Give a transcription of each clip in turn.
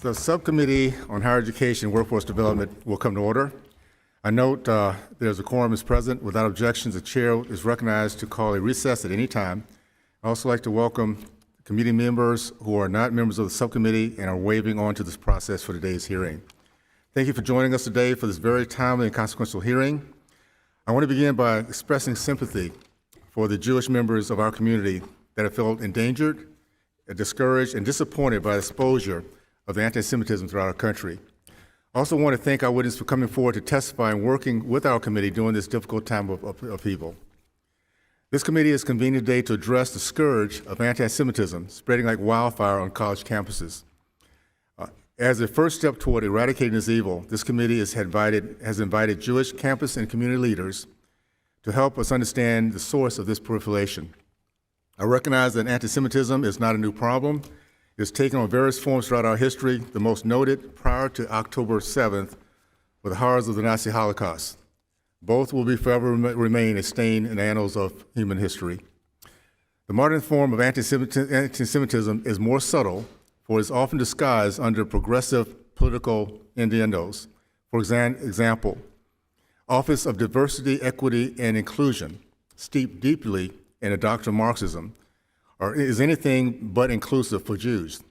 The Subcommittee on Higher Education and Workforce Development will come to order. I note there's a quorum is present. Without objections, the chair is recognized to call a recess at any time. I'd also like to welcome committee members who are not members of the subcommittee and are waiving on to this process for today's hearing. Thank you for joining us today for this very timely and consequential hearing. I want to begin by expressing sympathy for the Jewish members of our community that have felt endangered, discouraged, and disappointed by the exposure of the anti-Semitism throughout our country. I also want to thank our witnesses for coming forward to testify and working with our committee during this difficult time of upheaval. This committee is convened today to address the scourge of anti-Semitism spreading like wildfire on college campuses. As a first step toward eradicating this evil, this committee has invited Jewish campus and community leaders to help us understand the source of this proliferation. I recognize that anti-Semitism is not a new problem. It has taken on various forms throughout our history, the most noted prior to October 7th were the horrors of the Nazi Holocaust. Both will be forever remain a stain in the annals of human history. The modern form of anti-Semitism is more subtle, for it is often disguised under progressive political innuendos. For example, Office of Diversity, Equity, and Inclusion, steeped deeply in the doctrine of Marxism, is anything but inclusive for Jews.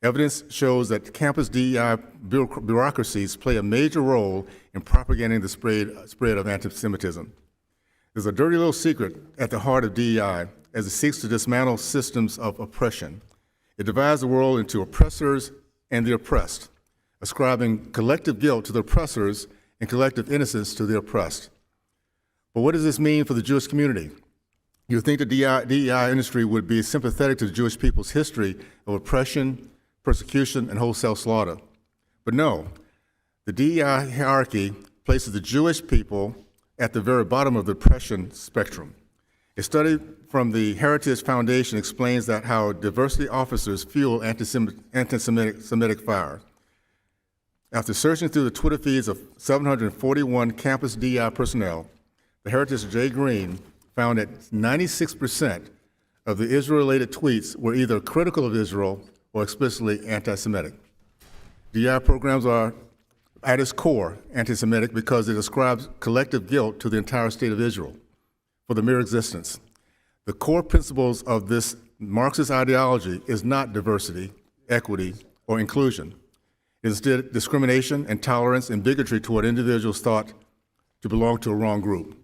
Evidence shows that campus DEI bureaucracies play a major role in propagating the spread of anti-Semitism. There's a dirty little secret at the heart of DEI as it seeks to dismantle systems of oppression. It divides the world into oppressors and the oppressed, ascribing collective guilt to the oppressors and collective innocence to the oppressed. But what does this mean for the Jewish community? You would think the DEI industry would be sympathetic to the Jewish people's history of oppression, persecution, and wholesale slaughter. But no, the DEI hierarchy places the Jewish people at the very bottom of the oppression spectrum. A study from the Heritage Foundation explains that how diversity officers fuel anti-Semitic fire. After searching through the Twitter feeds of 741 campus DEI personnel, the Heritage J. Green found that 96% of the Israel-related tweets were either critical of Israel or explicitly anti-Semitic. DEI programs are, at its core, anti-Semitic because it ascribes collective guilt to the entire state of Israel for the mere existence. The core principles of this Marxist ideology is not diversity, equity, or inclusion. It is instead discrimination, intolerance, and bigotry toward individuals thought to belong to a wrong group.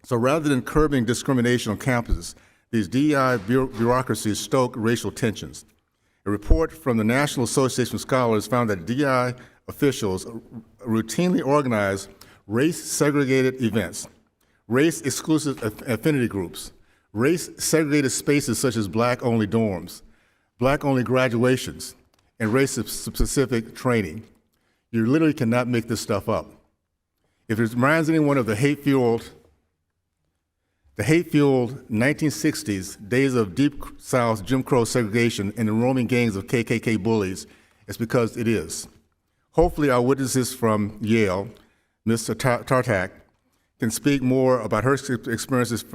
So rather than curbing discrimination on campuses, these DEI bureaucracies stoke racial tensions. A report from the National Association of Scholars found that DEI officials routinely organize race-segregated events, race-exclusive affinity groups, race-segregated spaces such as black-only dorms, black-only graduations, and race-specific training. You literally cannot make this stuff up. If it reminds anyone of the hate-fueled 1960s days of Deep South Jim Crow segregation and the roaming gangs of KKK bullies, it's because it is. Hopefully our witnesses from Yale, Ms. Tartak, can speak more about her experiences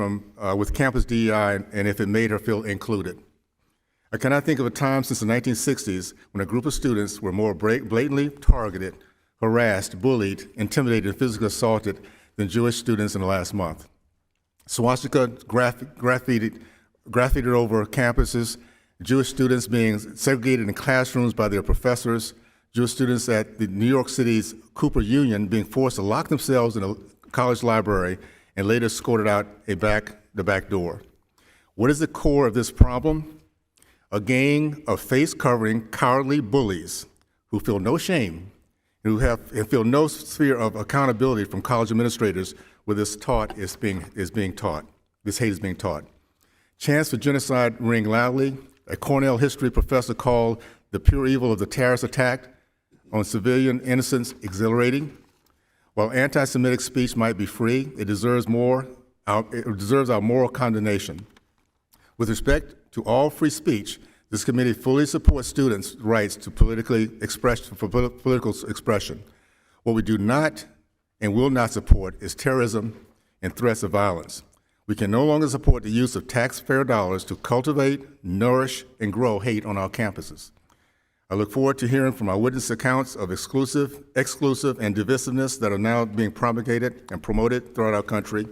with campus DEI and if it made her feel included. I cannot think of a time since the 1960s when a group of students were more blatantly targeted, harassed, bullied, intimidated, and physically assaulted than Jewish students in the last month. Swastika graffitied over campuses, Jewish students being segregated in classrooms by their professors, Jewish students at the New York City's Cooper Union being forced to lock themselves in a college library and later escorted out the back door. What is the core of this problem? A gang of face-covering, cowardly bullies who feel no shame and feel no sphere of accountability from college administrators where this hate is being taught. Chants for genocide ring loudly. A Cornell history professor called the pure evil of the terrorist attack on civilian innocence exhilarating. While anti-Semitic speech might be free, it deserves our moral condemnation. With respect to all free speech, this committee fully supports students' rights to political expression. What we do not and will not support is terrorism and threats of violence. We can no longer support the use of taxpayer dollars to cultivate, nourish, and grow hate on our campuses. I look forward to hearing from our witness accounts of exclusive, and divisiveness that are now being propagated and promoted throughout our country.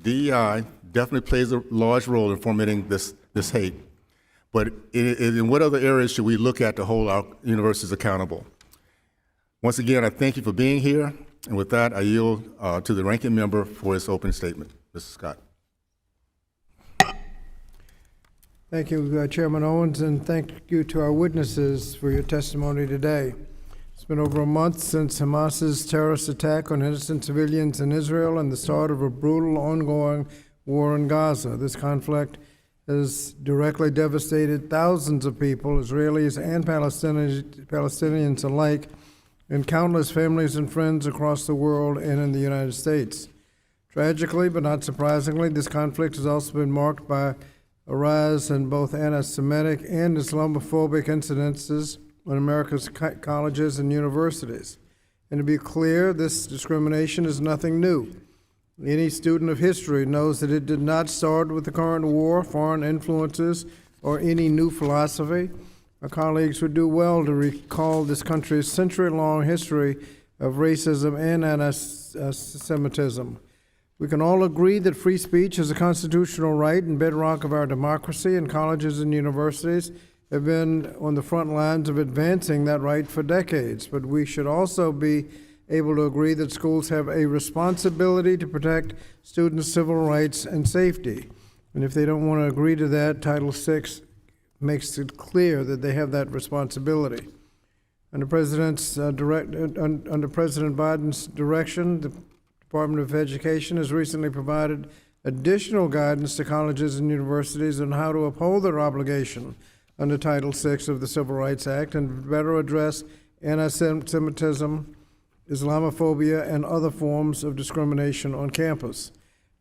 DEI definitely plays a large role in fomenting this hate, but in what other areas should we look at to hold our universities accountable? Once again, I thank you for being here, and with that, I yield to the ranking member for his opening statement. Mr. Scott. Thank you, Chairman Owens, and thank you to our witnesses for your testimony today. It's been over a month since Hamas's terrorist attack on innocent civilians in Israel and the start of a brutal, ongoing war in Gaza. This conflict has directly devastated thousands of people, Israelis and Palestinians alike, and countless families and friends across the world and in the United States. Tragically, but not surprisingly, this conflict has also been marked by a rise in both anti-Semitic and Islamophobic incidences in America's colleges and universities. And to be clear, this discrimination is nothing new. Any student of history knows that it did not start with the current war, foreign influences, or any new philosophy. Our colleagues would do well to recall this country's century-long history of racism and anti-Semitism. We can all agree that free speech is a constitutional right and bedrock of our democracy, and colleges and universities have been on the front lines of advancing that right for decades. But we should also be able to agree that schools have a responsibility to protect students' civil rights and safety. And if they don't want to agree to that, Title VI makes it clear that they have that responsibility. Under President Biden's direction, the Department of Education has recently provided additional guidance to colleges and universities on how to uphold their obligation under Title VI of the Civil Rights Act and better address anti-Semitism, Islamophobia, and other forms of discrimination on campus.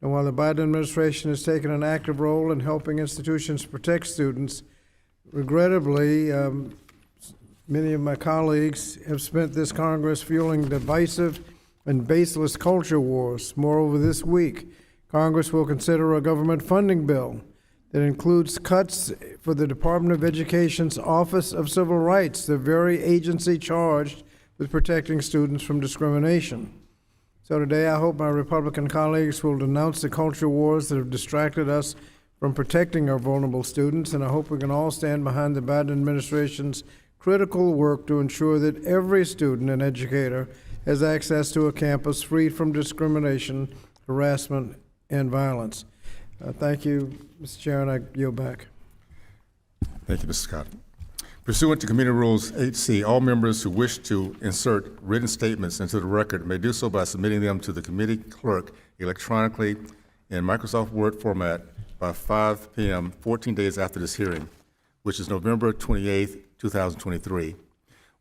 And while the Biden administration has taken an active role in helping institutions protect students, regrettably, many of my colleagues have spent this Congress fueling divisive and baseless culture wars. Moreover, this week, Congress will consider a government funding bill that includes cuts for the Department of Education's Office of Civil Rights, the very agency charged with protecting students from discrimination. So today, I hope my Republican colleagues will denounce the culture wars that have distracted us from protecting our vulnerable students, and I hope we can all stand behind the Biden administration's critical work to ensure that every student and educator has access to a campus free from discrimination, harassment, and violence. Thank you, Mr. Chair, and I yield back. Thank you, Mr. Scott. Pursuant to Committee Rules 8C, all members who wish to insert written statements into the record may do so by submitting them to the committee clerk electronically in Microsoft Word format by 5 p.m. 14 days after this hearing, which is November 28, 2023.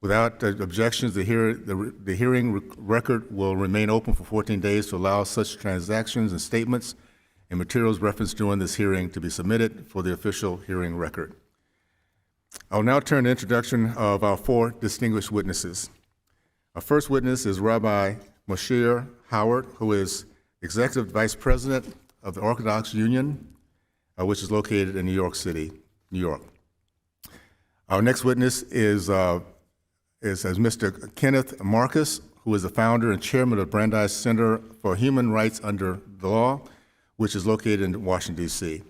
Without objections, the hearing record will remain open for 14 days to allow such transactions and statements and materials referenced during this hearing to be submitted for the official hearing record. I will now turn to the introduction of our four distinguished witnesses. Our first witness is Rabbi Moshe Howard, who is Executive Vice President of the Orthodox Union, which is located in New York City, New York. Our next witness is Mr. Kenneth Marcus, who is the founder and chairman of Brandeis Center for Human Rights Under the Law, which is located in Washington, D.C.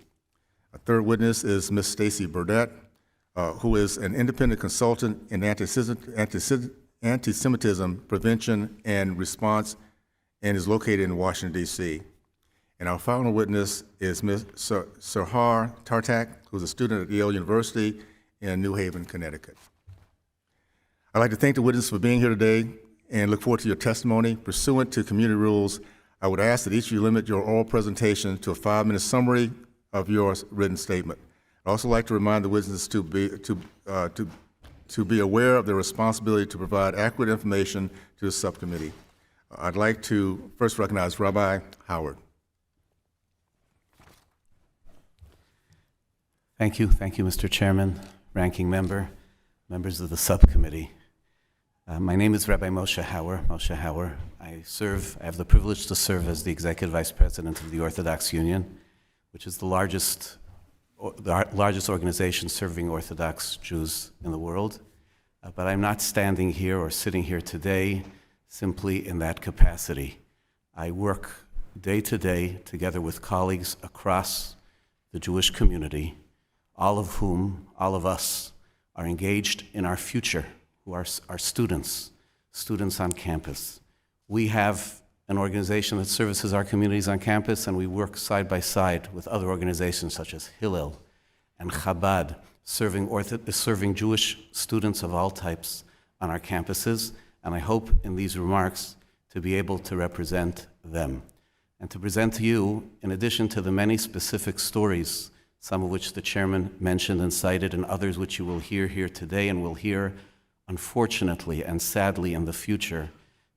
Our third witness is Ms. Stacy Burdett, who is an independent consultant in anti-Semitism prevention and response and is located in Washington, D.C. And our final witness is Ms. Sahar Tartak, who's a student at Yale University in New Haven, Connecticut. I'd like to thank the witnesses for being here today and look forward to your testimony. Pursuant to community rules, I would ask that each of you limit your oral presentation to a 5-minute summary of your written statement. I'd also like to remind the witnesses to be aware of their responsibility to provide accurate information to the subcommittee. I'd like to first recognize Rabbi Howard. Thank you, Mr. Chairman, Ranking Member, members of the subcommittee. My name is Rabbi Moshe Hauer. I have the privilege to serve as the Executive Vice President of the Orthodox Union, which is the largest organization serving Orthodox Jews in the world. but I'm not standing here or sitting here today simply in that capacity. I work day to day together with colleagues across the Jewish community, all of us, are engaged in our future, who are our students on campus. We have an organization that services our communities on campus, and we work side by side with other organizations such as Hillel and Chabad, serving Jewish students of all types on our campuses, and I hope in these remarks to be able to represent them and to present to you, in addition to the many specific stories, some of which the chairman mentioned and cited, and others which you will hear here today and will hear, unfortunately and sadly in the future,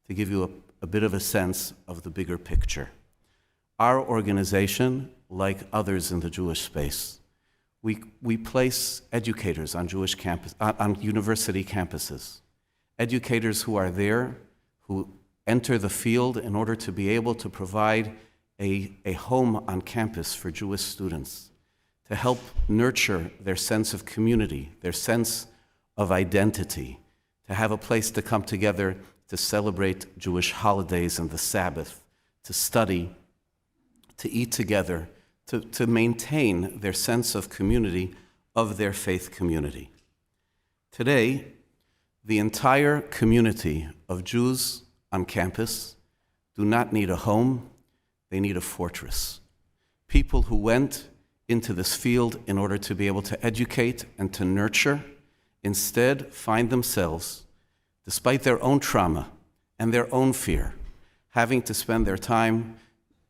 to give you a bit of a sense of the bigger picture. Our organization, like others in the Jewish space, we place educators on Jewish campus, on university campuses, educators who are there, who enter the field in order to be able to provide a home on campus for Jewish students, to help nurture their sense of community, their sense of identity, to have a place to come together to celebrate Jewish holidays and the Sabbath, to study, to eat together, to maintain their sense of community, of their faith community. Today, the entire community of Jews on campus do not need a home, they need a fortress. People who went into this field in order to be able to educate and to nurture, instead find themselves, despite their own trauma and their own fear, having to spend their time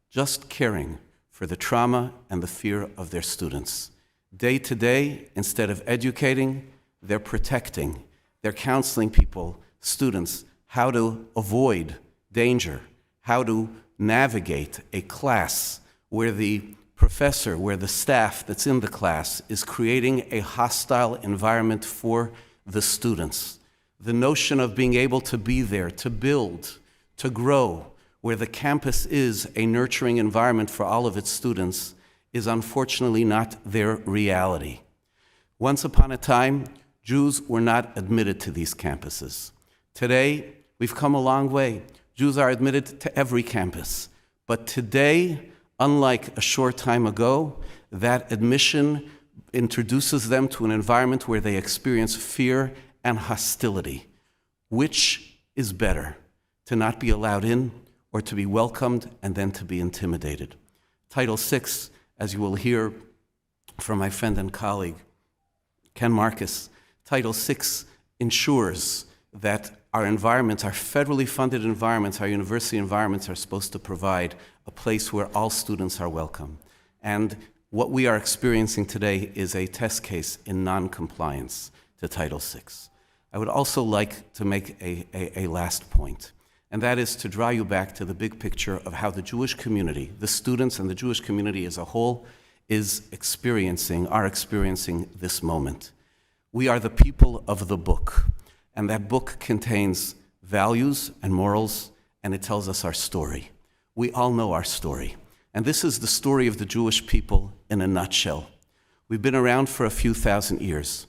just caring for the trauma and the fear of their students. Day to day, instead of educating, they're protecting. They're counseling people, students, how to avoid danger, how to navigate a class where the professor, where the staff that's in the class is creating a hostile environment for the students. The notion of being able to be there, to build, to grow, where the campus is a nurturing environment for all of its students, is unfortunately not their reality. Once upon a time, Jews were not admitted to these campuses. Today, we've come a long way. Jews are admitted to every campus. But today, unlike a short time ago, that admission introduces them to an environment where they experience fear and hostility. Which is better, to not be allowed in or to be welcomed and then to be intimidated? Title VI, as you will hear from my friend and colleague, Ken Marcus, Title VI ensures that our environments, our federally funded environments, our university environments are supposed to provide a place where all students are welcome. And what we are experiencing today is a test case in non-compliance to Title VI. I would also like to make a last point, and that is to draw you back to the big picture of how the Jewish community, the students and the Jewish community as a whole, are experiencing this moment. We are the people of the book, and that book contains values and morals, and it tells us our story. We all know our story, and this is the story of the Jewish people in a nutshell. We've been around for a few thousand years.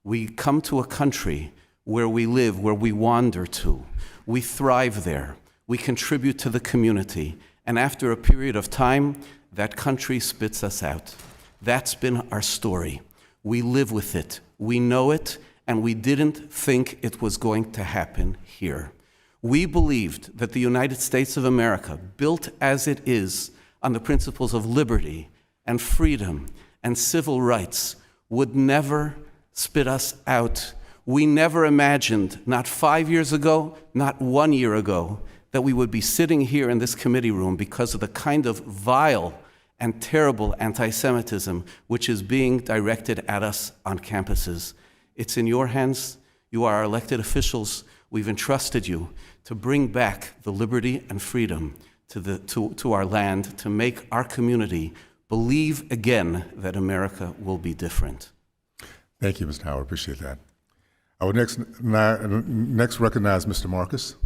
We come to a country where we live, where we wander to. We thrive there. We contribute to the community, and after a period of time, that country spits us out. That's been our story. We live with it. We know it, and we didn't think it was going to happen here. We believed that the United States of America, built as it is on the principles of liberty and freedom and civil rights, would never spit us out. We never imagined, not 5 years ago, not 1 year ago, that we would be sitting here in this committee room because of the kind of vile and terrible anti-Semitism which is being directed at us on campuses. It's in your hands. You are our elected officials. We've entrusted you to bring back the liberty and freedom to our land, to make our community believe again that America will be different. Thank you, Mr. Howard. Appreciate that. I would next recognize Mr. Marcus.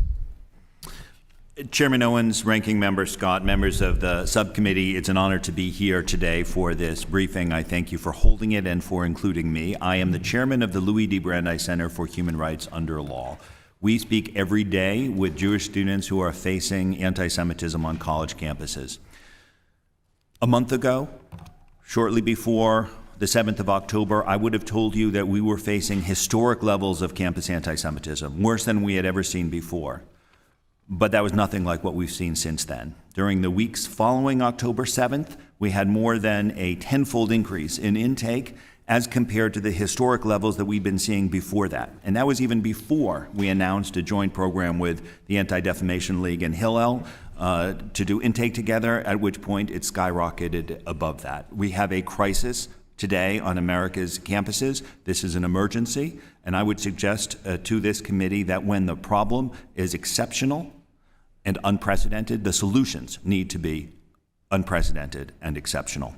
Chairman Owens, Ranking Member Scott, members of the subcommittee, it's an honor to be here today for this briefing. I thank you for holding it and for including me. I am the chairman of the Louis D. Brandeis Center for Human Rights Under Law. We speak every day with Jewish students who are facing anti-Semitism on college campuses. A month ago, shortly before the 7th of October, I would have told you that we were facing historic levels of campus anti-Semitism, worse than we had ever seen before. But that was nothing like what we've seen since then. During the weeks following October 7th, we had more than a tenfold increase in intake as compared to the historic levels that we'd been seeing before that. And that was even before we announced a joint program with the Anti-Defamation League and Hillel to do intake together, at which point it skyrocketed above that. We have a crisis today on America's campuses. This is an emergency, and I would suggest to this committee that when the problem is exceptional and unprecedented, the solutions need to be unprecedented and exceptional.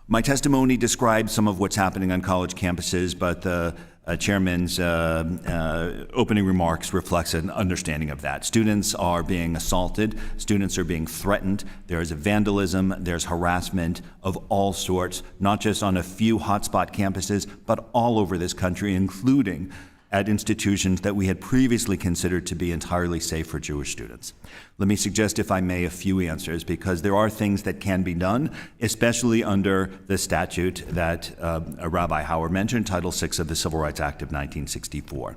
My testimony describes some of what's happening on college campuses, but the chairman's opening remarks reflects an understanding of that. Students are being assaulted, students are being threatened, there is vandalism, there's harassment of all sorts, not just on a few hotspot campuses, but all over this country, including at institutions that we had previously considered to be entirely safe for Jewish students. Let me suggest, if I may, a few answers, because there are things that can be done, especially under the statute that Rabbi Hauer mentioned, Title VI of the Civil Rights Act of 1964.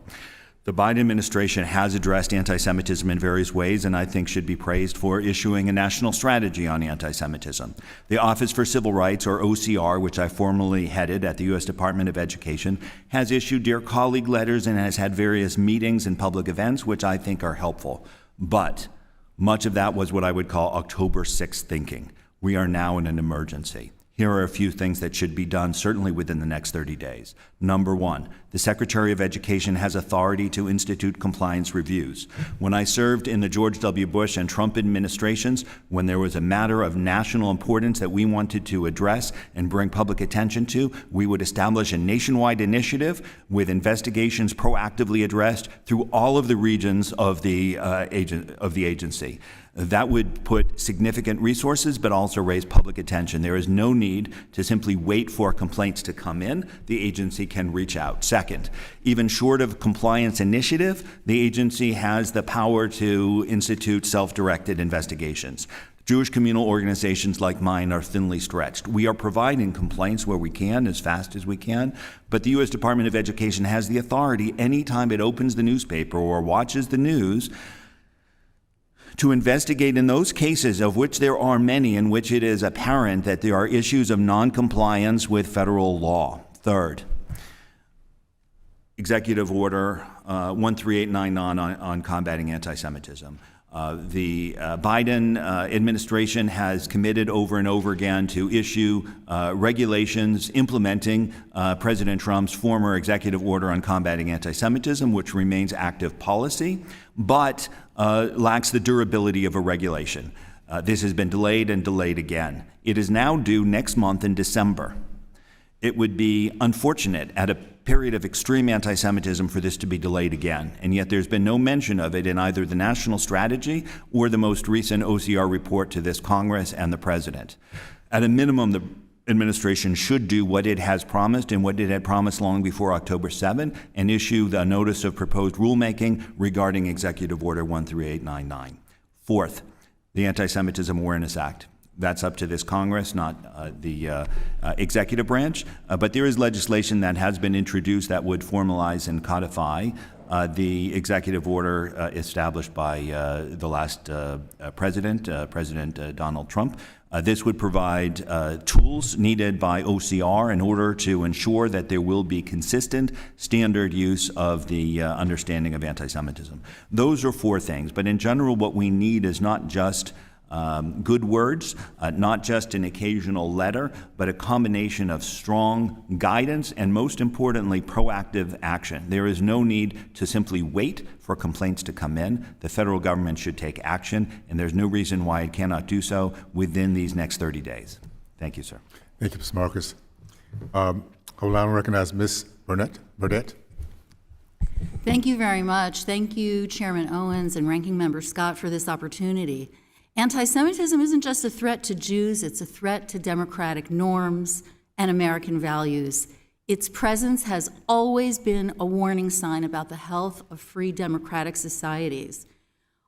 The Biden administration has addressed anti-Semitism in various ways, and I think should be praised for issuing a national strategy on anti-Semitism. The Office for Civil Rights, or OCR, which I formerly headed at the U.S. Department of Education, has issued Dear Colleague letters and has had various meetings and public events, which I think are helpful. But much of that was what I would call October 6th thinking. We are now in an emergency. Here are a few things that should be done, certainly within the next 30 days. Number one, the Secretary of Education has authority to institute compliance reviews. When I served in the George W. Bush and Trump administrations, when there was a matter of national importance that we wanted to address and bring public attention to, we would establish a nationwide initiative with investigations proactively addressed through all of the regions of the agency. That would put significant resources, but also raise public attention. There is no need to simply wait for complaints to come in. The agency can reach out. Second, even short of compliance initiative, the agency has the power to institute self-directed investigations. Jewish communal organizations like mine are thinly stretched. We are providing complaints where we can, as fast as we can, but the U.S. Department of Education has the authority anytime it opens the newspaper or watches the news to investigate in those cases, of which there are many, in which it is apparent that there are issues of noncompliance with federal law. Third, Executive Order 13899 on combating anti-Semitism. The Biden administration has committed over and over again to issue regulations implementing President Trump's former executive order on combating anti-Semitism, which remains active policy, but lacks the durability of a regulation. This has been delayed and delayed again. It is now due next month in December. It would be unfortunate at a period of extreme anti-Semitism for this to be delayed again, and yet there's been no mention of it in either the national strategy or the most recent OCR report to this Congress and the President. At a minimum, the administration should do what it has promised and what it had promised long before October 7 and issue the notice of proposed rulemaking regarding Executive Order 13899. Fourth, the Anti-Semitism Awareness Act. That's up to this Congress, not the executive branch. But there is legislation that has been introduced that would formalize and codify the executive order established by the last president, President Donald Trump. This would provide tools needed by OCR in order to ensure that there will be consistent standard use of the understanding of anti-Semitism. Those are four things, but in general what we need is not just good words, not just an occasional letter, but a combination of strong guidance and, most importantly, proactive action. There is no need to simply wait for complaints to come in. The federal government should take action, and there's no reason why it cannot do so within these next 30 days. Thank you, sir. Thank you, Mr. Marcus. I will now recognize Ms. Burnett. Thank you very much. Thank you, Chairman Owens and Ranking Member Scott, for this opportunity. Anti-Semitism isn't just a threat to Jews, it's a threat to democratic norms and American values. Its presence has always been a warning sign about the health of free democratic societies.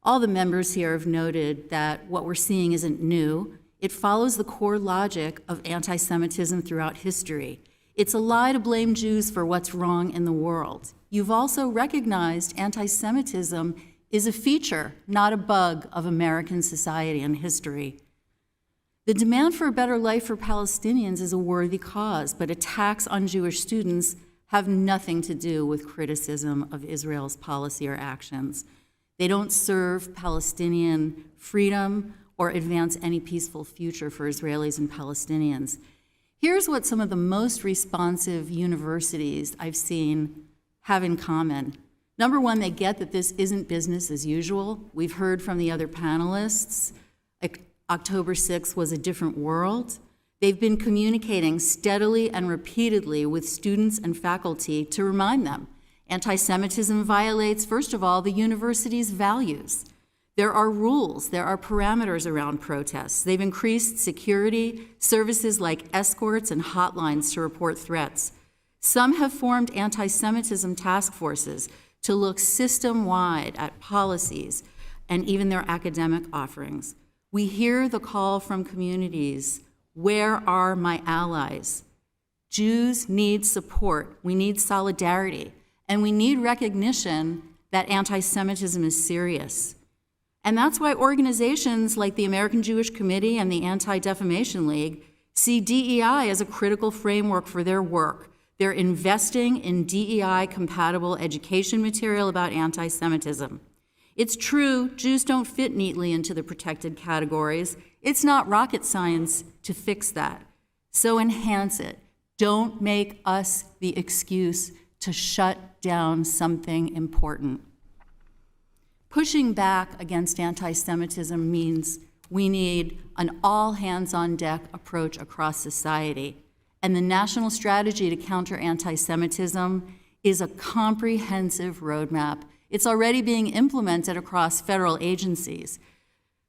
All the members here have noted that what we're seeing isn't new. It follows the core logic of anti-Semitism throughout history. It's a lie to blame Jews for what's wrong in the world. You've also recognized anti-Semitism is a feature, not a bug, of American society and history. The demand for a better life for Palestinians is a worthy cause, but attacks on Jewish students have nothing to do with criticism of Israel's policy or actions. They don't serve Palestinian freedom or advance any peaceful future for Israelis and Palestinians. Here's what some of the most responsive universities I've seen have in common. Number one, they get that this isn't business as usual. We've heard from the other panelists. October 6th was a different world. They've been communicating steadily and repeatedly with students and faculty to remind them anti-Semitism violates, first of all, the university's values. There are rules, there are parameters around protests. They've increased security, services like escorts and hotlines to report threats. Some have formed anti-Semitism task forces to look system-wide at policies and even their academic offerings. We hear the call from communities, where are my allies? Jews need support, we need solidarity, and we need recognition that anti-Semitism is serious. And that's why organizations like the American Jewish Committee and the Anti-Defamation League see DEI as a critical framework for their work. They're investing in DEI-compatible education material about anti-Semitism. It's true, Jews don't fit neatly into the protected categories. It's not rocket science to fix that. So enhance it. Don't make us the excuse to shut down something important. Pushing back against anti-Semitism means we need an all-hands-on-deck approach across society. And the national strategy to counter anti-Semitism is a comprehensive roadmap. It's already being implemented across federal agencies.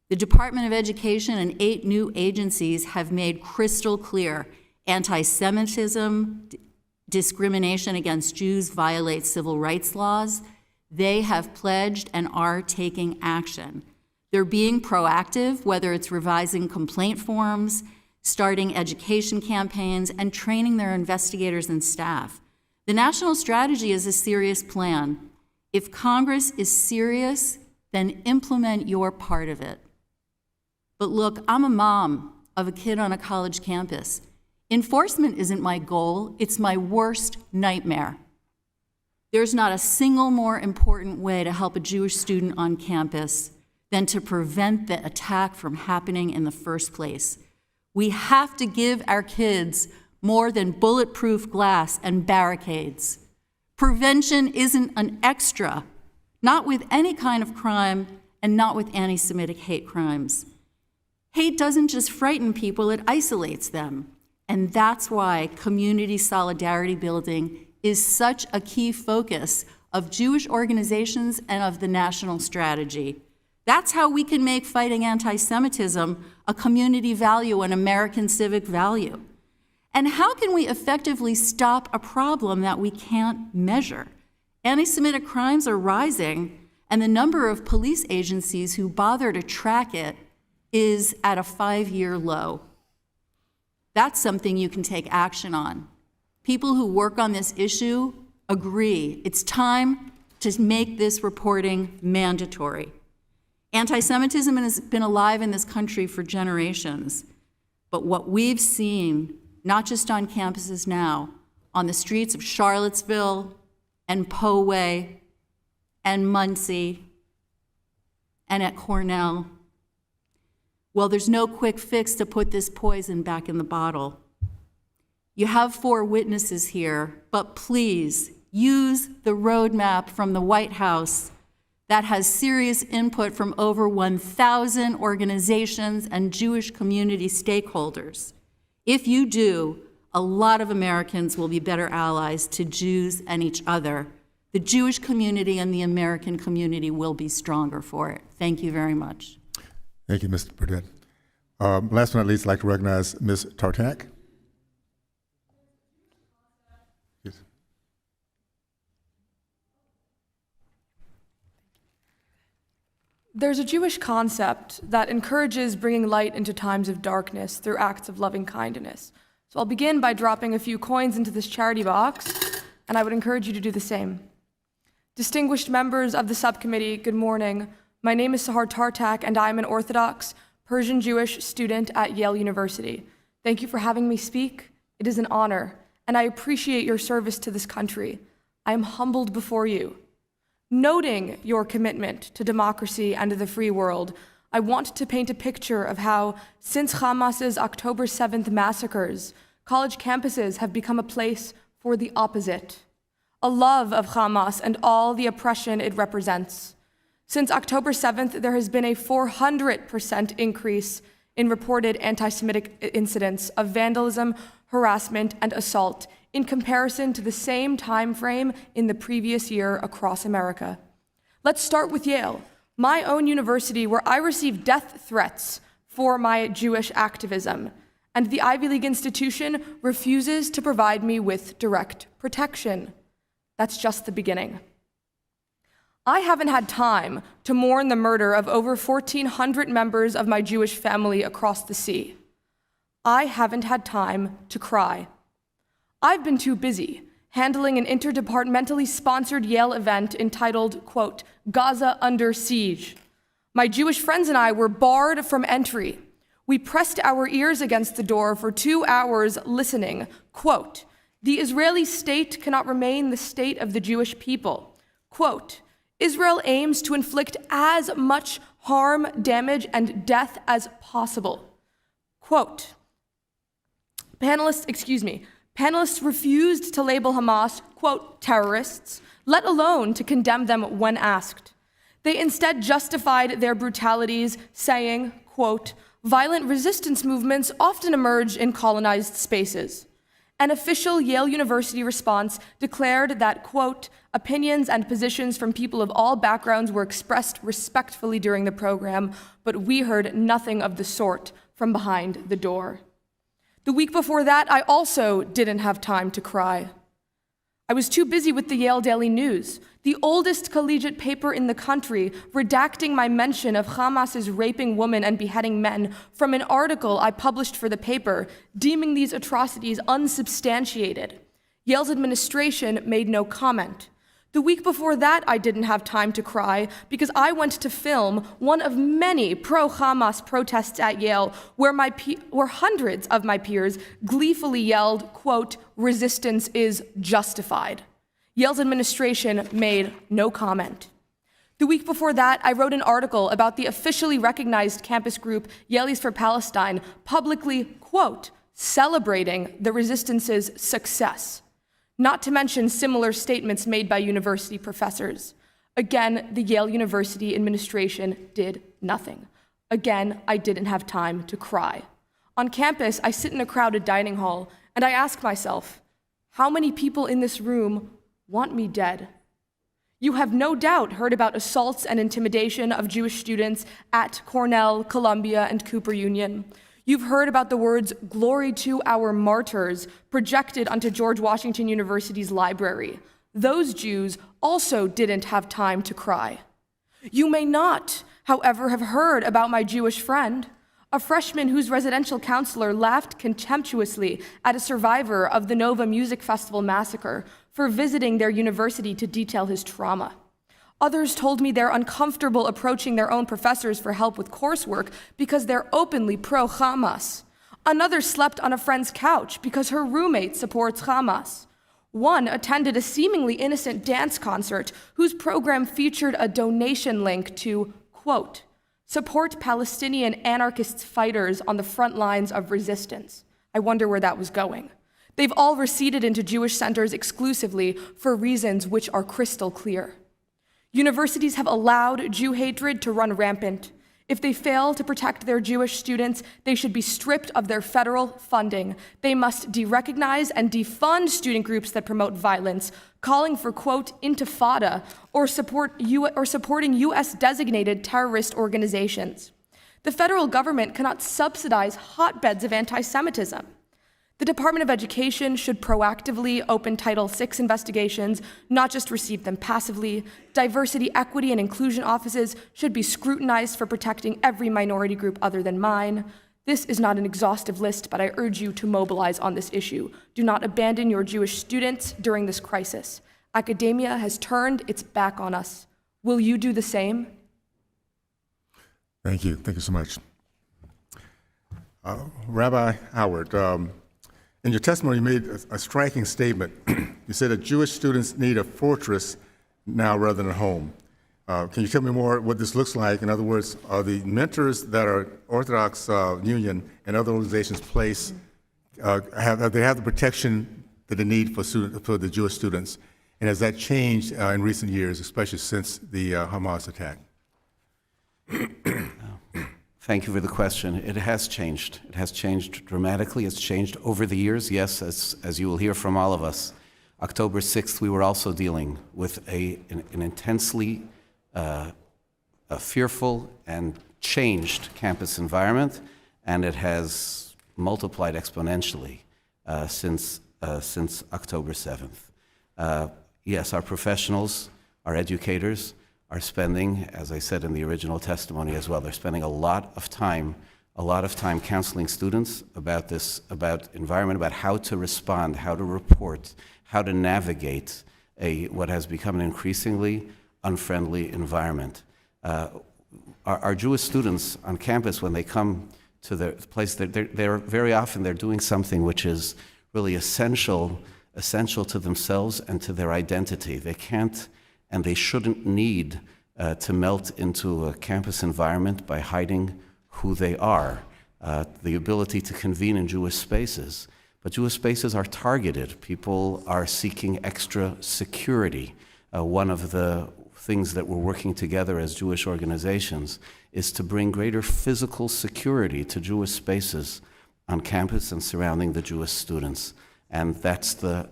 The Department of Education and 8 new agencies have made crystal clear anti-Semitism, discrimination against Jews violates civil rights laws. They have pledged and are taking action. They're being proactive, whether it's revising complaint forms, starting education campaigns, and training their investigators and staff. The national strategy is a serious plan. If Congress is serious, then implement your part of it. But look, I'm a mom of a kid on a college campus. Enforcement isn't my goal, it's my worst nightmare. There's not a single more important way to help a Jewish student on campus than to prevent the attack from happening in the first place. We have to give our kids more than bulletproof glass and barricades. Prevention isn't an extra, not with any kind of crime and not with anti-Semitic hate crimes. Hate doesn't just frighten people, it isolates them. And that's why community solidarity building is such a key focus of Jewish organizations and of the national strategy. That's how we can make fighting anti-Semitism a community value, an American civic value. And how can we effectively stop a problem that we can't measure? Anti-Semitic crimes are rising, and the number of police agencies who bother to track it is at a 5-year low. That's something you can take action on. People who work on this issue agree it's time to make this reporting mandatory. Anti-Semitism has been alive in this country for generations, but what we've seen, not just on campuses now, on the streets of Charlottesville and Poway and Muncie and at Cornell, well, there's no quick fix to put this poison back in the bottle. You have 4 witnesses here, but please use the roadmap from the White House that has serious input from over 1,000 organizations and Jewish community stakeholders. If you do, a lot of Americans will be better allies to Jews and each other. The Jewish community and the American community will be stronger for it. Thank you very much. Thank you, Mr. Burdett. Last but not least, I'd like to recognize Ms. Tartak. Yes. There's a Jewish concept that encourages bringing light into times of darkness through acts of loving kindness. So I'll begin by dropping a few coins into this charity box, and I would encourage you to do the same. Distinguished members of the subcommittee, good morning. My name is Sahar Tartak, and I am an Orthodox Persian Jewish student at Yale University. Thank you for having me speak. It is an honor, and I appreciate your service to this country. I am humbled before you. Noting your commitment to democracy and the free world, I want to paint a picture of how, since Hamas's October 7th massacres, college campuses have become a place for the opposite, a love of Hamas and all the oppression it represents. Since October 7th, there has been a 400% increase in reported anti-Semitic incidents of vandalism, harassment, and assault in comparison to the same time frame in the previous year across America. Let's start with Yale, my own university where I received death threats for my Jewish activism, and the Ivy League institution refuses to provide me with direct protection. That's just the beginning. I haven't had time to mourn the murder of over 1,400 members of my Jewish family across the sea. I haven't had time to cry. I've been too busy handling an interdepartmentally sponsored Yale event entitled, quote, Gaza Under Siege. My Jewish friends and I were barred from entry. We pressed our ears against the door for 2 hours listening, quote, the Israeli state cannot remain the state of the Jewish people. Quote, Israel aims to inflict as much harm, damage, and death as possible. Quote, Panelists refused to label Hamas, quote, terrorists, let alone to condemn them when asked. They instead justified their brutalities, saying, quote, violent resistance movements often emerge in colonized spaces. An official Yale University response declared that, quote, opinions and positions from people of all backgrounds were expressed respectfully during the program, but we heard nothing of the sort from behind the door. The week before that, I also didn't have time to cry. I was too busy with the Yale Daily News, the oldest collegiate paper in the country, redacting my mention of Hamas's raping women and beheading men from an article I published for the paper, deeming these atrocities unsubstantiated. Yale's administration made no comment. The week before that, I didn't have time to cry because I went to film one of many pro-Hamas protests at Yale where hundreds of my peers gleefully yelled, quote, resistance is justified. Yale's administration made no comment. The week before that, I wrote an article about the officially recognized campus group Yalees for Palestine publicly, quote, celebrating the resistance's success. Not to mention similar statements made by university professors. Again, the Yale University administration did nothing. Again, I didn't have time to cry. On campus, I sit in a crowded dining hall, and I ask myself, how many people in this room want me dead? You have no doubt heard about assaults and intimidation of Jewish students at Cornell, Columbia, and Cooper Union. You've heard about the words, glory to our martyrs, projected onto George Washington University's library. Those Jews also didn't have time to cry. You may not, however, have heard about my Jewish friend, a freshman whose residential counselor laughed contemptuously at a survivor of the Nova Music Festival massacre for visiting their university to detail his trauma. Others told me they're uncomfortable approaching their own professors for help with coursework because they're openly pro-Hamas. Another slept on a friend's couch because her roommate supports Hamas. One attended a seemingly innocent dance concert whose program featured a donation link to, quote, support Palestinian anarchist fighters on the front lines of resistance. I wonder where that was going. They've all receded into Jewish centers exclusively for reasons which are crystal clear. Universities have allowed Jew hatred to run rampant. If they fail to protect their Jewish students, they should be stripped of their federal funding. They must derecognize and defund student groups that promote violence, calling for, quote, intifada or supporting U.S. designated terrorist organizations. The federal government cannot subsidize hotbeds of anti-Semitism. The Department of Education should proactively open Title VI investigations, not just receive them passively. Diversity, equity, and inclusion offices should be scrutinized for protecting every minority group other than mine. This is not an exhaustive list, but I urge you to mobilize on this issue. Do not abandon your Jewish students during this crisis. Academia has turned its back on us. Will you do the same? Thank you. Thank you so much. Rabbi Howard, in your testimony, you made a striking statement. You said that Jewish students need a fortress now rather than a home. Can you tell me more what this looks like? In other words, are the mentors that are Orthodox Union and other organizations place, have they the protection that they need for the Jewish students? And has that changed in recent years, especially since the Hamas attack? Thank you for the question. It has changed. It has changed dramatically. It's changed over the years, yes, as you will hear from all of us. October 6th, we were also dealing with an intensely fearful and changed campus environment, and it has multiplied exponentially since October 7th. Yes, our professionals, our educators, are spending, as I said in the original testimony as well, they're spending a lot of time counseling students about environment, about how to respond, how to report, how to navigate what has become an increasingly unfriendly environment. Our Jewish students on campus, when they come to the place, they're very often they're doing something which is really essential to themselves and to their identity. They can't and they shouldn't need to melt into a campus environment by hiding who they are. The ability to convene in Jewish spaces. But Jewish spaces are targeted. People are seeking extra security. One of the things that we're working together as Jewish organizations is to bring greater physical security to Jewish spaces on campus and surrounding the Jewish students. And that's the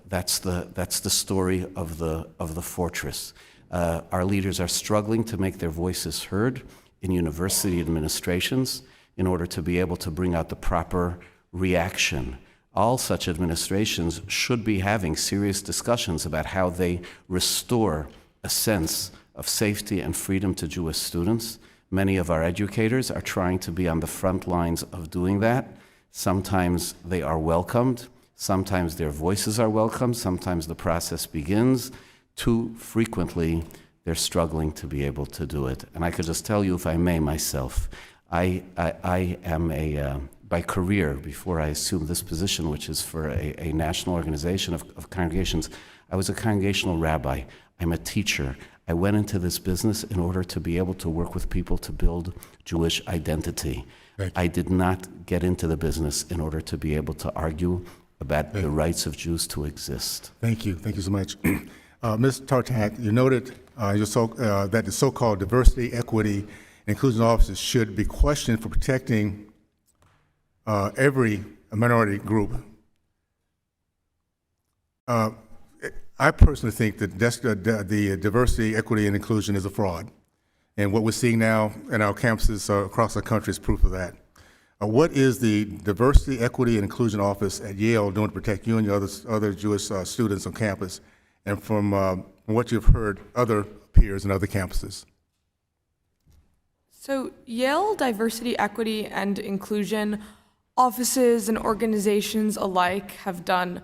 story of the fortress. Our leaders are struggling to make their voices heard in university administrations in order to be able to bring out the proper reaction. All such administrations should be having serious discussions about how they restore a sense of safety and freedom to Jewish students. Many of our educators are trying to be on the front lines of doing that. Sometimes they are welcomed. Sometimes their voices are welcomed. Sometimes the process begins. Too frequently, they're struggling to be able to do it. And I could just tell you, if I may, myself, I am by career, before I assumed this position, which is for a national organization of congregations, I was a congregational rabbi. I'm a teacher. I went into this business in order to be able to work with people to build Jewish identity. I did not get into the business in order to be able to argue about the rights of Jews to exist. Thank you. Thank you so much. Ms. Tartak, you noted that the so-called diversity, equity, and inclusion officers should be questioned for protecting every minority group. I personally think that the diversity, equity, and inclusion is a fraud. And what we're seeing now in our campuses across the country is proof of that. What is the Diversity, Equity, and Inclusion Office at Yale doing to protect you and your other Jewish students on campus? And from what you've heard, other peers and other campuses? So Yale Diversity, Equity, and Inclusion offices and organizations alike have done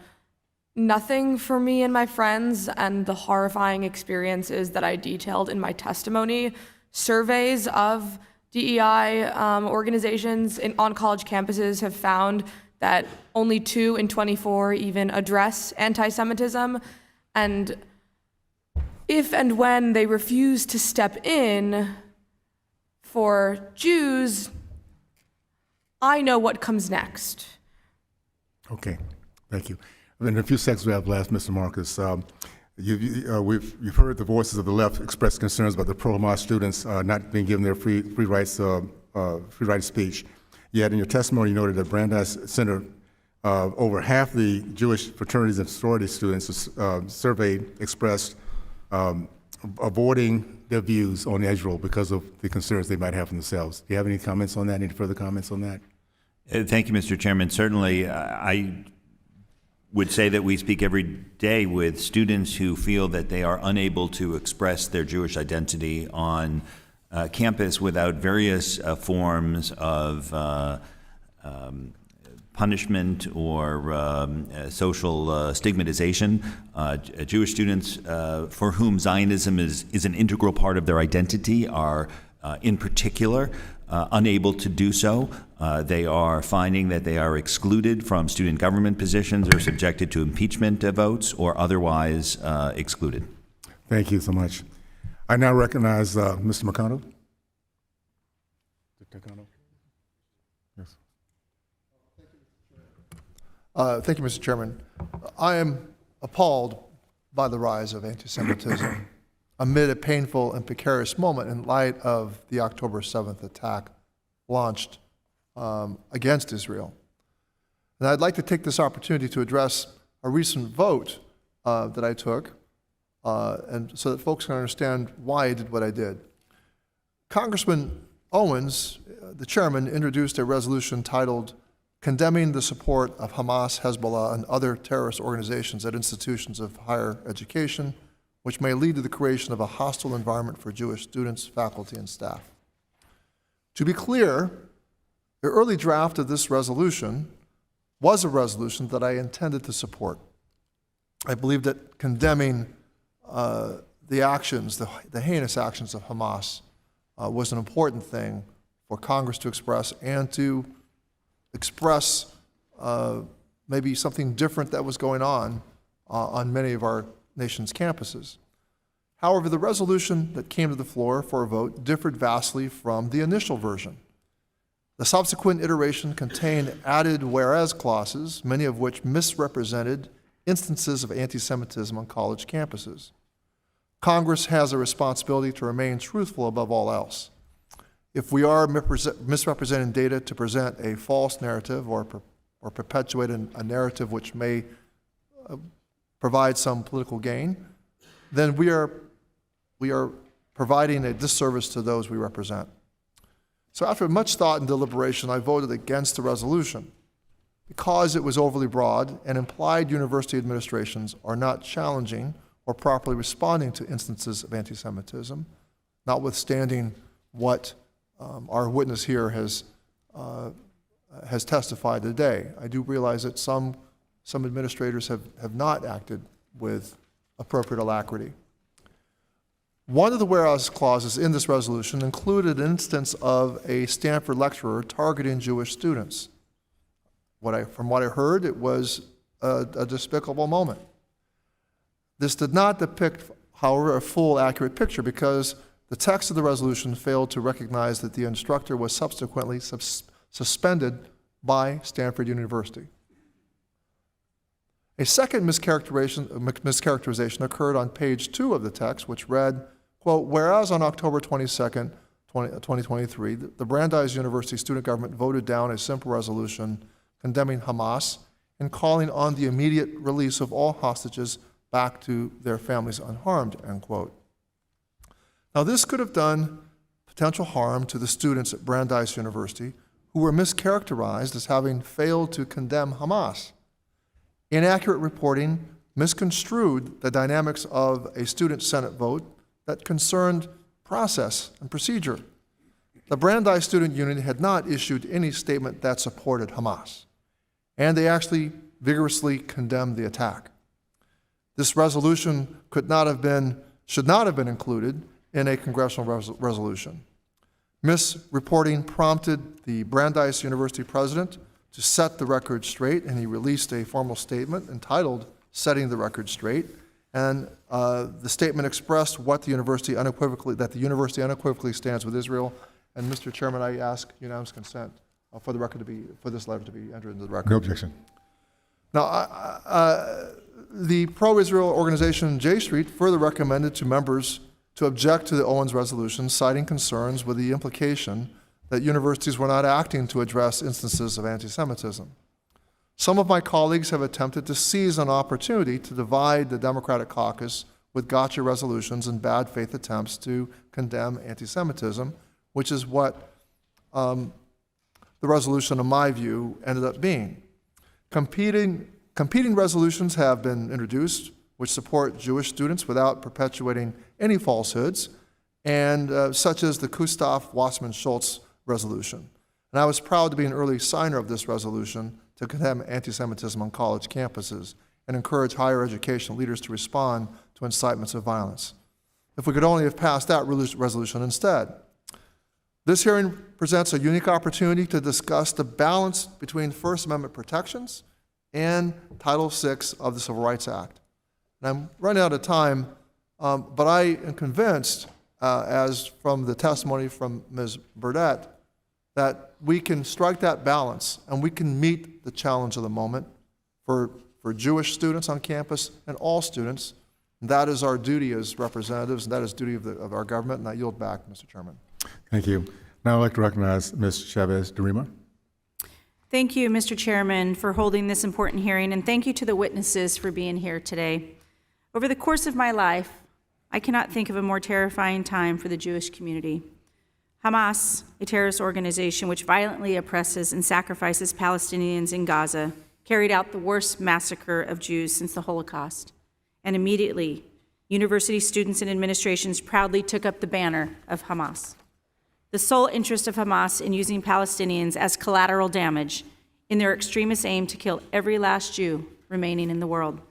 nothing for me and my friends, and the horrifying experiences that I detailed in my testimony. Surveys of DEI organizations on college campuses have found that only 2 in 24 even address anti-Semitism, and if and when they refuse to step in for Jews, I know what comes next. Okay, thank you. In a few seconds we have left, Mr. Marcus. You've heard the voices of the left express concerns about the pro-Hamas students not being given their free right of speech. Yet in your testimony, you noted that Brandeis Center over half the Jewish fraternities and sorority students surveyed expressed avoiding their views on Israel because of the concerns they might have for themselves. Do you have any comments on that? Any further comments on that? Thank you, Mr. Chairman. Certainly, I would say that we speak every day with students who feel that they are unable to express their Jewish identity on campus without various forms of punishment or social stigmatization. Jewish students for whom Zionism is an integral part of their identity are, in particular, unable to do so. They are finding that they are excluded from student government positions or subjected to impeachment votes or otherwise excluded. Thank you so much. I now recognize Mr. McConnell. Yes. Thank you, Mr. Chairman. I am appalled by the rise of anti-Semitism amid a painful and precarious moment in light of the October 7th attack launched against Israel. And I'd like to take this opportunity to address a recent vote that I took, and so that folks can understand why I did what I did. Congressman Owens, the chairman, introduced a resolution titled condemning the support of Hamas, Hezbollah, and other terrorist organizations at institutions of higher education, which may lead to the creation of a hostile environment for Jewish students, faculty, and staff. To be clear, the early draft of this resolution was a resolution that I intended to support. I believe that condemning the actions, the heinous actions of Hamas was an important thing for Congress to express and to express maybe something different that was going on many of our nation's campuses. However, the resolution that came to the floor for a vote differed vastly from the initial version. The subsequent iteration contained added whereas clauses, many of which misrepresented instances of anti-Semitism on college campuses. Congress has a responsibility to remain truthful above all else. If we are misrepresenting data to present a false narrative or perpetuate a narrative which may provide some political gain, then we are providing a disservice to those we represent. So after much thought and deliberation, I voted against the resolution because it was overly broad and implied university administrations are not challenging or properly responding to instances of anti-Semitism, notwithstanding what our witness here has testified today. I do realize that some administrators have not acted with appropriate alacrity. One of the whereas clauses in this resolution included an instance of a Stanford lecturer targeting Jewish students. From what I heard, it was a despicable moment. This did not depict, however, a full, accurate picture because the text of the resolution failed to recognize that the instructor was subsequently suspended by Stanford University. A second mischaracterization occurred on page 2 of the text, which read, quote, whereas on October 22nd, 2023, the Brandeis University student government voted down a simple resolution condemning Hamas and calling on the immediate release of all hostages back to their families unharmed, end quote. Now, this could have done potential harm to the students at Brandeis University who were mischaracterized as having failed to condemn Hamas. Inaccurate reporting misconstrued the dynamics of a student Senate vote that concerned process and procedure. The Brandeis Student Union had not issued any statement that supported Hamas, and they actually vigorously condemned the attack. This resolution should not have been included in a congressional resolution. Misreporting prompted the Brandeis University president to set the record straight, and he released a formal statement entitled Setting the Record Straight. And the statement expressed what the university unequivocally stands with Israel. And Mr. Chairman, I ask unanimous consent for this letter to be entered into the record. No objection. Now, the pro-Israel organization J Street further recommended to members to object to the Owens resolution, citing concerns with the implication that universities were not acting to address instances of anti-Semitism. Some of my colleagues have attempted to seize an opportunity to divide the Democratic caucus with gotcha resolutions and bad faith attempts to condemn anti-Semitism, which is what the resolution, in my view, ended up being. Competing resolutions have been introduced which support Jewish students without perpetuating any falsehoods, and such as the Gustav Wassmann-Schultz resolution. And I was proud to be an early signer of this resolution to condemn anti-Semitism on college campuses and encourage higher education leaders to respond to incitements of violence. If we could only have passed that resolution instead. This hearing presents a unique opportunity to discuss the balance between First Amendment protections and Title VI of the Civil Rights Act. And I'm running out of time, but I am convinced, as from the testimony from Ms. Burdett, that we can strike that balance and we can meet the challenge of the moment for Jewish students on campus and all students. And that is our duty as representatives, and that is duty of our government, and I yield back, Mr. Chairman. Thank you. Now I'd like to recognize Ms. Chavez-DeRima. Thank you, Mr. Chairman, for holding this important hearing, and thank you to the witnesses for being here today. Over the course of my life, I cannot think of a more terrifying time for the Jewish community. Hamas, a terrorist organization which violently oppresses and sacrifices Palestinians in Gaza, carried out the worst massacre of Jews since the Holocaust. And immediately, university students and administrations proudly took up the banner of Hamas. The sole interest of Hamas in using Palestinians as collateral damage in their extremist aim to kill every last Jew remaining in the world.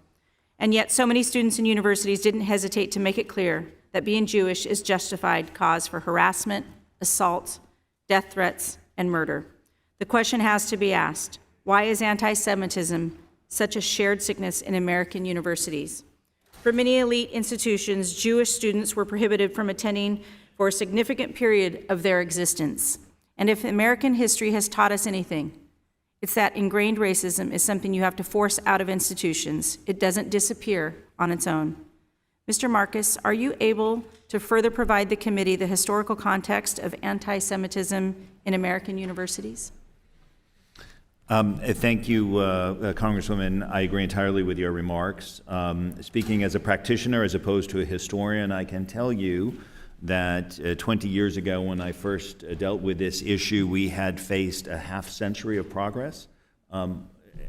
And yet so many students and universities didn't hesitate to make it clear that being Jewish is justified cause for harassment, assault, death threats, and murder. The question has to be asked, why is anti-Semitism such a shared sickness in American universities? For many elite institutions, Jewish students were prohibited from attending for a significant period of their existence. And if American history has taught us anything, it's that ingrained racism is something you have to force out of institutions. It doesn't disappear on its own. Mr. Marcus, are you able to further provide the committee the historical context of anti-Semitism in American universities? Thank you, Congresswoman. I agree entirely with your remarks. Speaking as a practitioner as opposed to a historian, I can tell you that 20 years ago when I first dealt with this issue, we had faced a half century of progress,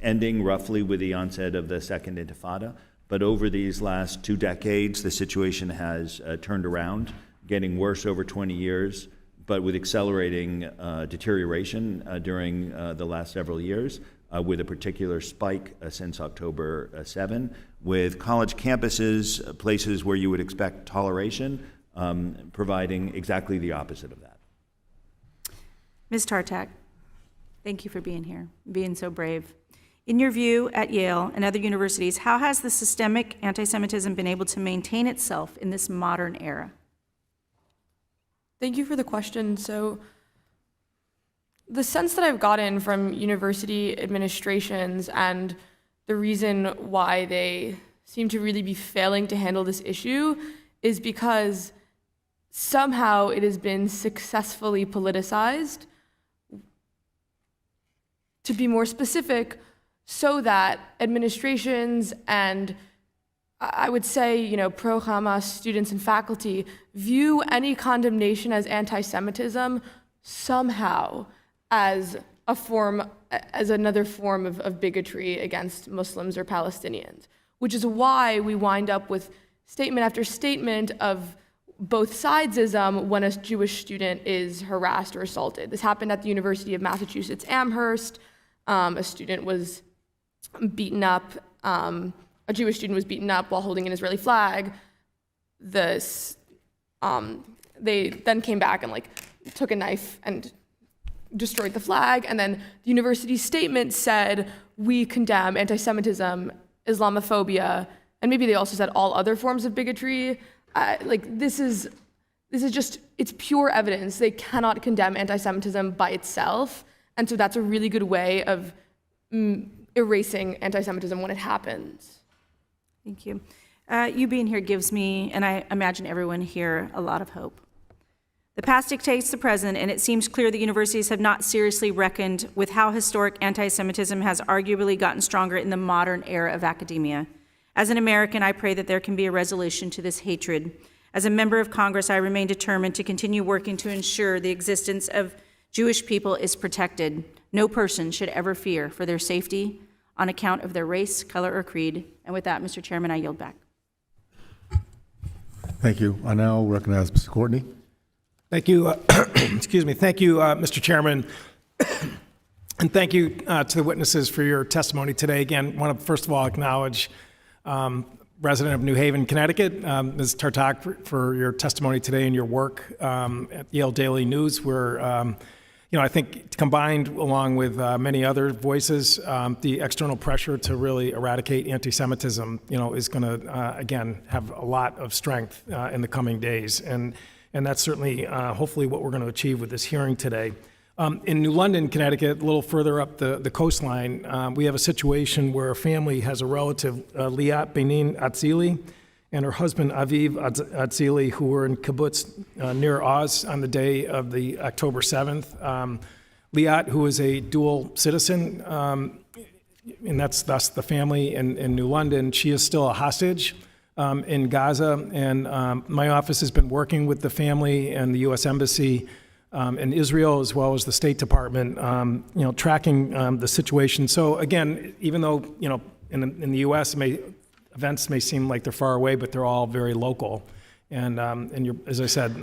ending roughly with the onset of the Second Intifada. But over these last 2 decades, the situation has turned around, getting worse over 20 years, but with accelerating deterioration during the last several years, with a particular spike since October 7, with college campuses, places where you would expect toleration, providing exactly the opposite of that. Ms. Tartak, thank you for being here, being so brave. In your view, at Yale and other universities, how has the systemic anti-Semitism been able to maintain itself in this modern era? Thank you for the question. So the sense that I've gotten from university administrations and the reason why they seem to really be failing to handle this issue is because somehow it has been successfully politicized. To be more specific, so that administrations and I would say, pro-Hamas students and faculty view any condemnation as anti-Semitism somehow as another form of bigotry against Muslims or Palestinians, which is why we wind up with statement after statement of both sidesism when a Jewish student is harassed or assaulted. This happened at the University of Massachusetts Amherst. A student was beaten up. A Jewish student was beaten up while holding an Israeli flag. They then came back and took a knife and destroyed the flag. And then the university statement said, we condemn anti-Semitism, Islamophobia, and maybe they also said all other forms of bigotry. This is just, it's pure evidence. They cannot condemn anti-Semitism by itself. And so that's a really good way of erasing anti-Semitism when it happens. Thank you. You being here gives me, and I imagine everyone here, a lot of hope. The past dictates the present, and it seems clear that universities have not seriously reckoned with how historic anti-Semitism has arguably gotten stronger in the modern era of academia. As an American, I pray that there can be a resolution to this hatred. As a member of Congress, I remain determined to continue working to ensure the existence of Jewish people is protected. No person should ever fear for their safety on account of their race, color, or creed. And with that, Mr. Chairman, I yield back. Thank you. I now recognize Mr. Courtney. Thank you. Excuse me. Thank you, Mr. Chairman. And thank you to the witnesses for your testimony today. Again, I want to first of all acknowledge resident of New Haven, Connecticut, Ms. Tartak, for your testimony today and your work at Yale Daily News, where I think combined along with many other voices, the external pressure to really eradicate anti-Semitism, is going to again have a lot of strength in the coming days, and that's certainly hopefully what we're going to achieve with this hearing today. In New London, Connecticut, a little further up the coastline, we have a situation where a family has a relative, Liat Benin Atzili, and her husband, Aviv Atzili, who were in kibbutz near Oz on the day of the October 7th. Liat, who is a dual citizen, and that's the family in New London, she is still a hostage in Gaza, and my office has been working with the family and the U.S. Embassy in Israel, as well as the State Department, tracking the situation. So again, even though in the U.S. events may seem like they're far away, but they're all very local. And as I said,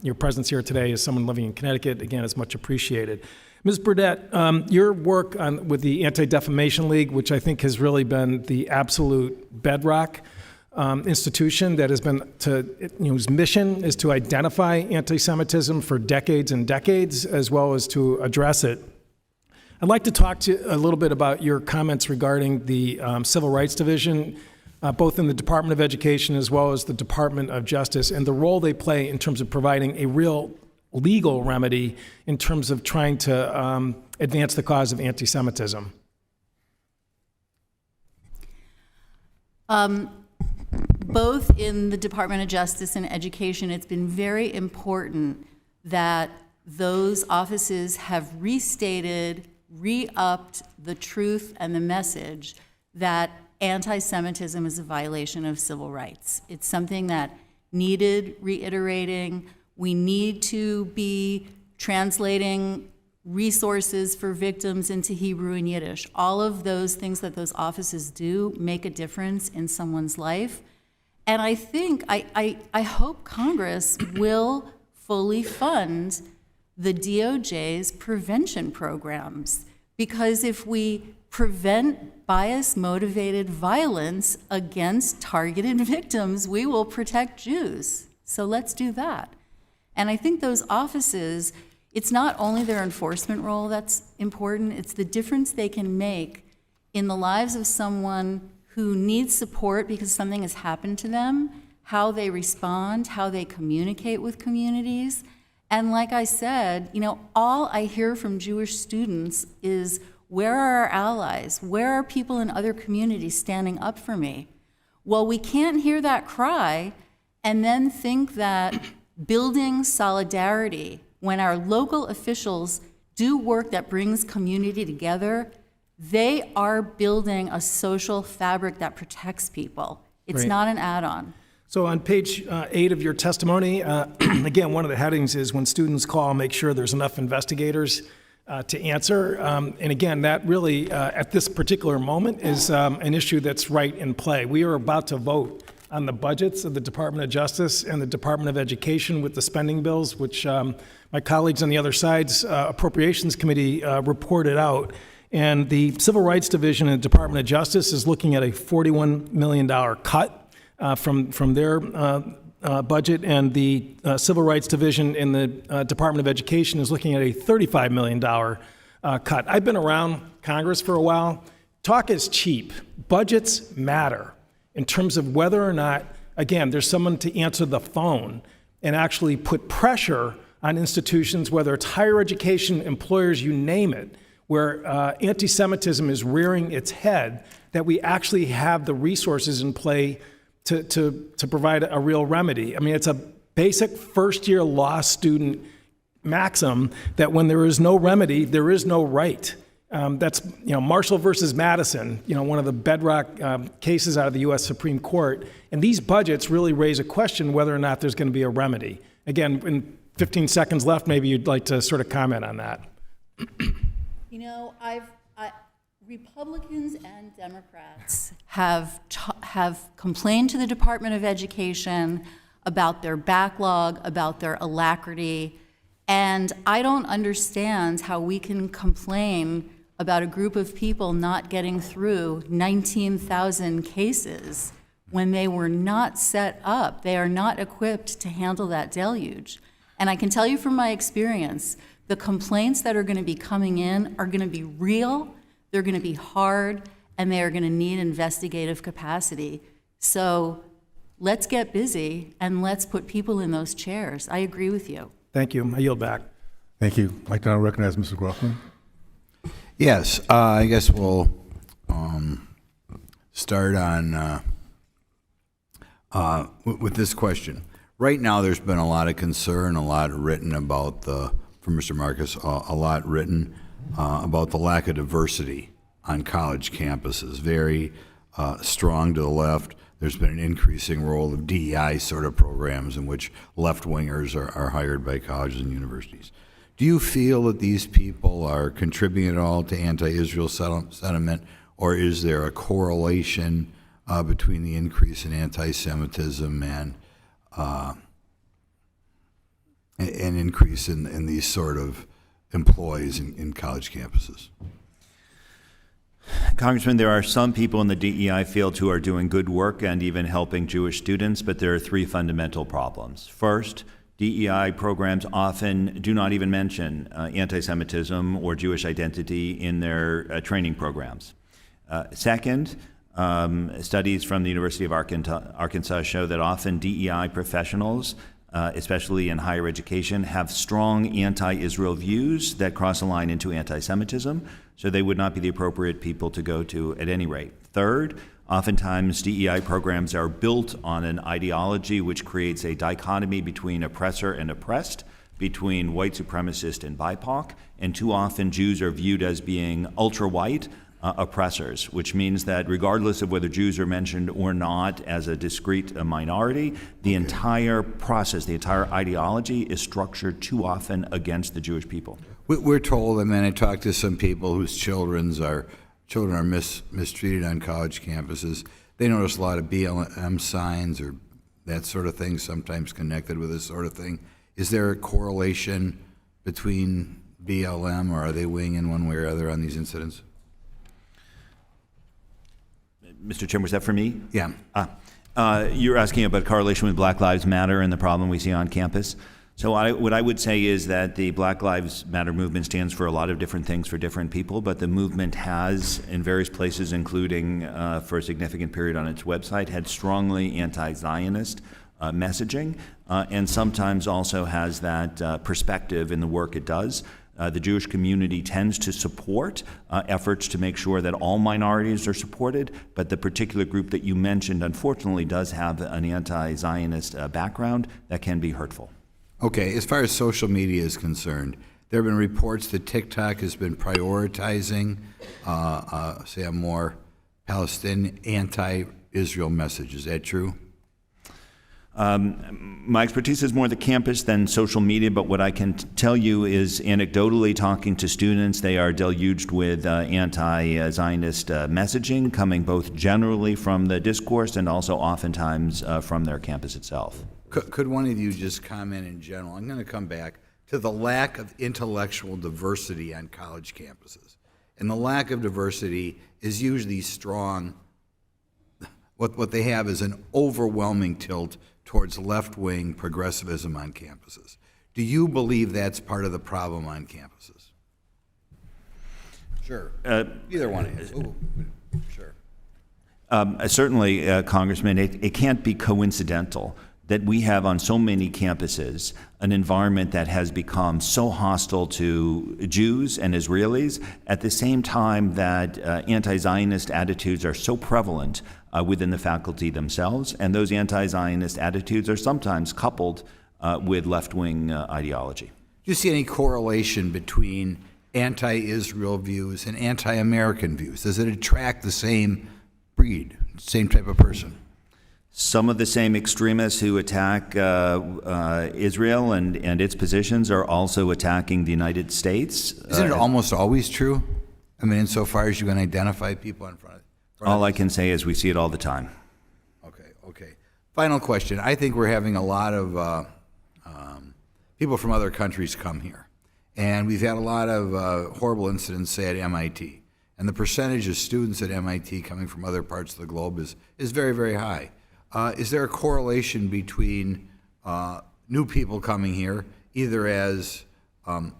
your presence here today as someone living in Connecticut, again, is much appreciated. Ms. Burdett, your work with the Anti-Defamation League, which I think has really been the absolute bedrock institution that has been whose mission is to identify anti-Semitism for decades and decades, as well as to address it. I'd like to talk to you a little bit about your comments regarding the Civil Rights Division, both in the Department of Education as well as the Department of Justice, and the role they play in terms of providing a real legal remedy in terms of trying to advance the cause of anti-Semitism. Both in the Department of Justice and Education, it's been very important that those offices have restated, re-upped the truth and the message that anti-Semitism is a violation of civil rights. It's something that needed reiterating. We need to be translating resources for victims into Hebrew and Yiddish. All of those things that those offices do make a difference in someone's life. And I think, I hope Congress will fully fund the DOJ's prevention programs, because if we prevent bias-motivated violence against targeted victims, we will protect Jews. So let's do that. And I think those offices, it's not only their enforcement role that's important, it's the difference they can make in the lives of someone who needs support because something has happened to them, how they respond, how they communicate with communities. And like I said, all I hear from Jewish students is, where are our allies? Where are people in other communities standing up for me? Well, we can't hear that cry and then think that building solidarity, when our local officials do work that brings community together, they are building a social fabric that protects people. It's not an add-on. So on page 8 of your testimony, again, one of the headings is when students call, make sure there's enough investigators to answer. And again, that really, at this particular moment, is an issue that's right in play. We are about to vote on the budgets of the Department of Justice and the Department of Education with the spending bills, which my colleagues on the other side's Appropriations Committee reported out. And the Civil Rights Division in the Department of Justice is looking at a $41 million cut from their budget, and the Civil Rights Division in the Department of Education is looking at a $35 million cut. I've been around Congress for a while. Talk is cheap. Budgets matter in terms of whether or not, again, there's someone to answer the phone and actually put pressure on institutions, whether it's higher education, employers, you name it, where anti-Semitism is rearing its head, that we actually have the resources in play to provide a real remedy. I mean, it's a basic first-year law student maxim that when there is no remedy, there is no right. That's, Marshall versus Madison, one of the bedrock cases out of the U.S. Supreme Court. And these budgets really raise a question whether or not there's going to be a remedy. Again, in 15 seconds left, maybe you'd like to sort of comment on that. Republicans and Democrats have complained to the Department of Education about their backlog, about their alacrity, and I don't understand how we can complain about a group of people not getting through 19,000 cases when they were not set up. They are not equipped to handle that deluge. And I can tell you from my experience, the complaints that are going to be coming in are going to be real, they're going to be hard, and they are going to need investigative capacity. So let's get busy and let's put people in those chairs. I agree with you. Thank you. I yield back. Thank you. I'd like to now recognize Mr. Gruffman. Yes, I guess we'll start on with this question. Right now, there's been a lot of concern, a lot written about from Mr. Marcus, a lot written about the lack of diversity on college campuses. Very strong to the left. There's been an increasing role of DEI sort of programs in which left-wingers are hired by colleges and universities. Do you feel that these people are contributing at all to anti-Israel sentiment, or is there a correlation between the increase in anti-Semitism and an increase in these sort of employees in college campuses? Congressman, there are some people in the DEI field who are doing good work and even helping Jewish students, but there are three fundamental problems. First, DEI programs often do not even mention anti-Semitism or Jewish identity in their training programs. Second, studies from the University of Arkansas show that often DEI professionals, especially in higher education, have strong anti-Israel views that cross a line into anti-Semitism, so they would not be the appropriate people to go to at any rate. Third, oftentimes DEI programs are built on an ideology which creates a dichotomy between oppressor and oppressed, between white supremacist and BIPOC, and too often Jews are viewed as being ultra-white oppressors, which means that regardless of whether Jews are mentioned or not as a discrete minority, the entire process, the entire ideology is structured too often against the Jewish people. We're told, I talked to some people whose children are mistreated on college campuses. They notice a lot of BLM signs or that sort of thing, sometimes connected with this sort of thing. Is there a correlation between BLM, or are they weighing in one way or other on these incidents? Mr. Chairman, was that for me? Yeah. You're asking about correlation with Black Lives Matter and the problem we see on campus. So what I would say is that the Black Lives Matter movement stands for a lot of different things for different people, but the movement has, in various places, including for a significant period on its website, had strongly anti-Zionist messaging, and sometimes also has that perspective in the work it does. The Jewish community tends to support efforts to make sure that all minorities are supported, but the particular group that you mentioned, unfortunately, does have an anti-Zionist background that can be hurtful. Okay, as far as social media is concerned, there have been reports that TikTok has been prioritizing, say, a more Palestinian anti-Israel message. Is that true? My expertise is more the campus than social media, but what I can tell you is anecdotally talking to students, they are deluged with anti-Zionist messaging coming both generally from the discourse and also oftentimes from their campus itself. Could one of you just comment in general? I'm going to come back to the lack of intellectual diversity on college campuses. And the lack of diversity is usually strong. What they have is an overwhelming tilt towards left-wing progressivism on campuses. Do you believe that's part of the problem on campuses? Sure. Either one of you. Sure. Certainly, Congressman, it can't be coincidental that we have on so many campuses an environment that has become so hostile to Jews and Israelis at the same time that anti-Zionist attitudes are so prevalent within the faculty themselves, and those anti-Zionist attitudes are sometimes coupled with left-wing ideology. Do you see any correlation between anti-Israel views and anti-American views? Does it attract the same breed, same type of person? Some of the same extremists who attack Israel and its positions are also attacking the United States. Isn't it almost always true? I mean, insofar as you can identify people in front of All I can say is we see it all the time. Okay. Final question. I think we're having a lot of people from other countries come here. And we've had a lot of horrible incidents, say, at MIT. And the percentage of students at MIT coming from other parts of the globe is very, very high. Is there a correlation between new people coming here, either as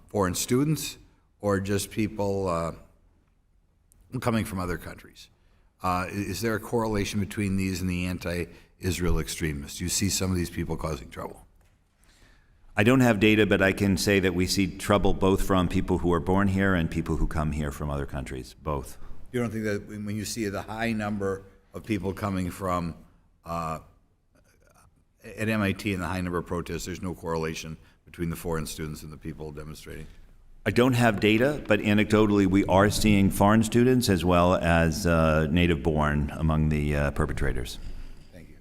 foreign students or just people coming from other countries? Is there a correlation between these and the anti-Israel extremists? Do you see some of these people causing trouble? I don't have data, but I can say that we see trouble both from people who are born here and people who come here from other countries, both. You don't think that when you see the high number of people coming from at MIT and the high number of protests, there's no correlation between the foreign students and the people demonstrating? I don't have data, but anecdotally we are seeing foreign students as well as native-born among the perpetrators. Thank you.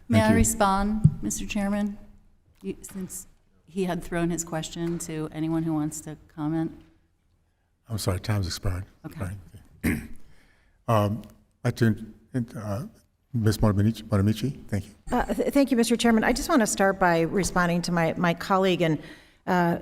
May I respond, Mr. Chairman? Since he had thrown his question to anyone who wants to comment. I'm sorry, time's expired. Okay. Right. I'd like to, Ms. Bonamici, thank you. Thank you, Mr. Chairman. I just want to start by responding to my colleague and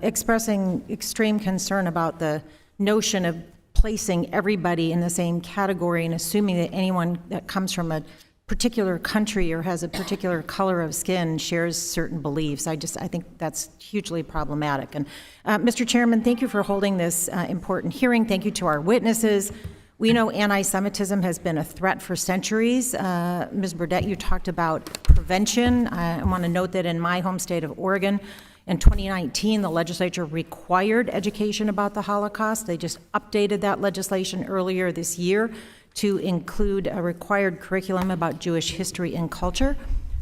expressing extreme concern about the notion of placing everybody in the same category and assuming that anyone that comes from a particular country or has a particular color of skin shares certain beliefs. I think that's hugely problematic. And Mr. Chairman, thank you for holding this important hearing. Thank you to our witnesses. We know anti-Semitism has been a threat for centuries. Ms. Burdett, you talked about prevention. I want to note that in my home state of Oregon, in 2019, the legislature required education about the Holocaust. They just updated that legislation earlier this year to include a required curriculum about Jewish history and culture.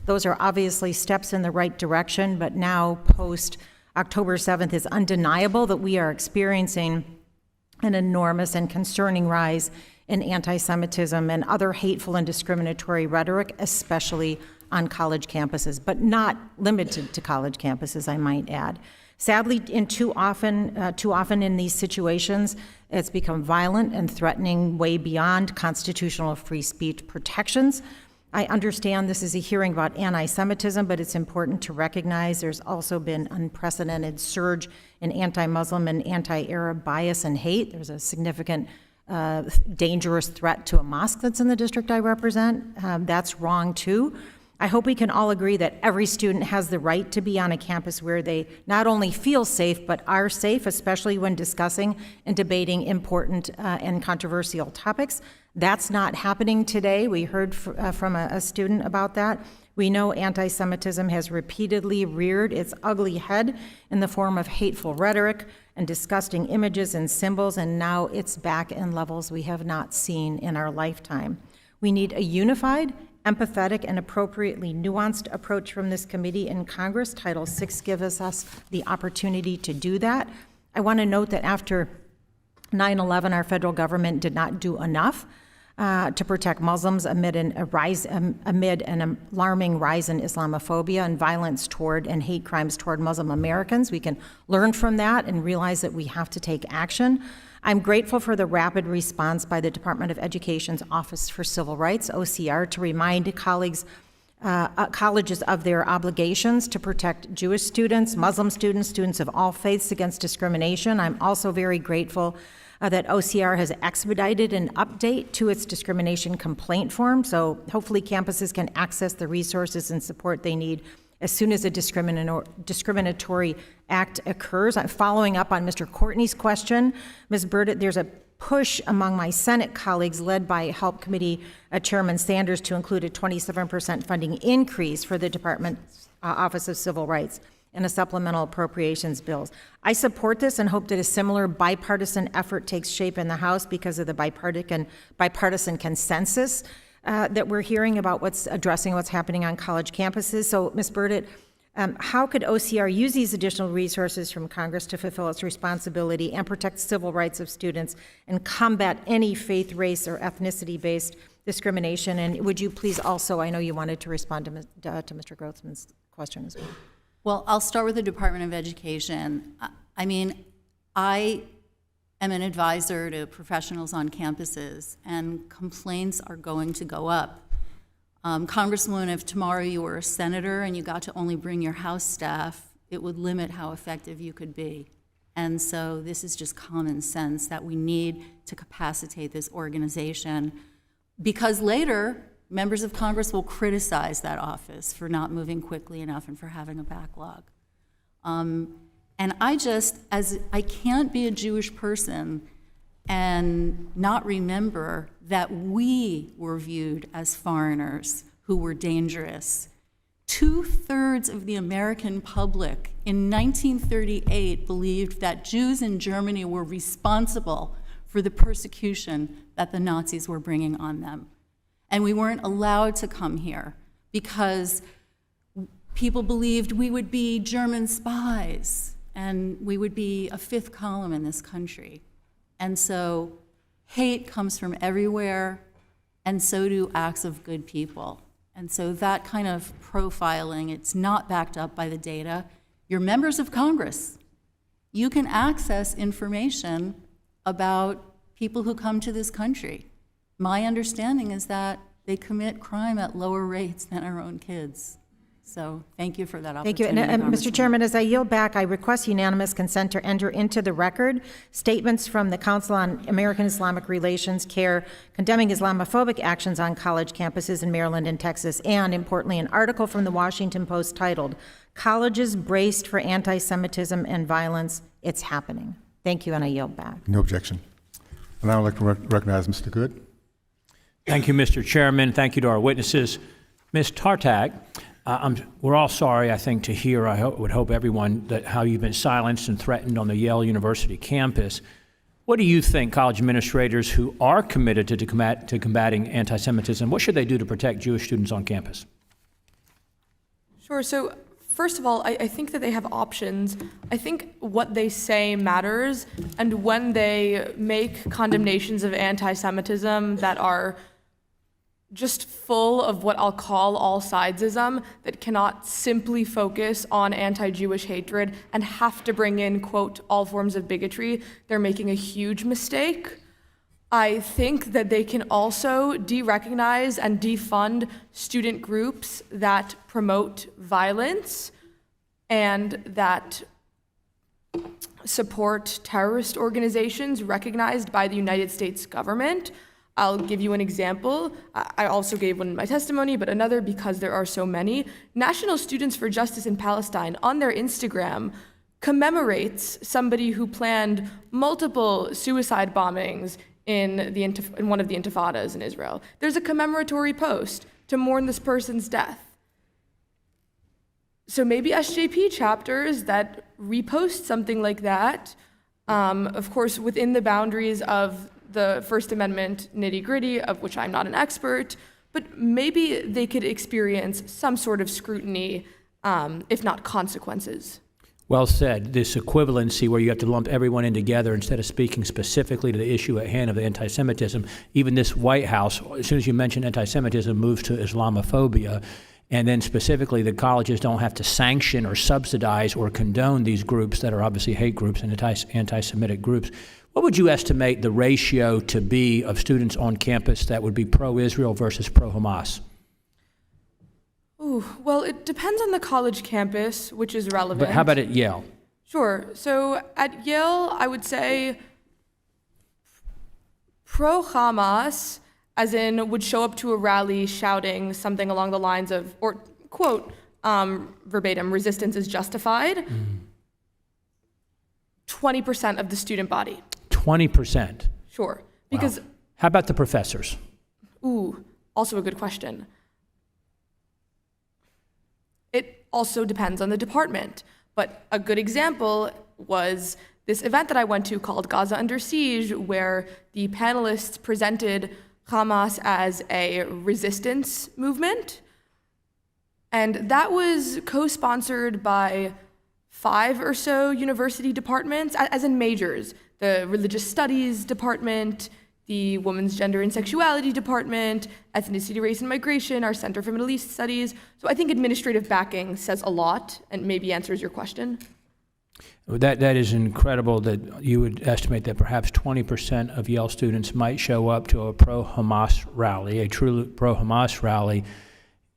Those are obviously steps in the right direction, but now post October 7th, it's undeniable that we are experiencing an enormous and concerning rise in anti-Semitism and other hateful and discriminatory rhetoric, especially on college campuses, but not limited to college campuses, I might add. Sadly, too often in these situations, it's become violent and threatening way beyond constitutional free speech protections. I understand this is a hearing about anti-Semitism, but it's important to recognize there's also been unprecedented surge in anti-Muslim and anti-Arab bias and hate. There's a significant dangerous threat to a mosque that's in the district I represent. That's wrong too. I hope we can all agree that every student has the right to be on a campus where they not only feel safe, but are safe, especially when discussing and debating important and controversial topics. That's not happening today. We heard from a student about that. We know anti-Semitism has repeatedly reared its ugly head in the form of hateful rhetoric and disgusting images and symbols, and now it's back in levels we have not seen in our lifetime. We need a unified, empathetic, and appropriately nuanced approach from this committee in Congress. Title VI gives us the opportunity to do that. I want to note that after 9/11, our federal government did not do enough to protect Muslims amid an alarming rise in Islamophobia and violence toward and hate crimes toward Muslim Americans. We can learn from that and realize that we have to take action. I'm grateful for the rapid response by the Department of Education's Office for Civil Rights, OCR, to remind colleges of their obligations to protect Jewish students, Muslim students, students of all faiths against discrimination. I'm also very grateful that OCR has expedited an update to its discrimination complaint form, so hopefully campuses can access the resources and support they need as soon as a discriminatory act occurs. I'm following up on Mr. Courtney's question. Ms. Burdett, there's a push among my Senate colleagues led by Help Committee Chairman Sanders to include a 27% funding increase for the Department's Office of Civil Rights in a supplemental appropriations bills. I support this and hope that a similar bipartisan effort takes shape in the House because of the bipartisan consensus that we're hearing about addressing what's happening on college campuses. So, Ms. Burdett, how could OCR use these additional resources from Congress to fulfill its responsibility and protect civil rights of students and combat any faith, race, or ethnicity-based discrimination? And would you please also, I know you wanted to respond to Mr. Grossman's question as well. Well, I'll start with the Department of Education. I mean, I am an advisor to professionals on campuses, and complaints are going to go up. Congresswoman, if tomorrow you were a senator and you got to only bring your House staff, it would limit how effective you could be. And so this is just common sense that we need to capacitate this organization, because later, members of Congress will criticize that office for not moving quickly enough and for having a backlog. And I can't be a Jewish person and not remember that we were viewed as foreigners who were dangerous. 2/3 of the American public in 1938 believed that Jews in Germany were responsible for the persecution that the Nazis were bringing on them. And we weren't allowed to come here because people believed we would be German spies and we would be a fifth column in this country. And so hate comes from everywhere, and so do acts of good people. And so that kind of profiling, it's not backed up by the data. You're members of Congress. You can access information about people who come to this country. My understanding is that they commit crime at lower rates than our own kids. So thank you for that Thank you. opportunity. And Mr. Chairman, as I yield back, I request unanimous consent to enter into the record statements from the Council on American Islamic Relations, CARE, condemning Islamophobic actions on college campuses in Maryland and Texas, and importantly, an article from the Washington Post titled, "Colleges Braced for Anti-Semitism and Violence, It's Happening." Thank you, and I yield back. No objection. And now I'd like to recognize Mr. Good. Thank you, Mr. Chairman. Thank you to our witnesses. Ms. Tartak, we're all sorry, I think, to hear, would hope everyone, that how you've been silenced and threatened on the Yale University campus. What do you think college administrators who are committed to combating anti-Semitism, what should they do to protect Jewish students on campus? Sure. So first of all, I think that they have options. I think what they say matters, and when they make condemnations of anti-Semitism that are just full of what I'll call all-sidesism, that cannot simply focus on anti-Jewish hatred and have to bring in, quote, all forms of bigotry, they're making a huge mistake. I think that they can also de-recognize and defund student groups that promote violence and that support terrorist organizations recognized by the United States government. I'll give you an example. I also gave one in my testimony, but another because there are so many. National Students for Justice in Palestine on their Instagram commemorates somebody who planned multiple suicide bombings in one of the intifadas in Israel. There's a commemoratory post to mourn this person's death. So maybe SJP chapters that repost something like that, of course, within the boundaries of the First Amendment nitty-gritty, of which I'm not an expert, but maybe they could experience some sort of scrutiny, if not consequences. Well said. This equivalency where you have to lump everyone in together instead of speaking specifically to the issue at hand of anti-Semitism. Even this White House, as soon as you mention anti-Semitism, moves to Islamophobia. And then specifically, the colleges don't have to sanction or subsidize or condone these groups that are obviously hate groups and anti-Semitic groups. What would you estimate the ratio to be of students on campus that would be pro-Israel versus pro-Hamas? Ooh, well, it depends on the college campus, which is relevant. But how about at Yale? Sure. So at Yale, I would say pro-Hamas, as in would show up to a rally shouting something along the lines of, or quote, verbatim, resistance is justified. 20% of the student body. 20%? Sure. Because. Wow. How about the professors? Ooh, also a good question. It also depends on the department. But a good example was this event that I went to called Gaza Under Siege, where the panelists presented Hamas as a resistance movement. And that was co-sponsored by 5 or so university departments, as in majors: the Religious Studies Department, the Women's Gender and Sexuality Department, Ethnicity, Race, and Migration, our Center for Middle East Studies. So I think administrative backing says a lot and maybe answers your question. That is incredible that you would estimate that perhaps 20% of Yale students might show up to a pro-Hamas rally, a true pro-Hamas rally.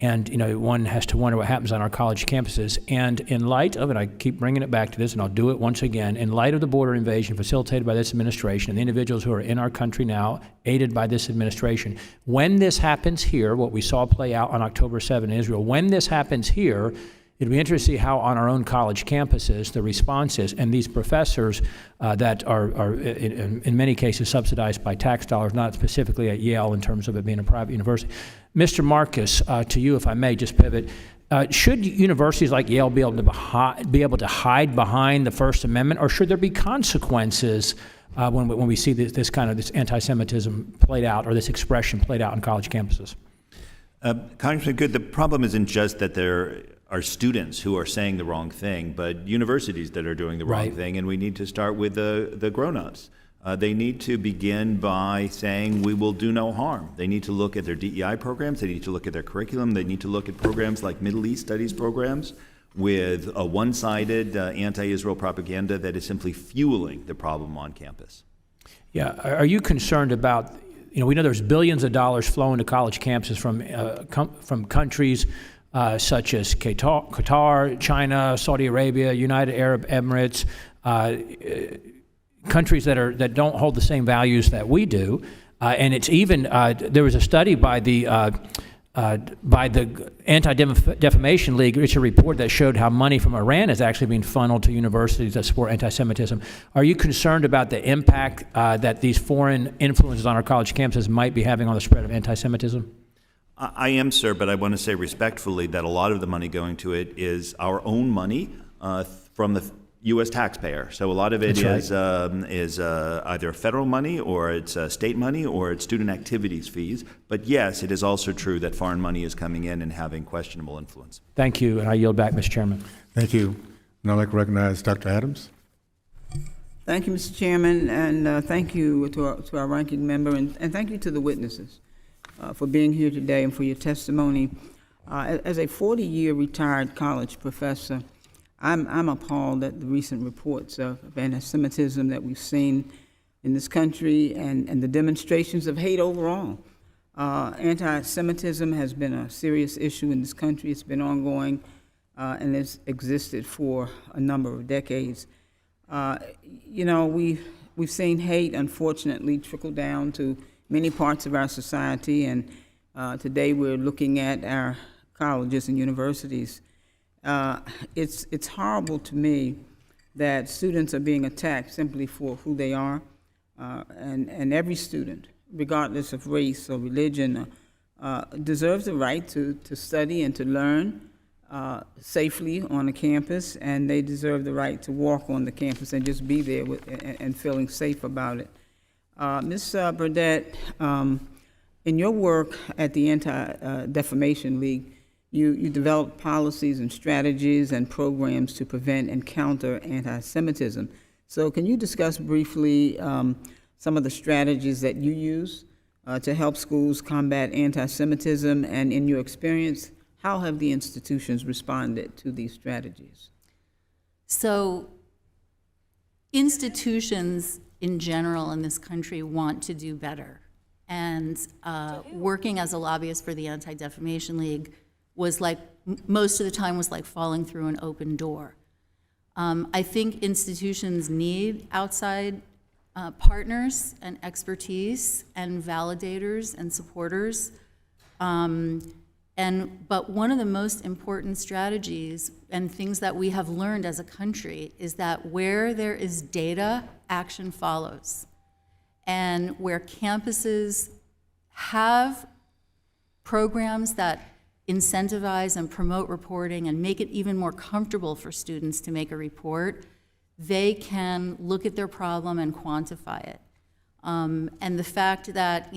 And, one has to wonder what happens on our college campuses. And in light of, and I keep bringing it back to this, and I'll do it once again, in light of the border invasion facilitated by this administration and the individuals who are in our country now, aided by this administration, when this happens here, what we saw play out on October 7 in Israel, when this happens here, it'll be interesting to see how on our own college campuses the response is. And these professors that are in many cases subsidized by tax dollars, not specifically at Yale in terms of it being a private university. Mr. Marcus, to you, if I may just pivot, should universities like Yale be able to hide behind the First Amendment, or should there be consequences when we see this kind of this anti-Semitism played out, or this expression played out on college campuses? Congressman Good, the problem isn't just that there are students who are saying the wrong thing, but universities that are doing the wrong thing, and we need to start with the grown-ups. They need to begin by saying we will do no harm. They need to look at their DEI programs. They need to look at their curriculum. They need to look at programs like Middle East Studies programs with a one-sided anti-Israel propaganda that is simply fueling the problem on campus. Yeah, are you concerned about, we know there's billions of dollars flowing to college campuses from countries such as Qatar, China, Saudi Arabia, United Arab Emirates, countries that don't hold the same values that we do, and it's even there was a study by the Anti-Defamation League, which a report that showed how money from Iran is actually being funneled to universities that support anti-Semitism. Are you concerned about the impact that these foreign influences on our college campuses might be having on the spread of anti-Semitism? I am, sir, but I want to say respectfully that a lot of the money going to it is our own money from the U.S. taxpayer. So a lot of it is either federal money, or it's state money, or it's student activities fees. But yes, it is also true that foreign money is coming in and having questionable influence. Thank you, and I yield back, Mr. Chairman. Thank you. And I'd like to recognize Dr. Adams. Thank you, Mr. Chairman, and thank you to our ranking member, and thank you to the witnesses for being here today and for your testimony. As a 40-year retired college professor, I'm appalled at the recent reports of anti-Semitism that we've seen in this country and the demonstrations of hate overall. Anti-Semitism has been a serious issue in this country. It's been ongoing and has existed for a number of decades. We've seen hate, unfortunately, trickle down to many parts of our society, and today we're looking at our colleges and universities. It's horrible to me that students are being attacked simply for who they are, and every student, regardless of race or religion, deserves the right to study and to learn safely on a campus, and they deserve the right to walk on the campus and just be there and feeling safe about it. Ms. Burdett, in your work at the Anti-Defamation League, you developed policies and strategies and programs to prevent and counter anti-Semitism. So can you discuss briefly some of the strategies that you use to help schools combat anti-Semitism, and in your experience, how have the institutions responded to these strategies? So institutions in general in this country want to do better. And working as a lobbyist for the Anti-Defamation League was like, most of the time was like falling through an open door. I think institutions need outside partners and expertise and validators and supporters. But one of the most important strategies and things that we have learned as a country is that where there is data, action follows. And where campuses have programs that incentivize and promote reporting and make it even more comfortable for students to make a report, they can look at their problem and quantify it. And the fact that,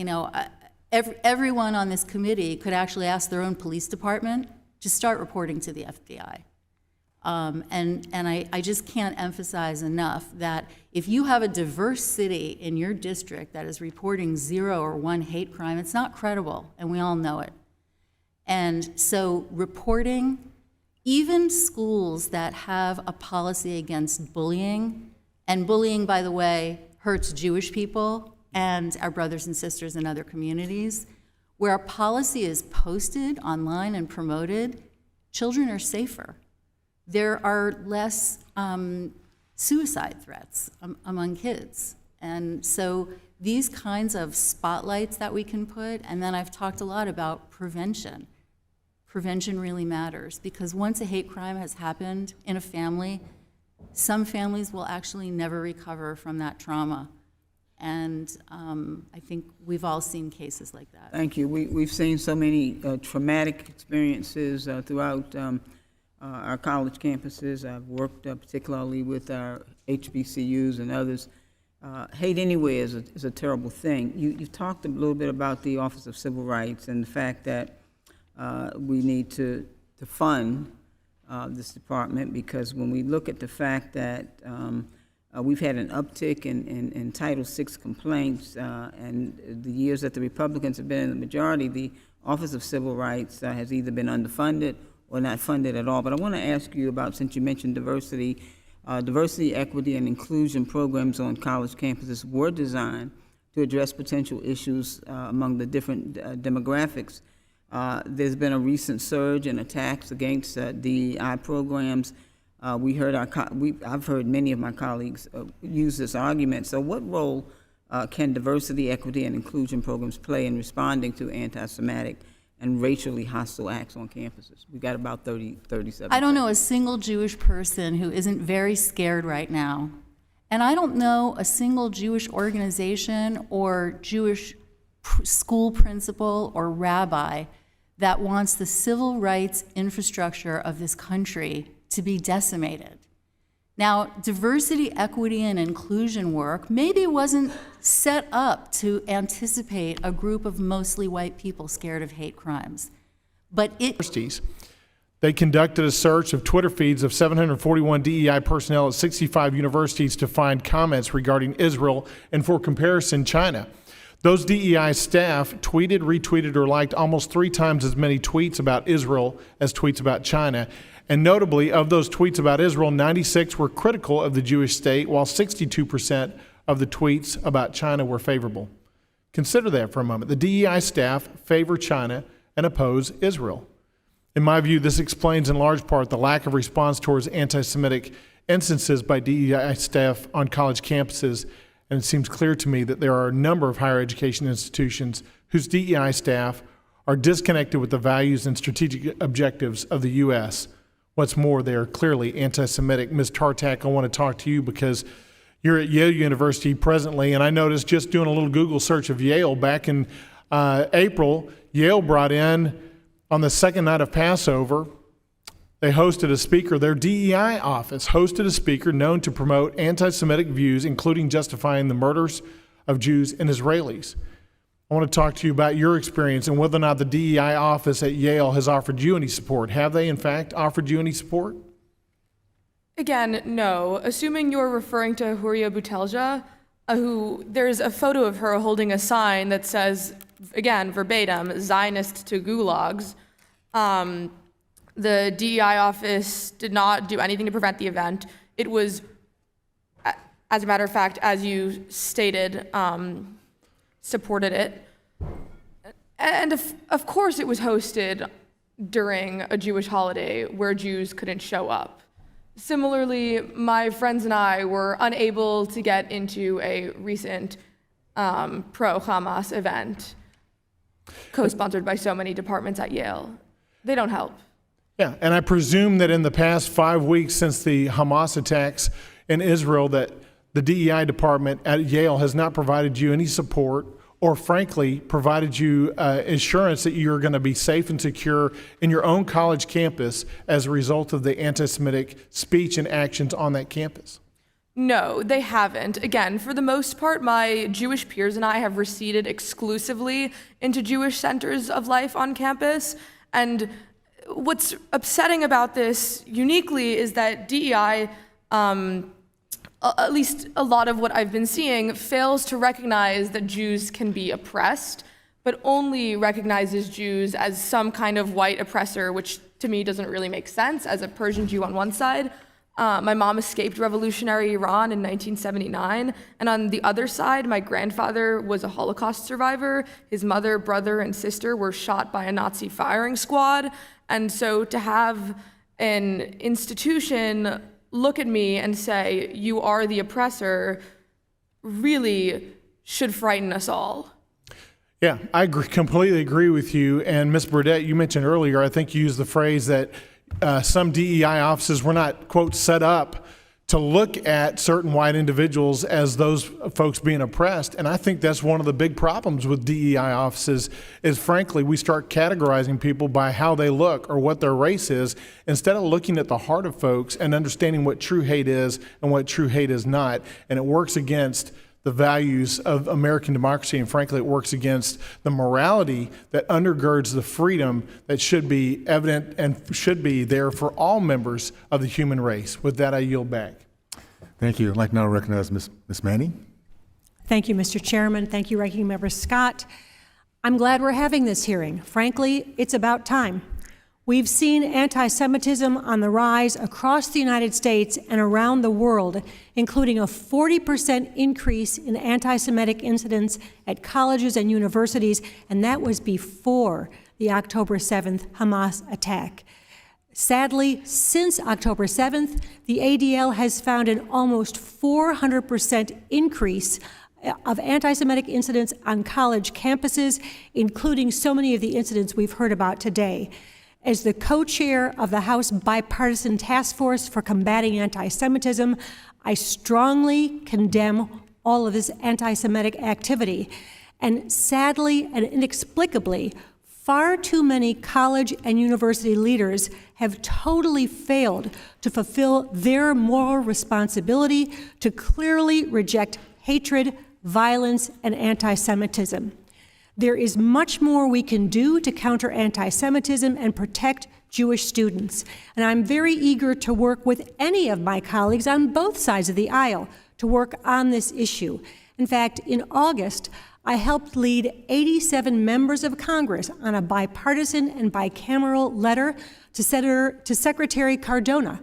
everyone on this committee could actually ask their own police department to start reporting to the FBI. And I just can't emphasize enough that if you have a diverse city in your district that is reporting 0 or 1 hate crime, it's not credible, and we all know it. And so reporting, even schools that have a policy against bullying, and bullying, by the way, hurts Jewish people and our brothers and sisters in other communities, where a policy is posted online and promoted, children are safer. There are less suicide threats among kids. And so these kinds of spotlights that we can put, and then I've talked a lot about prevention. Prevention really matters, because once a hate crime has happened in a family, some families will actually never recover from that trauma. And I think we've all seen cases like that. Thank you. We've seen so many traumatic experiences throughout our college campuses. I've worked particularly with our HBCUs and others. Hate anywhere is a terrible thing. You've talked a little bit about the Office of Civil Rights and the fact that we need to fund this department, because when we look at the fact that we've had an uptick in Title VI complaints, and the years that the Republicans have been in the majority, the Office of Civil Rights has either been underfunded or not funded at all. But I want to ask you about, since you mentioned diversity, equity, and inclusion programs on college campuses were designed to address potential issues among the different demographics. There's been a recent surge in attacks against DEI programs. I've heard many of my colleagues use this argument. So what role can diversity, equity, and inclusion programs play in responding to anti-Semitic and racially hostile acts on campuses? We've got about 37 I don't know a single Jewish person who isn't very scared right now. And I don't know a single Jewish organization or Jewish school principal or rabbi that wants the civil rights infrastructure of this country to be decimated. Now, diversity, equity, and inclusion work maybe wasn't set up to anticipate a group of mostly white people scared of hate crimes, but They conducted a search of Twitter feeds of 741 DEI personnel at 65 universities to find comments regarding Israel and, for comparison, China. Those DEI staff tweeted, retweeted, or liked almost 3 times as many tweets about Israel as tweets about China. And notably, of those tweets about Israel, 96 were critical of the Jewish state, while 62% of the tweets about China were favorable. Consider that for a moment. The DEI staff favor China and oppose Israel. In my view, this explains in large part the lack of response towards anti-Semitic instances by DEI staff on college campuses, and it seems clear to me that there are a number of higher education institutions whose DEI staff are disconnected with the values and strategic objectives of the U.S. What's more, they are clearly anti-Semitic. Ms. Tartak, I want to talk to you because you're at Yale University presently, and I noticed just doing a little Google search of Yale back in April, Yale brought in, on the second night of Passover, they hosted a speaker, their DEI office hosted a speaker known to promote anti-Semitic views, including justifying the murders of Jews and Israelis. I want to talk to you about your experience and whether or not the DEI office at Yale has offered you any support. Have they, in fact, offered you any support? Again, no. Assuming you're referring to Huria Boutelja, who there's a photo of her holding a sign that says, again, verbatim, Zionist to gulags. The DEI office did not do anything to prevent the event. It was, as a matter of fact, as you stated, supported it. And of course it was hosted during a Jewish holiday where Jews couldn't show up. Similarly, my friends and I were unable to get into a recent pro-Hamas event co-sponsored by so many departments at Yale. They don't help. Yeah, and I presume that in the past 5 weeks since the Hamas attacks in Israel that the DEI department at Yale has not provided you any support or frankly provided you assurance that you're going to be safe and secure in your own college campus as a result of the anti-Semitic speech and actions on that campus. No, they haven't. Again, for the most part, my Jewish peers and I have receded exclusively into Jewish centers of life on campus. And what's upsetting about this uniquely is that DEI, at least a lot of what I've been seeing, fails to recognize that Jews can be oppressed, but only recognizes Jews as some kind of white oppressor, which to me doesn't really make sense as a Persian Jew on one side. My mom escaped revolutionary Iran in 1979, and on the other side, my grandfather was a Holocaust survivor. His mother, brother, and sister were shot by a Nazi firing squad, and so to have an institution look at me and say, "You are the oppressor," really should frighten us all. Yeah, I completely agree with you. And Ms. Burdett, you mentioned earlier, I think you used the phrase that some DEI offices were not, quote, set up to look at certain white individuals as those folks being oppressed. And I think that's one of the big problems with DEI offices is, frankly, we start categorizing people by how they look or what their race is instead of looking at the heart of folks and understanding what true hate is and what true hate is not. And it works against the values of American democracy, and frankly, it works against the morality that undergirds the freedom that should be evident and should be there for all members of the human race. With that, I yield back. Thank you. I'd like now to recognize Ms. Manning. Thank you, Mr. Chairman. Thank you, Ranking Member Scott. I'm glad we're having this hearing. Frankly, it's about time. We've seen anti-Semitism on the rise across the United States and around the world, including a 40% increase in anti-Semitic incidents at colleges and universities, and that was before the October 7th Hamas attack. Sadly, since October 7th, the ADL has found an almost 400% increase of anti-Semitic incidents on college campuses, including so many of the incidents we've heard about today. As the co-chair of the House Bipartisan Task Force for Combating Anti-Semitism, I strongly condemn all of this anti-Semitic activity. And sadly and inexplicably, far too many college and university leaders have totally failed to fulfill their moral responsibility to clearly reject hatred, violence, and anti-Semitism. There is much more we can do to counter anti-Semitism and protect Jewish students. And I'm very eager to work with any of my colleagues on both sides of the aisle to work on this issue. In fact, in August, I helped lead 87 members of Congress on a bipartisan and bicameral letter to Secretary Cardona,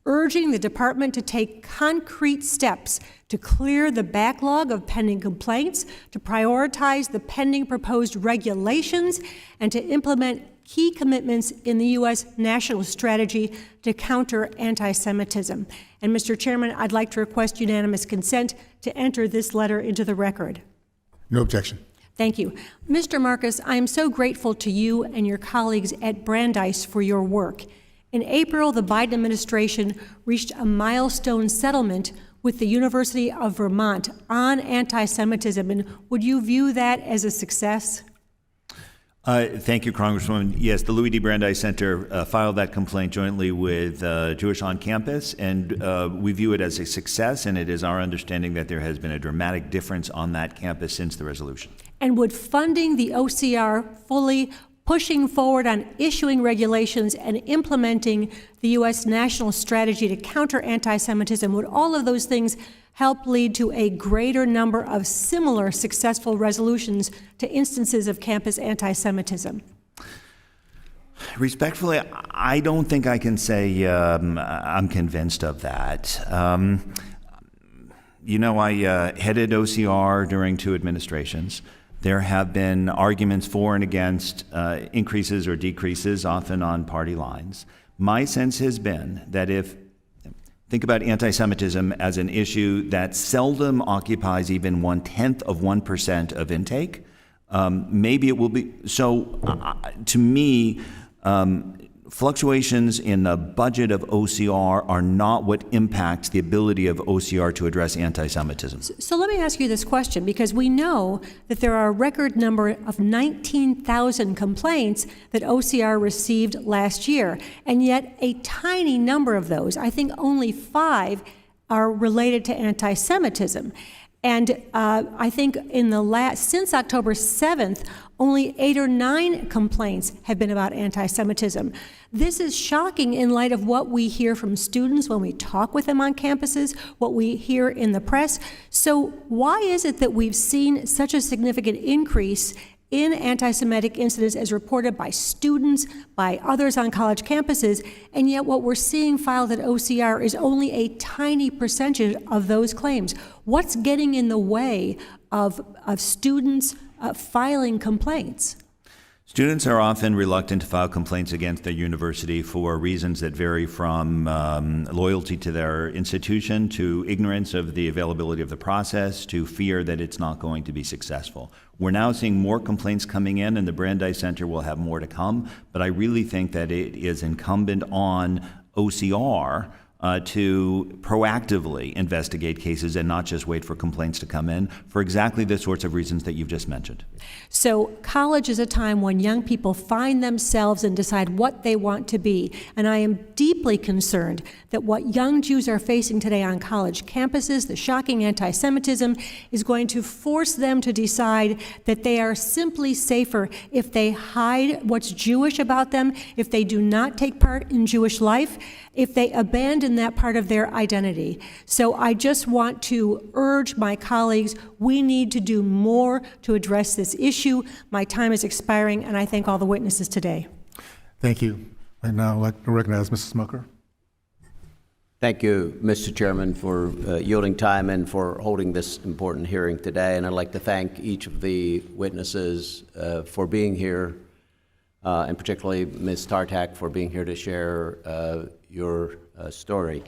urging the department to take concrete steps to clear the backlog of pending complaints, to prioritize the pending proposed regulations, and to implement key commitments in the U.S. national strategy to counter anti-Semitism. And Mr. Chairman, I'd like to request unanimous consent to enter this letter into the record. No objection. Thank you. Mr. Marcus, I am so grateful to you and your colleagues at Brandeis for your work. In April, the Biden administration reached a milestone settlement with the University of Vermont on anti-Semitism, and would you view that as a success? Thank you, Congresswoman. Yes, the Louis D. Brandeis Center filed that complaint jointly with Jewish on Campus, and we view it as a success, and it is our understanding that there has been a dramatic difference on that campus since the resolution. And would funding the OCR fully, pushing forward on issuing regulations and implementing the U.S. national strategy to counter anti-Semitism, would all of those things help lead to a greater number of similar successful resolutions to instances of campus anti-Semitism? Respectfully, I don't think I can say I'm convinced of that. I headed OCR during 2 administrations. There have been arguments for and against increases or decreases, often on party lines. My sense has been that think about anti-Semitism as an issue that seldom occupies even 0.1% of intake. Maybe it will be. So to me, fluctuations in the budget of OCR are not what impacts the ability of OCR to address anti-Semitism. So let me ask you this question, because we know that there are a record number of 19,000 complaints that OCR received last year, and yet a tiny number of those, I think only 5, are related to anti-Semitism. And I think since October 7th, only 8 or 9 complaints have been about anti-Semitism. This is shocking in light of what we hear from students when we talk with them on campuses, what we hear in the press. So why is it that we've seen such a significant increase in anti-Semitic incidents as reported by students, by others on college campuses, and yet what we're seeing filed at OCR is only a tiny percentage of those claims? What's getting in the way of students filing complaints? Students are often reluctant to file complaints against their university for reasons that vary from loyalty to their institution, to ignorance of the availability of the process, to fear that it's not going to be successful. We're now seeing more complaints coming in, and the Brandeis Center will have more to come, but I really think that it is incumbent on OCR to proactively investigate cases and not just wait for complaints to come in for exactly the sorts of reasons that you've just mentioned. So college is a time when young people find themselves and decide what they want to be. And I am deeply concerned that what young Jews are facing today on college campuses, the shocking anti-Semitism, is going to force them to decide that they are simply safer if they hide what's Jewish about them, if they do not take part in Jewish life, if they abandon that part of their identity. So I just want to urge my colleagues, we need to do more to address this issue. My time is expiring, and I thank all the witnesses today. Thank you. And now I'd like to recognize Mrs. Smucker. Thank you, Mr. Chairman, for yielding time and for holding this important hearing today. And I'd like to thank each of the witnesses for being here, and particularly Ms. Tartak for being here to share your story.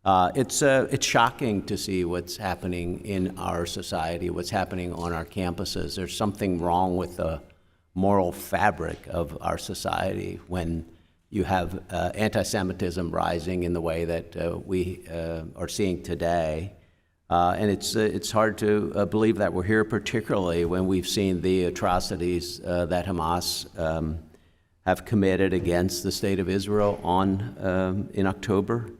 It's shocking to see what's happening in our society, what's happening on our campuses. There's something wrong with the moral fabric of our society when you have anti-Semitism rising in the way that we are seeing today. And it's hard to believe that we're here, particularly when we've seen the atrocities that Hamas have committed against the state of Israel in October.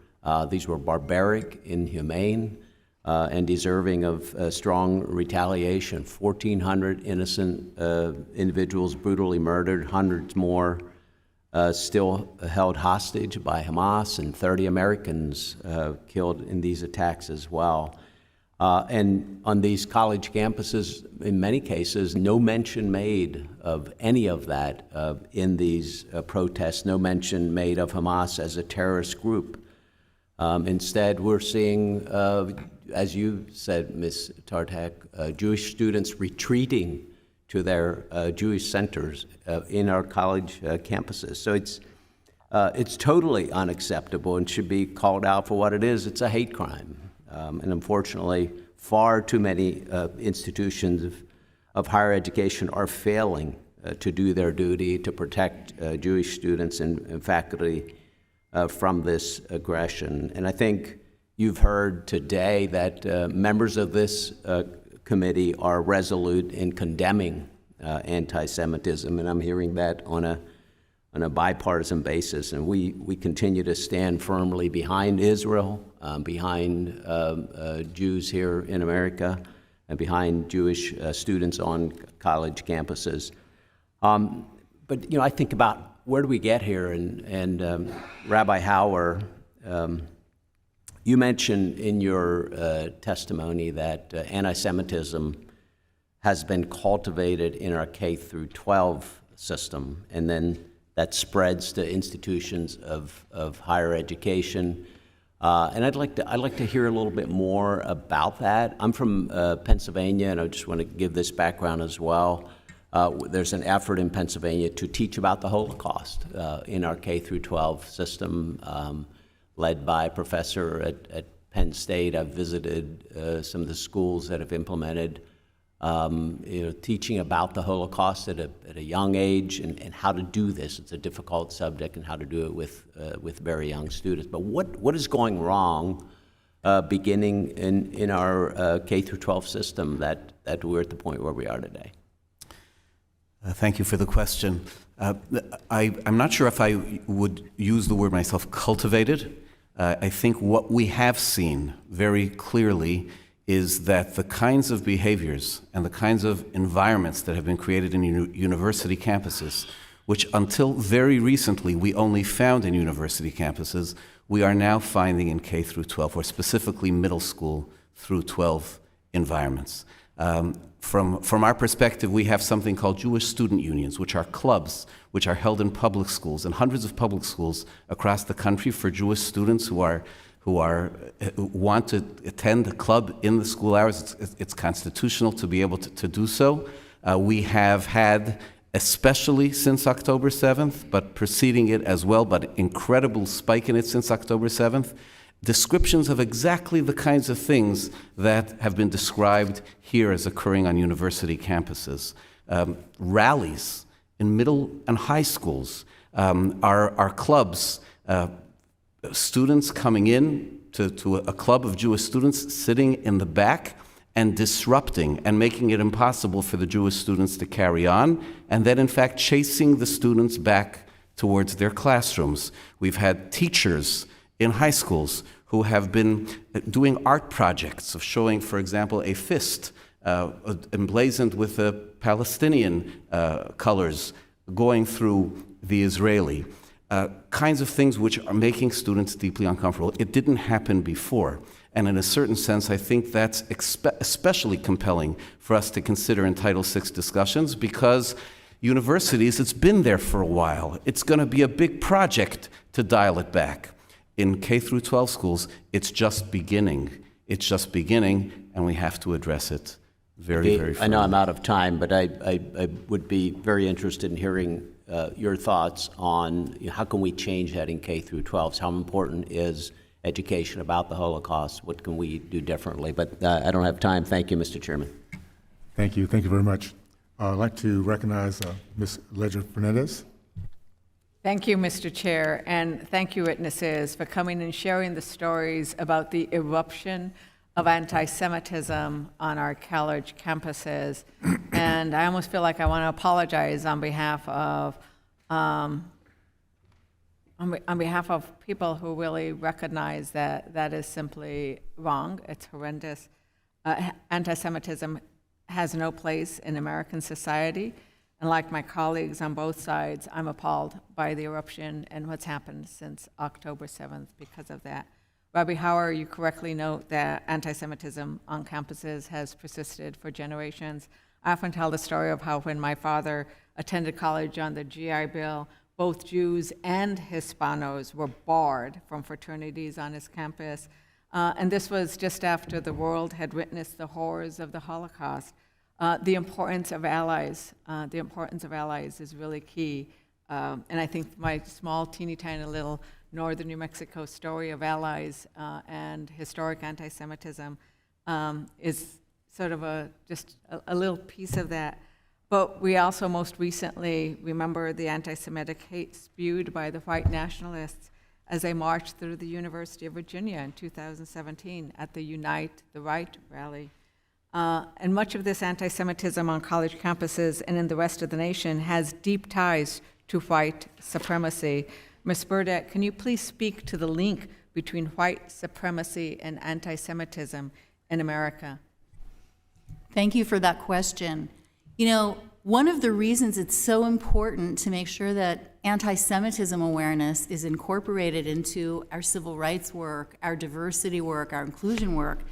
These were barbaric, inhumane, and deserving of strong retaliation. 1,400 innocent individuals brutally murdered, hundreds more still held hostage by Hamas, and 30 Americans killed in these attacks as well. And on these college campuses, in many cases, no mention made of any of that in these protests, no mention made of Hamas as a terrorist group. Instead, we're seeing, as you said, Ms. Tartak, Jewish students retreating to their Jewish centers in our college campuses. So it's totally unacceptable and should be called out for what it is. It's a hate crime. And unfortunately, far too many institutions of higher education are failing to do their duty to protect Jewish students and faculty from this aggression. And I think you've heard today that members of this committee are resolute in condemning anti-Semitism, and I'm hearing that on a bipartisan basis. And we continue to stand firmly behind Israel, behind Jews here in America, and behind Jewish students on college campuses. But I think about where do we get here? And Rabbi Hauer, you mentioned in your testimony that anti-Semitism has been cultivated in our K through 12 system, and then that spreads to institutions of higher education. And I'd like to hear a little bit more about that. I'm from Pennsylvania, and I just want to give this background as well. There's an effort in Pennsylvania to teach about the Holocaust in our K through 12 system, led by a professor at Penn State. I've visited some of the schools that have implemented teaching about the Holocaust at a young age and how to do this. It's a difficult subject, and how to do it with very young students. But what is going wrong beginning in our K through 12 system that we're at the point where we are today? Thank you for the question. I'm not sure if I would use the word myself cultivated, I think what we have seen very clearly is that the kinds of behaviors and the kinds of environments that have been created in university campuses, which until very recently we only found in university campuses, we are now finding in K through 12, or specifically middle school through 12 environments. From our perspective, we have something called Jewish student unions, which are clubs which are held in public schools, and hundreds of public schools across the country for Jewish students who want to attend a club in the school hours. It's constitutional to be able to do so. We have had, especially since October 7th, but preceding it as well, but incredible spike in it since October 7th, descriptions of exactly the kinds of things that have been described here as occurring on university campuses. Rallies in middle and high schools, our clubs, students coming in to a club of Jewish students sitting in the back and disrupting and making it impossible for the Jewish students to carry on, and then in fact chasing the students back towards their classrooms. We've had teachers in high schools who have been doing art projects of showing, for example, a fist emblazoned with the Palestinian colors going through the Israeli. Kinds of things which are making students deeply uncomfortable. It didn't happen before. And in a certain sense, I think that's especially compelling for us to consider in Title VI discussions, because universities, it's been there for a while. It's going to be a big project to dial it back. In K through 12 schools, it's just beginning. It's just beginning, and we have to address it very, very firmly. I know I'm out of time, but I would be very interested in hearing your thoughts on how can we change that in K through 12s? How important is education about the Holocaust? What can we do differently? But I don't have time. Thank you, Mr. Chairman. Thank you. Thank you very much. I'd like to recognize Ms. Ledger Fernandez. Thank you, Mr. Chair, and thank you, witnesses, for coming and sharing the stories about the eruption of anti-Semitism on our college campuses. And I almost feel like I want to apologize on behalf of people who really recognize that that is simply wrong. It's horrendous. Anti-Semitism has no place in American society. And like my colleagues on both sides, I'm appalled by the eruption and what's happened since October 7th because of that. Rabbi Hauer, you correctly note that anti-Semitism on campuses has persisted for generations. I often tell the story of how when my father attended college on the GI Bill, both Jews and Hispanos were barred from fraternities on his campus. And this was just after the world had witnessed the horrors of the Holocaust. The importance of allies is really key. And I think my small, teeny tiny little northern New Mexico story of allies and historic anti-Semitism is sort of just a little piece of that. But we also most recently remember the anti-Semitic hate spewed by the white nationalists as they marched through the University of Virginia in 2017 at the Unite the Right rally. And much of this anti-Semitism on college campuses and in the rest of the nation has deep ties to white supremacy. Ms. Burdett, can you please speak to the link between white supremacy and anti-Semitism in America? Thank you for that question. You know, one of the reasons it's so important to make sure that anti-Semitism awareness is incorporated into our civil rights work, our diversity work, our inclusion work,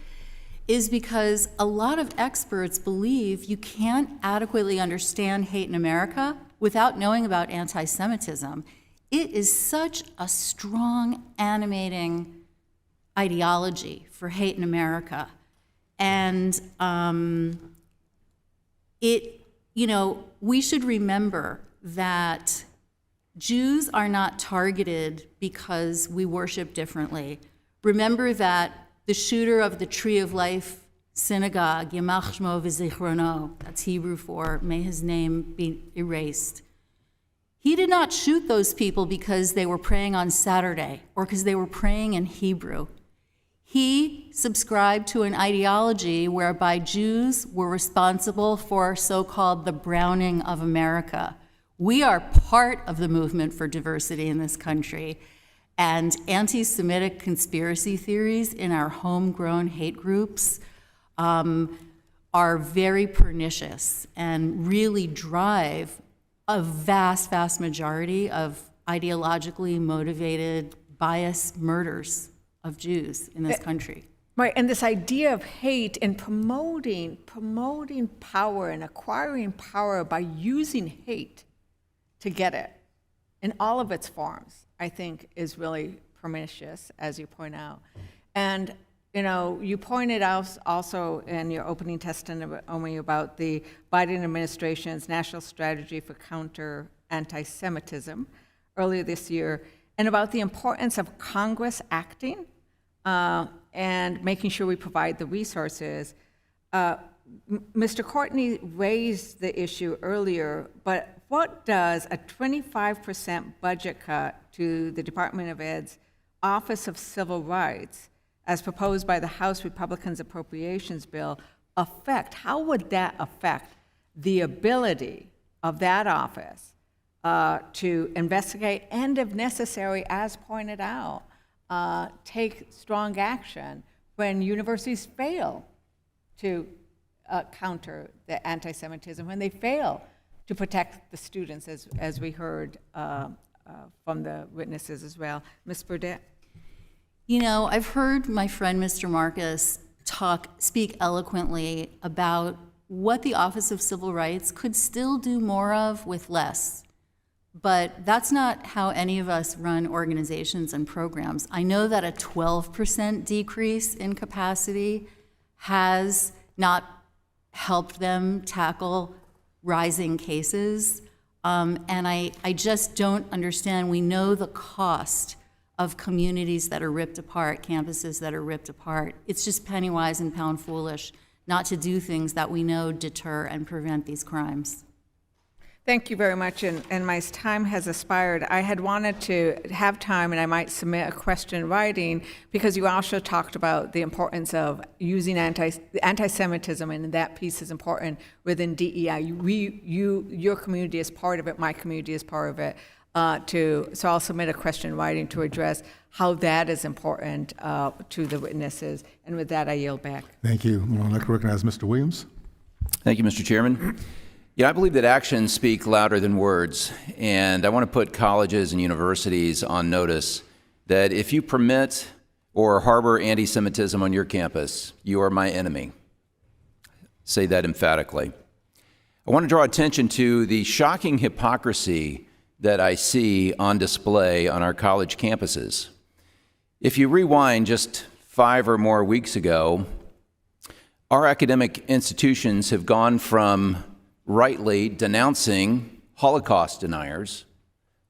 is because a lot of experts believe you can't adequately understand hate in America without knowing about anti-Semitism. It is such a strong, animating ideology for hate in America. And we should remember that Jews are not targeted because we worship differently. Remember that the shooter of the Tree of Life synagogue, Yamach Shmo v'zichrono, that's Hebrew for may his name be erased. He did not shoot those people because they were praying on Saturday or because they were praying in Hebrew. He subscribed to an ideology whereby Jews were responsible for so-called the browning of America. We are part of the movement for diversity in this country. And anti-Semitic conspiracy theories in our homegrown hate groups are very pernicious and really drive a vast, vast majority of ideologically motivated, biased murders of Jews in this country. Right, and this idea of hate and promoting power and acquiring power by using hate to get it in all of its forms, I think is really pernicious, as you point out. And you know, you pointed out also in your opening testimony about the Biden administration's national strategy for counter anti-Semitism earlier this year, and about the importance of Congress acting and making sure we provide the resources. Mr. Courtney raised the issue earlier, but what does a 25% budget cut to the Department of Ed's Office of Civil Rights, as proposed by the House Republicans' appropriations bill, affect? How would that affect the ability of that office to investigate and, if necessary, as pointed out, take strong action when universities fail to counter the anti-Semitism, when they fail to protect the students, as we heard from the witnesses as well? Ms. Burdett? You know, I've heard my friend Mr. Marcus speak eloquently about what the Office of Civil Rights could still do more of with less. But that's not how any of us run organizations and programs. I know that a 12% decrease in capacity has not helped them tackle rising cases. And I just don't understand. We know the cost of communities that are ripped apart, campuses that are ripped apart. It's just penny wise and pound foolish not to do things that we know deter and prevent these crimes. Thank you very much, and my time has expired. I had wanted to have time, and I might submit a question in writing, because you also talked about the importance of using anti-Semitism, and that piece is important within DEI. Your community is part of it, my community is part of it. So I'll submit a question in writing to address how that is important to the witnesses. And with that, I yield back. Thank you. I'd like to recognize Mr. Williams. Thank you, Mr. Chairman. Yeah, I believe that actions speak louder than words, and I want to put colleges and universities on notice that if you permit or harbor anti-Semitism on your campus, you are my enemy. Say that emphatically. I want to draw attention to the shocking hypocrisy that I see on display on our college campuses. If you rewind just 5 or more weeks ago, our academic institutions have gone from rightly denouncing Holocaust deniers,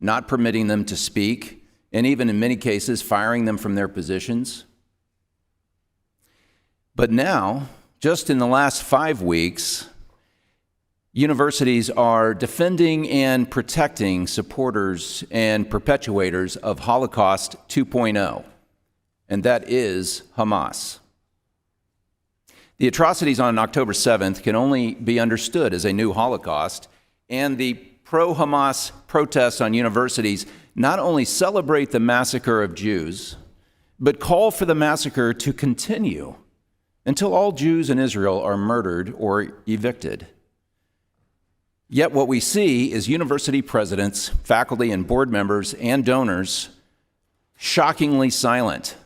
not permitting them to speak, and even in many cases firing them from their positions. But now, just in the last 5 weeks, universities are defending and protecting supporters and perpetuators of Holocaust 2.0, and that is Hamas. The atrocities on October 7th can only be understood as a new Holocaust, and the pro-Hamas protests on universities not only celebrate the massacre of Jews, but call for the massacre to continue until all Jews in Israel are murdered or evicted. Yet what we see is university presidents, faculty and board members, and donors shockingly silent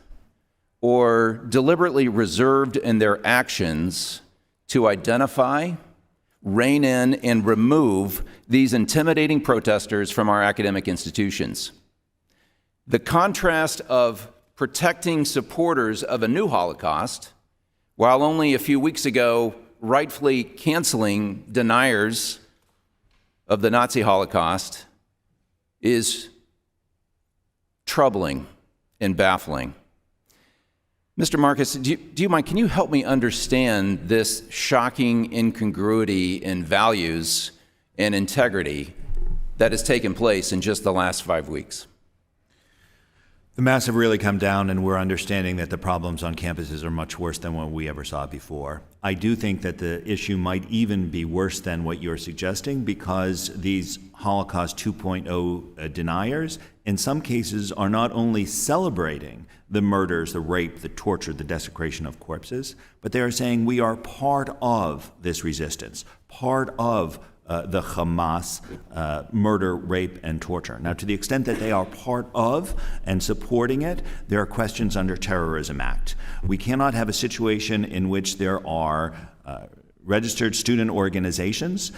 or deliberately reserved in their actions to identify, rein in, and remove these intimidating protesters from our academic institutions. The contrast of protecting supporters of a new Holocaust, while only a few weeks ago rightfully canceling deniers of the Nazi Holocaust, is troubling and baffling. Mr. Marcus, do you mind, can you help me understand this shocking incongruity in values and integrity that has taken place in just the last 5 weeks? The masks have really come down, and we're understanding that the problems on campuses are much worse than what we ever saw before. I do think that the issue might even be worse than what you're suggesting, because these Holocaust 2.0 deniers, in some cases, are not only celebrating the murders, the rape, the torture, the desecration of corpses, but they are saying we are part of this resistance, part of the Hamas murder, rape, and torture. Now, to the extent that they are part of and supporting it, there are questions under Terrorism Act. We cannot have a situation in which there are registered student organizations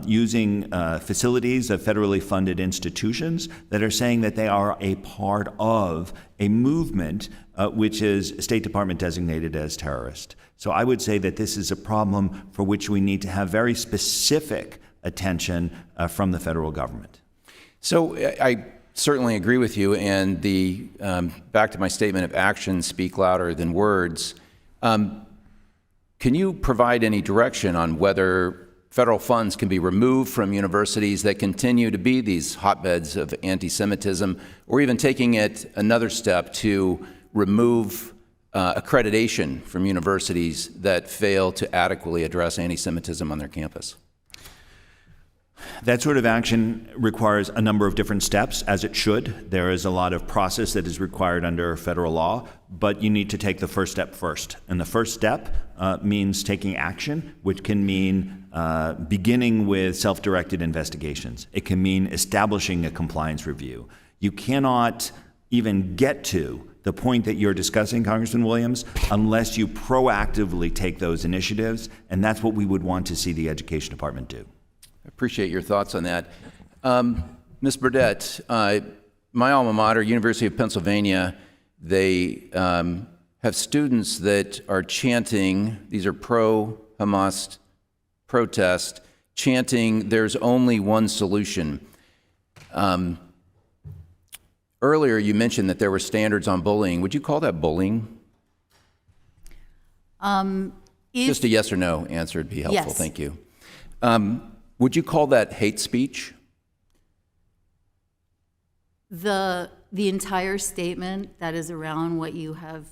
using facilities of federally funded institutions that are saying that they are a part of a movement which is State Department designated as terrorist. So I would say that this is a problem for which we need to have very specific attention from the federal government. So I certainly agree with you, and the back to my statement of actions speak louder than words. Can you provide any direction on whether federal funds can be removed from universities that continue to be these hotbeds of anti-Semitism, or even taking it another step to remove accreditation from universities that fail to adequately address anti-Semitism on their campus? That sort of action requires a number of different steps, as it should. There is a lot of process that is required under federal law, but you need to take the first step first. And the first step means taking action, which can mean beginning with self-directed investigations. It can mean establishing a compliance review. You cannot even get to the point that you're discussing, Congressman Williams, unless you proactively take those initiatives, and that's what we would want to see the Education Department do. I appreciate your thoughts on that. Ms. Burdett, my alma mater, University of Pennsylvania, they have students that are chanting, these are pro-Hamas protests, chanting, "There's only one solution." Earlier, you mentioned that there were standards on bullying. Would you call that bullying? Just a yes or no answer would be helpful. Yes. Thank you. Would you call that hate speech? The entire statement that is around what you have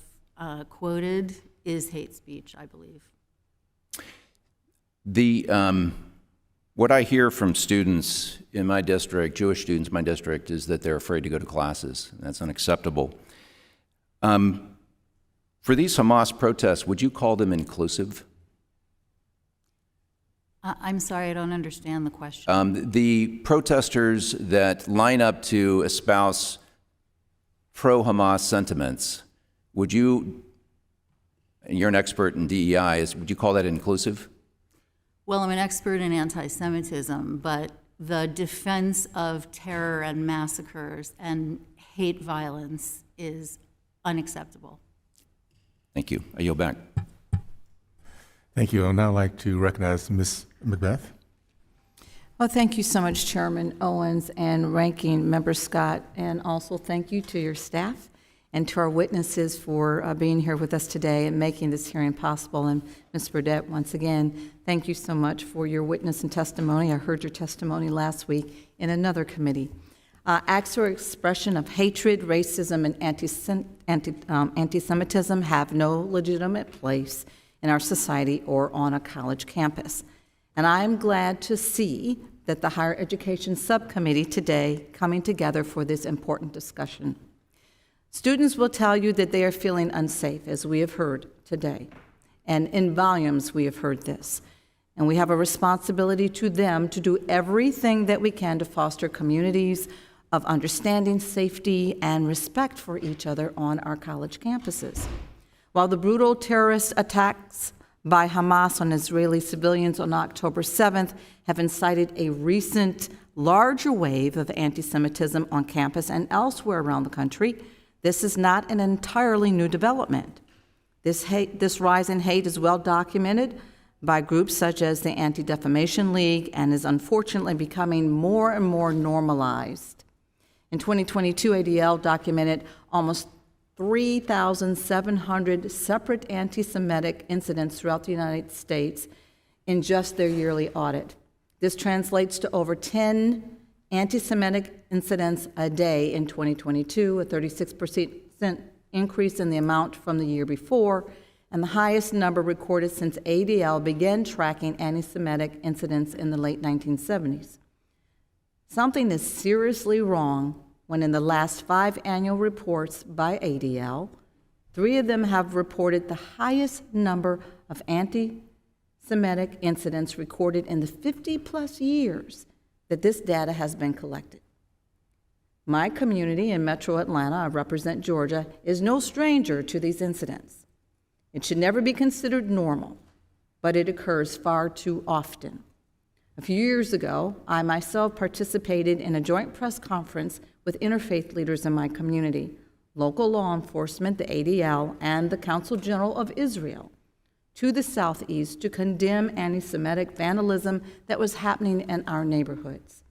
quoted is hate speech, I believe. What I hear from students in my district, Jewish students in my district, is that they're afraid to go to classes. That's unacceptable. For these Hamas protests, would you call them inclusive? I'm sorry, I don't understand the question. The protesters that line up to espouse pro-Hamas sentiments, would you, and you're an expert in DEI, would you call that inclusive? Well, I'm an expert in anti-Semitism, but the defense of terror and massacres and hate violence is unacceptable. Thank you. I yield back. Thank you. I'd now like to recognize Ms. Macbeth. Well, thank you so much, Chairman Owens and Ranking Member Scott, and also thank you to your staff and to our witnesses for being here with us today and making this hearing possible. And Ms. Burdett, once again, thank you so much for your witness and testimony. I heard your testimony last week in another committee. Acts or expression of hatred, racism, and anti-Semitism have no legitimate place in our society or on a college campus. And I'm glad to see that the Higher Education Subcommittee today coming together for this important discussion. Students will tell you that they are feeling unsafe, as we have heard today. And in volumes, we have heard this. And we have a responsibility to them to do everything that we can to foster communities of understanding, safety, and respect for each other on our college campuses. While the brutal terrorist attacks by Hamas on Israeli civilians on October 7th have incited a recent larger wave of anti-Semitism on campus and elsewhere around the country, this is not an entirely new development. This rise in hate is well documented by groups such as the Anti-Defamation League and is unfortunately becoming more and more normalized. In 2022, ADL documented almost 3,700 separate anti-Semitic incidents throughout the United States in just their yearly audit. This translates to over 10 anti-Semitic incidents a day in 2022, a 36% increase in the amount from the year before, and the highest number recorded since ADL began tracking anti-Semitic incidents in the late 1970s. Something is seriously wrong when in the last 5 annual reports by ADL, 3 of them have reported the highest number of anti-Semitic incidents recorded in the 50-plus years that this data has been collected. My community in Metro Atlanta, I represent Georgia, is no stranger to these incidents. It should never be considered normal, but it occurs far too often. A few years ago, I myself participated in a joint press conference with interfaith leaders in my community, local law enforcement, the ADL, and the Council General of Israel to the southeast to condemn anti-Semitic vandalism that was happening in our neighborhoods.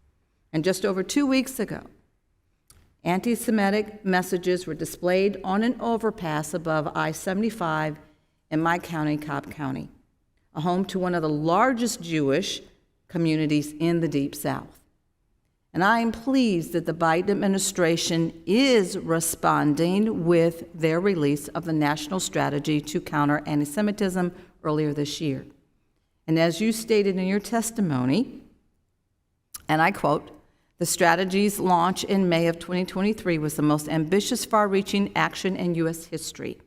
And just over 2 weeks ago, anti-Semitic messages were displayed on an overpass above I-75 in my county, Cobb County, a home to one of the largest Jewish communities in the Deep South. And I am pleased that the Biden administration is responding with their release of the national strategy to counter anti-Semitism earlier this year. And as you stated in your testimony, and I quote, "The strategy's launch in May of 2023 was the most ambitious, far-reaching action in U.S. history.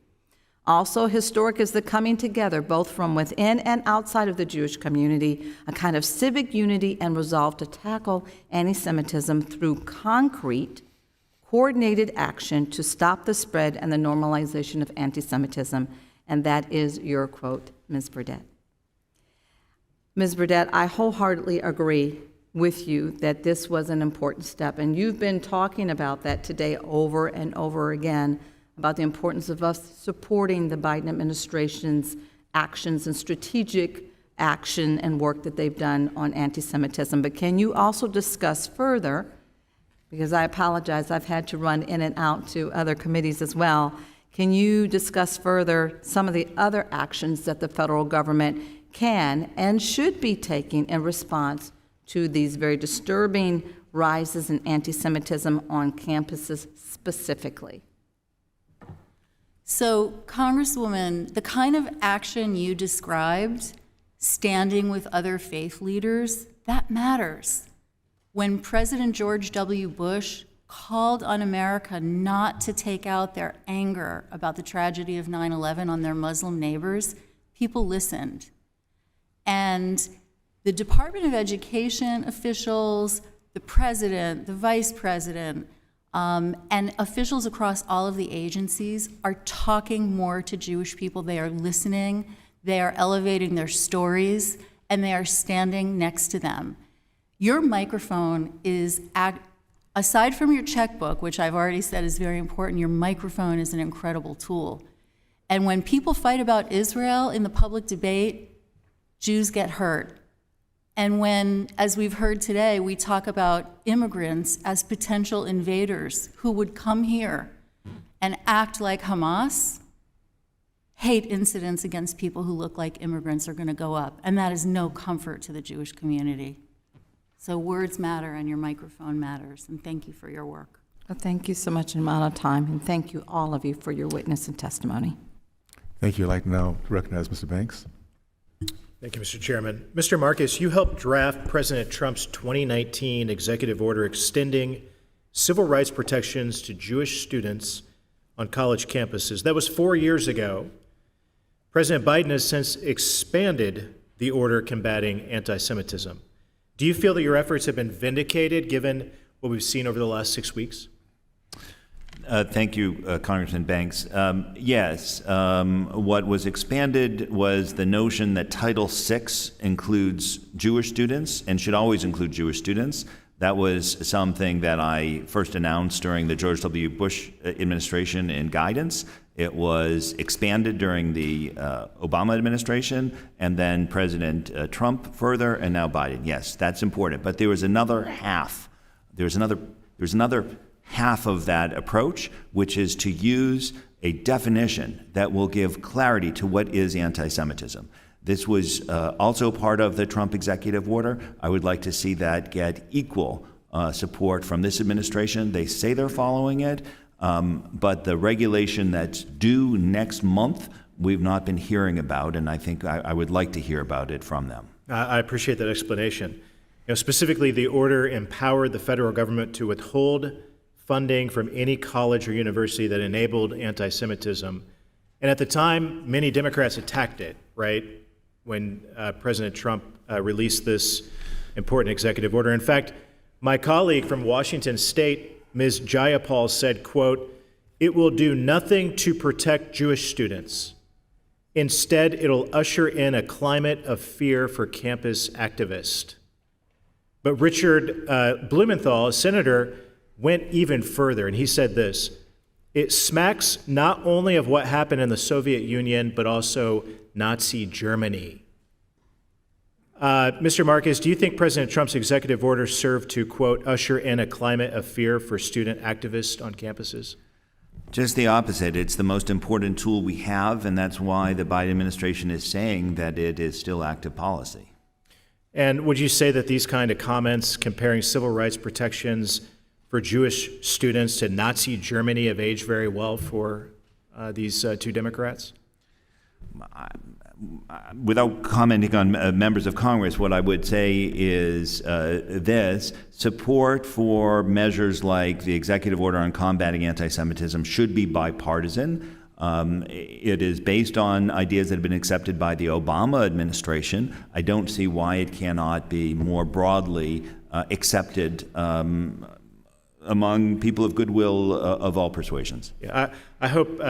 Also historic is the coming together, both from within and outside of the Jewish community, a kind of civic unity and resolve to tackle anti-Semitism through concrete, coordinated action to stop the spread and the normalization of anti-Semitism." And that is your quote, Ms. Burdett. Ms. Burdett, I wholeheartedly agree with you that this was an important step, and you've been talking about that today over and over again, about the importance of us supporting the Biden administration's actions and strategic action and work that they've done on anti-Semitism. But can you also discuss further, because I apologize, I've had to run in and out to other committees as well, can you discuss further some of the other actions that the federal government can and should be taking in response to these very disturbing rises in anti-Semitism on campuses specifically? So, Congresswoman, the kind of action you described, standing with other faith leaders, that matters. When President George W. Bush called on America not to take out their anger about the tragedy of 9/11 on their Muslim neighbors, people listened. And the Department of Education officials, the president, the vice president, and officials across all of the agencies are talking more to Jewish people. They are listening, they are elevating their stories, and they are standing next to them. Your microphone is, aside from your checkbook, which I've already said is very important, your microphone is an incredible tool. And when people fight about Israel in the public debate, Jews get hurt. And when, as we've heard today, we talk about immigrants as potential invaders who would come here and act like Hamas, hate incidents against people who look like immigrants are going to go up. And that is no comfort to the Jewish community. So words matter and your microphone matters. And thank you for your work. Well, thank you so much in amount of time. And thank you, all of you, for your witness and testimony. Thank you. I'd like to now recognize Mr. Banks. Thank you, Mr. Chairman. Mr. Marcus, you helped draft President Trump's 2019 executive order extending civil rights protections to Jewish students on college campuses. That was 4 years ago. President Biden has since expanded the order combating anti-Semitism. Do you feel that your efforts have been vindicated given what we've seen over the last 6 weeks? Thank you, Congressman Banks. Yes, what was expanded was the notion that Title VI includes Jewish students and should always include Jewish students. That was something that I first announced during the George W. Bush administration in guidance. It was expanded during the Obama administration, and then President Trump further, and now Biden. Yes, that's important. But there was another half. There's another half of that approach, which is to use a definition that will give clarity to what is anti-Semitism. This was also part of the Trump executive order. I would like to see that get equal support from this administration. They say they're following it, but the regulation that's due next month, we've not been hearing about, and I think I would like to hear about it from them. I appreciate that explanation. Specifically, the order empowered the federal government to withhold funding from any college or university that enabled anti-Semitism. And at the time, many Democrats attacked it, right, when President Trump released this important executive order. In fact, my colleague from Washington State, Ms. Jayapal, said, quote, "It will do nothing to protect Jewish students. Instead, it'll usher in a climate of fear for campus activists." But Richard Blumenthal, a senator, went even further, and he said this: "It smacks not only of what happened in the Soviet Union, but also Nazi Germany." Mr. Marcus, do you think President Trump's executive order served to, quote, "usher in a climate of fear for student activists on campuses"? Just the opposite. It's the most important tool we have, and that's why the Biden administration is saying that it is still active policy. And would you say that these kind of comments comparing civil rights protections for Jewish students to Nazi Germany have aged very well for these two Democrats? Without commenting on members of Congress, what I would say is this: support for measures like the executive order on combating anti-Semitism should be bipartisan. It is based on ideas that have been accepted by the Obama administration. I don't see why it cannot be more broadly accepted among people of goodwill of all persuasions. Yeah, I hope,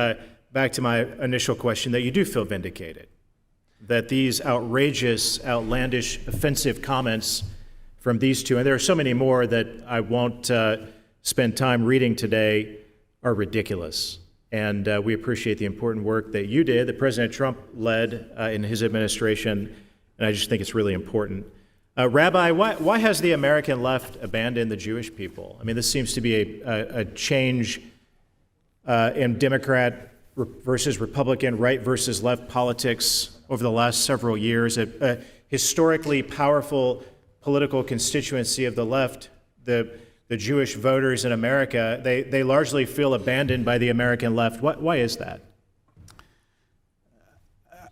back to my initial question, that you do feel vindicated, that these outrageous, outlandish, offensive comments from these two, and there are so many more that I won't spend time reading today, are ridiculous. And we appreciate the important work that you did, that President Trump led in his administration, and I just think it's really important. Rabbi, why has the American left abandoned the Jewish people? I mean, this seems to be a change in Democrat versus Republican, right versus left politics over the last several years. A historically powerful political constituency of the left, the Jewish voters in America, they largely feel abandoned by the American left. Why is that?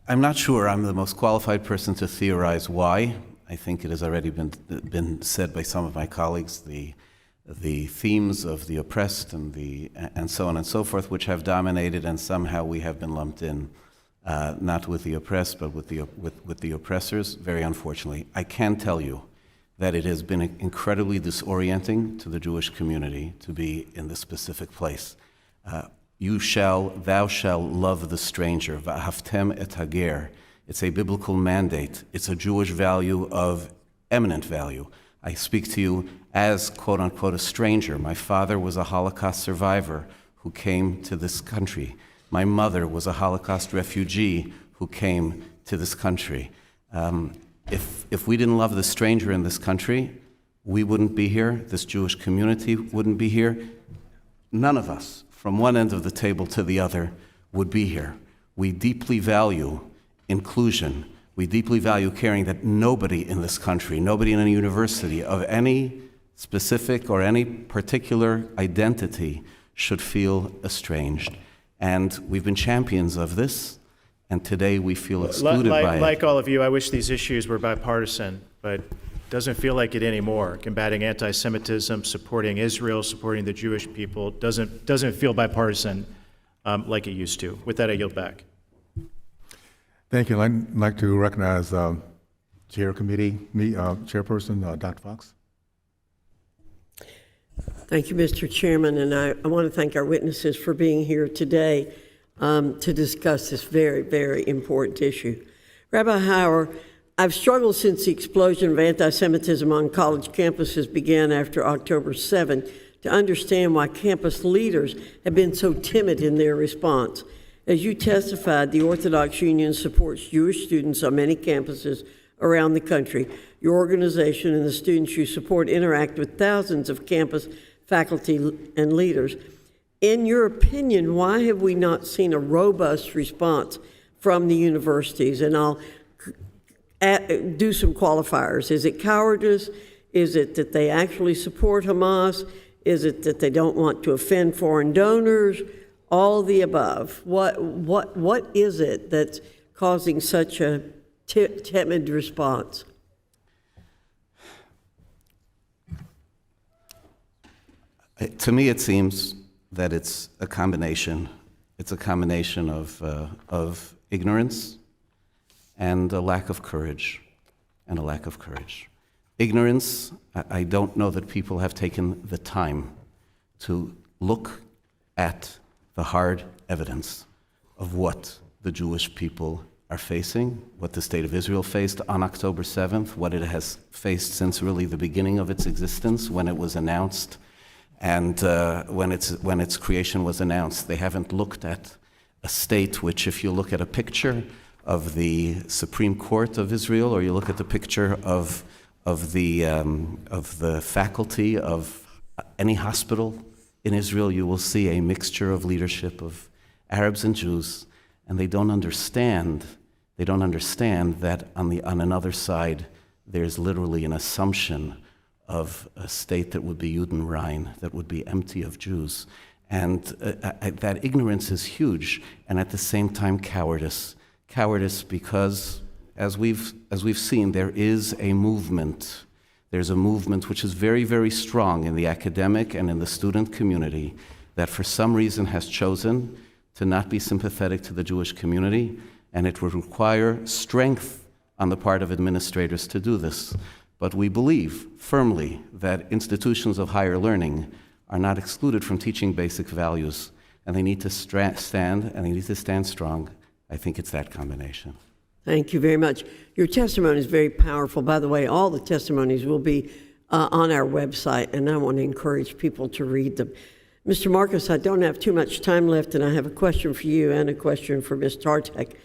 I'm not sure I'm the most qualified person to theorize why. I think it has already been said by some of my colleagues, the themes of the oppressed and so on and so forth, which have dominated, and somehow we have been lumped in, not with the oppressed, but with the oppressors, very unfortunately. I can tell you that it has been incredibly disorienting to the Jewish community to be in this specific place. Thou shalt love the stranger, v'ahavtem et hager. It's a biblical mandate. It's a Jewish value of eminent value. I speak to you as, quote unquote, a stranger. My father was a Holocaust survivor who came to this country. My mother was a Holocaust refugee who came to this country. If we didn't love the stranger in this country, we wouldn't be here. This Jewish community wouldn't be here. None of us, from one end of the table to the other, would be here. We deeply value inclusion. We deeply value caring that nobody in this country, nobody in a university of any specific or any particular identity should feel estranged. And we've been champions of this. And today we feel excluded by it. Like all of you, I wish these issues were bipartisan, but it doesn't feel like it anymore. Combating anti-Semitism, supporting Israel, supporting the Jewish people doesn't feel bipartisan like it used to. With that, I yield back. Thank you. I'd like to recognize Chairperson Dr. Fox. Thank you, Mr. Chairman, and I want to thank our witnesses for being here today to discuss this very, very important issue. Rabbi Hauer, I've struggled since the explosion of anti-Semitism on college campuses began after October 7 to understand why campus leaders have been so timid in their response. As you testified, the Orthodox Union supports Jewish students on many campuses around the country. Your organization and the students you support interact with thousands of campus faculty and leaders. In your opinion, why have we not seen a robust response from the universities? And I'll do some qualifiers. Is it cowardice? Is it that they actually support Hamas? Is it that they don't want to offend foreign donors? All of the above. What is it that's causing such a timid response? To me, it seems that it's a combination. It's a combination of ignorance and a lack of courage, Ignorance, I don't know that people have taken the time to look at the hard evidence of what the Jewish people are facing, what the State of Israel faced on October 7th, what it has faced since really the beginning of its existence when it was announced, and when its creation was announced. They haven't looked at a state which, if you look at a picture of the Supreme Court of Israel, or you look at the picture of the faculty of any hospital in Israel, you will see a mixture of leadership of Arabs and Jews, and they don't understand that on another side there's literally an assumption of a state that would be Judenrein, that would be empty of Jews. And that ignorance is huge, and at the same time cowardice. Cowardice because, as we've seen, there is a movement. There's a movement which is very, very strong in the academic and in the student community that for some reason has chosen to not be sympathetic to the Jewish community, and it would require strength on the part of administrators to do this. But we believe firmly that institutions of higher learning are not excluded from teaching basic values, and they need to stand strong. I think it's that combination. Thank you very much. Your testimony is very powerful. By the way, all the testimonies will be on our website, and I want to encourage people to read them. Mr. Marcus, I don't have too much time left, and I have a question for you and a question for Ms. Tartak.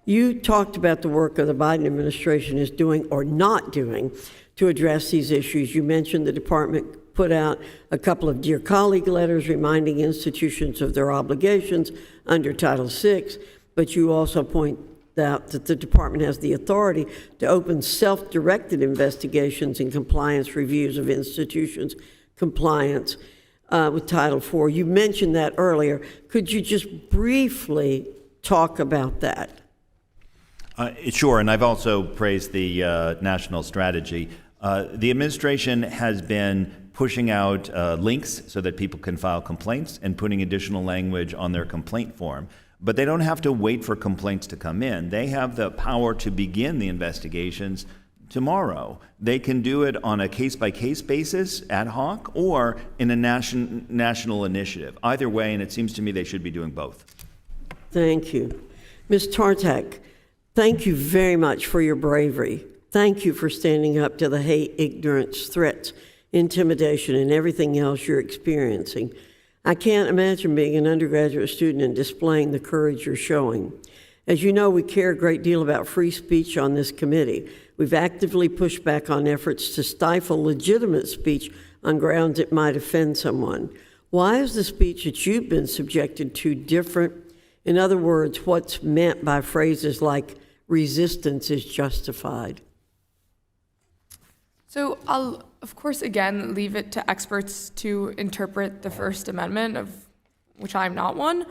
You talked about the work of the Biden administration is doing or not doing to address these issues. You mentioned the department put out a couple of Dear Colleague letters reminding institutions of their obligations under Title VI, but you also point out that the department has the authority to open self-directed investigations and compliance reviews of institutions' compliance with Title IV. You mentioned that earlier. Could you just briefly talk about that? Sure, and I've also praised the national strategy. The administration has been pushing out links so that people can file complaints and putting additional language on their complaint form. But they don't have to wait for complaints to come in. They have the power to begin the investigations tomorrow. They can do it on a case-by-case basis, ad hoc, or in a national initiative. Either way, and it seems to me they should be doing both. Thank you. Ms. Tartak, thank you very much for your bravery. Thank you for standing up to the hate, ignorance, threats, intimidation, and everything else you're experiencing. I can't imagine being an undergraduate student and displaying the courage you're showing. As you know, we care a great deal about free speech on this committee. We've actively pushed back on efforts to stifle legitimate speech on grounds it might offend someone. Why is the speech that you've been subjected to different? In other words, what's meant by phrases like resistance is justified? So I'll, of course, again, leave it to experts to interpret the First Amendment, of which I'm not one.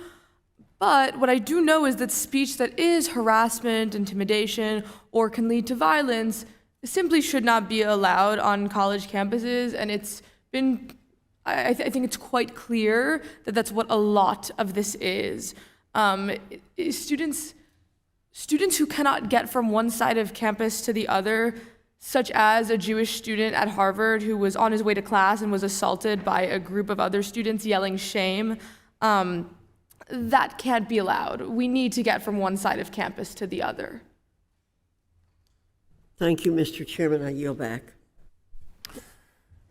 But what I do know is that speech that is harassment, intimidation, or can lead to violence simply should not be allowed on college campuses. And it's been, I think it's quite clear that that's what a lot of this is. Students who cannot get from one side of campus to the other, such as a Jewish student at Harvard who was on his way to class and was assaulted by a group of other students yelling shame, that can't be allowed. We need to get from one side of campus to the other. Thank you, Mr. Chairman. I yield back.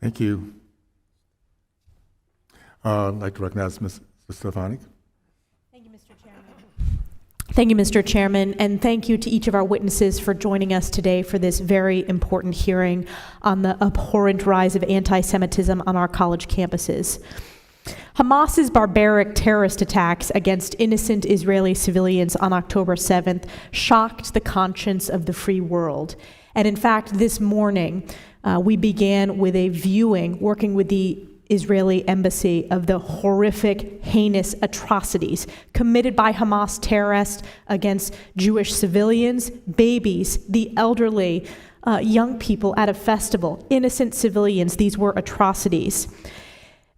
Thank you. I'd like to recognize Ms. Stefanik. Thank you, Mr. Chairman, and thank you to each of our witnesses for joining us today for this very important hearing on the abhorrent rise of anti-Semitism on our college campuses. Hamas's barbaric terrorist attacks against innocent Israeli civilians on October 7th shocked the conscience of the free world. And in fact, this morning, we began with a viewing, working with the Israeli embassy, of the horrific, heinous atrocities committed by Hamas terrorists against Jewish civilians, babies, the elderly, young people at a festival, innocent civilians. These were atrocities.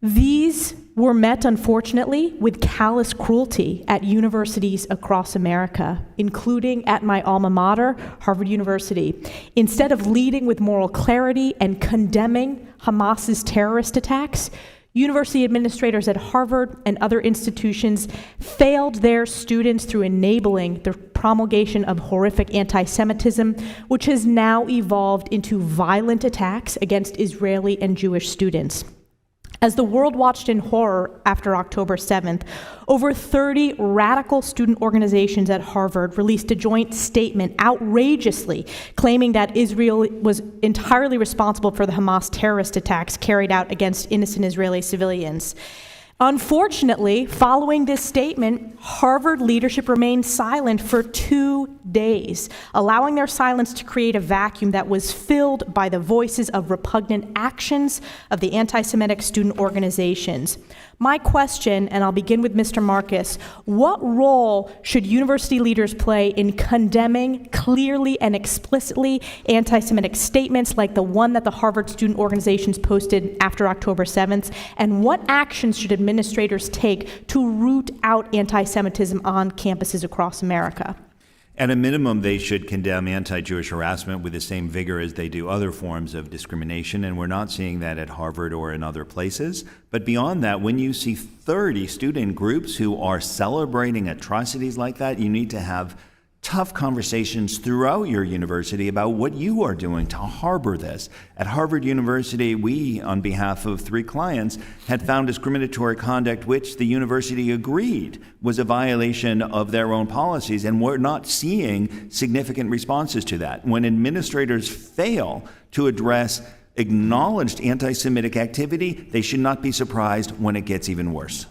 These were met, unfortunately, with callous cruelty at universities across America, including at my alma mater, Harvard University. Instead of leading with moral clarity and condemning Hamas's terrorist attacks, university administrators at Harvard and other institutions failed their students through enabling the promulgation of horrific anti-Semitism, which has now evolved into violent attacks against Israeli and Jewish students. As the world watched in horror after October 7th, over 30 radical student organizations at Harvard released a joint statement outrageously claiming that Israel was entirely responsible for the Hamas terrorist attacks carried out against innocent Israeli civilians. Unfortunately, following this statement, Harvard leadership remained silent for 2 days, allowing their silence to create a vacuum that was filled by the voices of repugnant actions of the anti-Semitic student organizations. My question, and I'll begin with Mr. Marcus, what role should university leaders play in condemning clearly and explicitly anti-Semitic statements like the one that the Harvard student organizations posted after October 7th? And what actions should administrators take to root out anti-Semitism on campuses across America? At a minimum, they should condemn anti-Jewish harassment with the same vigor as they do other forms of discrimination, and we're not seeing that at Harvard or in other places. But beyond that, when you see 30 student groups who are celebrating atrocities like that, you need to have tough conversations throughout your university about what you are doing to harbor this. At Harvard University, we, on behalf of 3 clients, had found discriminatory conduct which the university agreed was a violation of their own policies, and we're not seeing significant responses to that. When administrators fail to address acknowledged anti-Semitic activity, they should not be surprised when it gets even worse.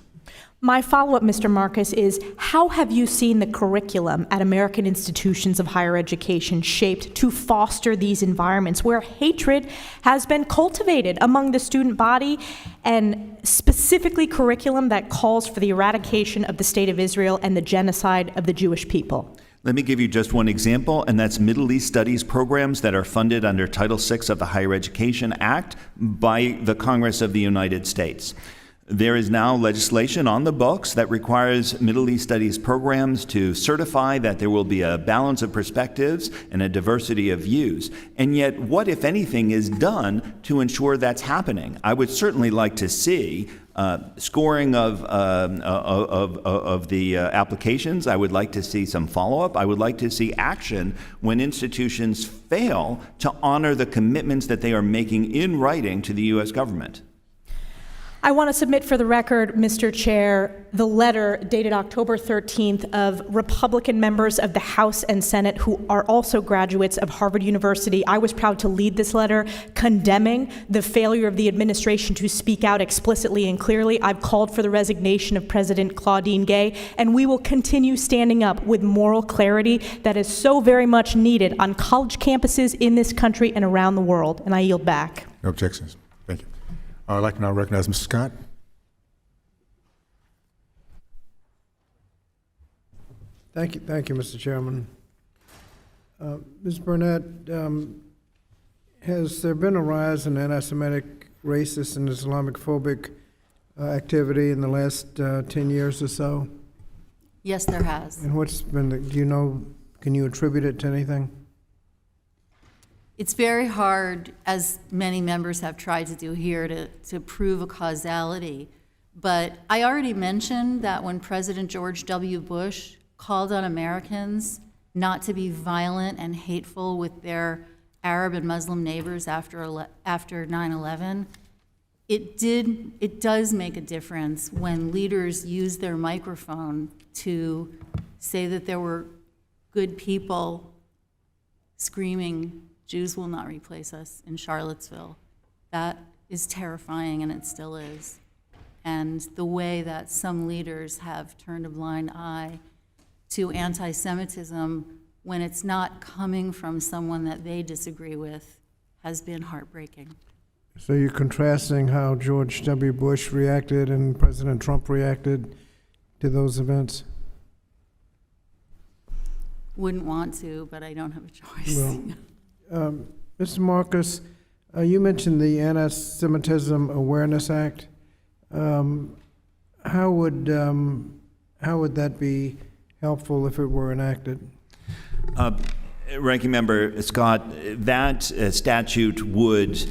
My follow-up, Mr. Marcus, is how have you seen the curriculum at American institutions of higher education shaped to foster these environments where hatred has been cultivated among the student body, and specifically curriculum that calls for the eradication of the State of Israel and the genocide of the Jewish people? Let me give you just one example, and that's Middle East Studies programs that are funded under Title VI of the Higher Education Act by the Congress of the United States. There is now legislation on the books that requires Middle East Studies programs to certify that there will be a balance of perspectives and a diversity of views. And yet, what, if anything, is done to ensure that's happening? I would certainly like to see scoring of the applications. I would like to see some follow-up. I would like to see action when institutions fail to honor the commitments that they are making in writing to the U.S. government. I want to submit for the record, Mr. Chair, the letter dated October 13th of Republican members of the House and Senate who are also graduates of Harvard University. I was proud to lead this letter condemning the failure of the administration to speak out explicitly and clearly. I've called for the resignation of President Claudine Gay, and we will continue standing up with moral clarity that is so very much needed on college campuses in this country and around the world. And I yield back. No objections. Thank you. I'd like to now recognize Mr. Scott. Thank you, Mr. Chairman. Ms. Burnett, has there been a rise in anti-Semitic, racist, and Islamophobic activity in the last 10 years or so? Yes, there has. And what's been, do you know, can you attribute it to anything? It's very hard, as many members have tried to do here, to prove a causality. But I already mentioned that when President George W. Bush called on Americans not to be violent and hateful with their Arab and Muslim neighbors after 9/11, it does make a difference when leaders use their microphone to say that there were good people screaming, "Jews will not replace us," in Charlottesville. That is terrifying, and it still is. And the way that some leaders have turned a blind eye to anti-Semitism when it's not coming from someone that they disagree with has been heartbreaking. So you're contrasting how George W. Bush reacted and President Trump reacted to those events? Wouldn't want to, but I don't have a choice. Well, Mr. Marcus, you mentioned the Anti-Semitism Awareness Act. How would that be helpful if it were enacted? Ranking Member Scott, that statute would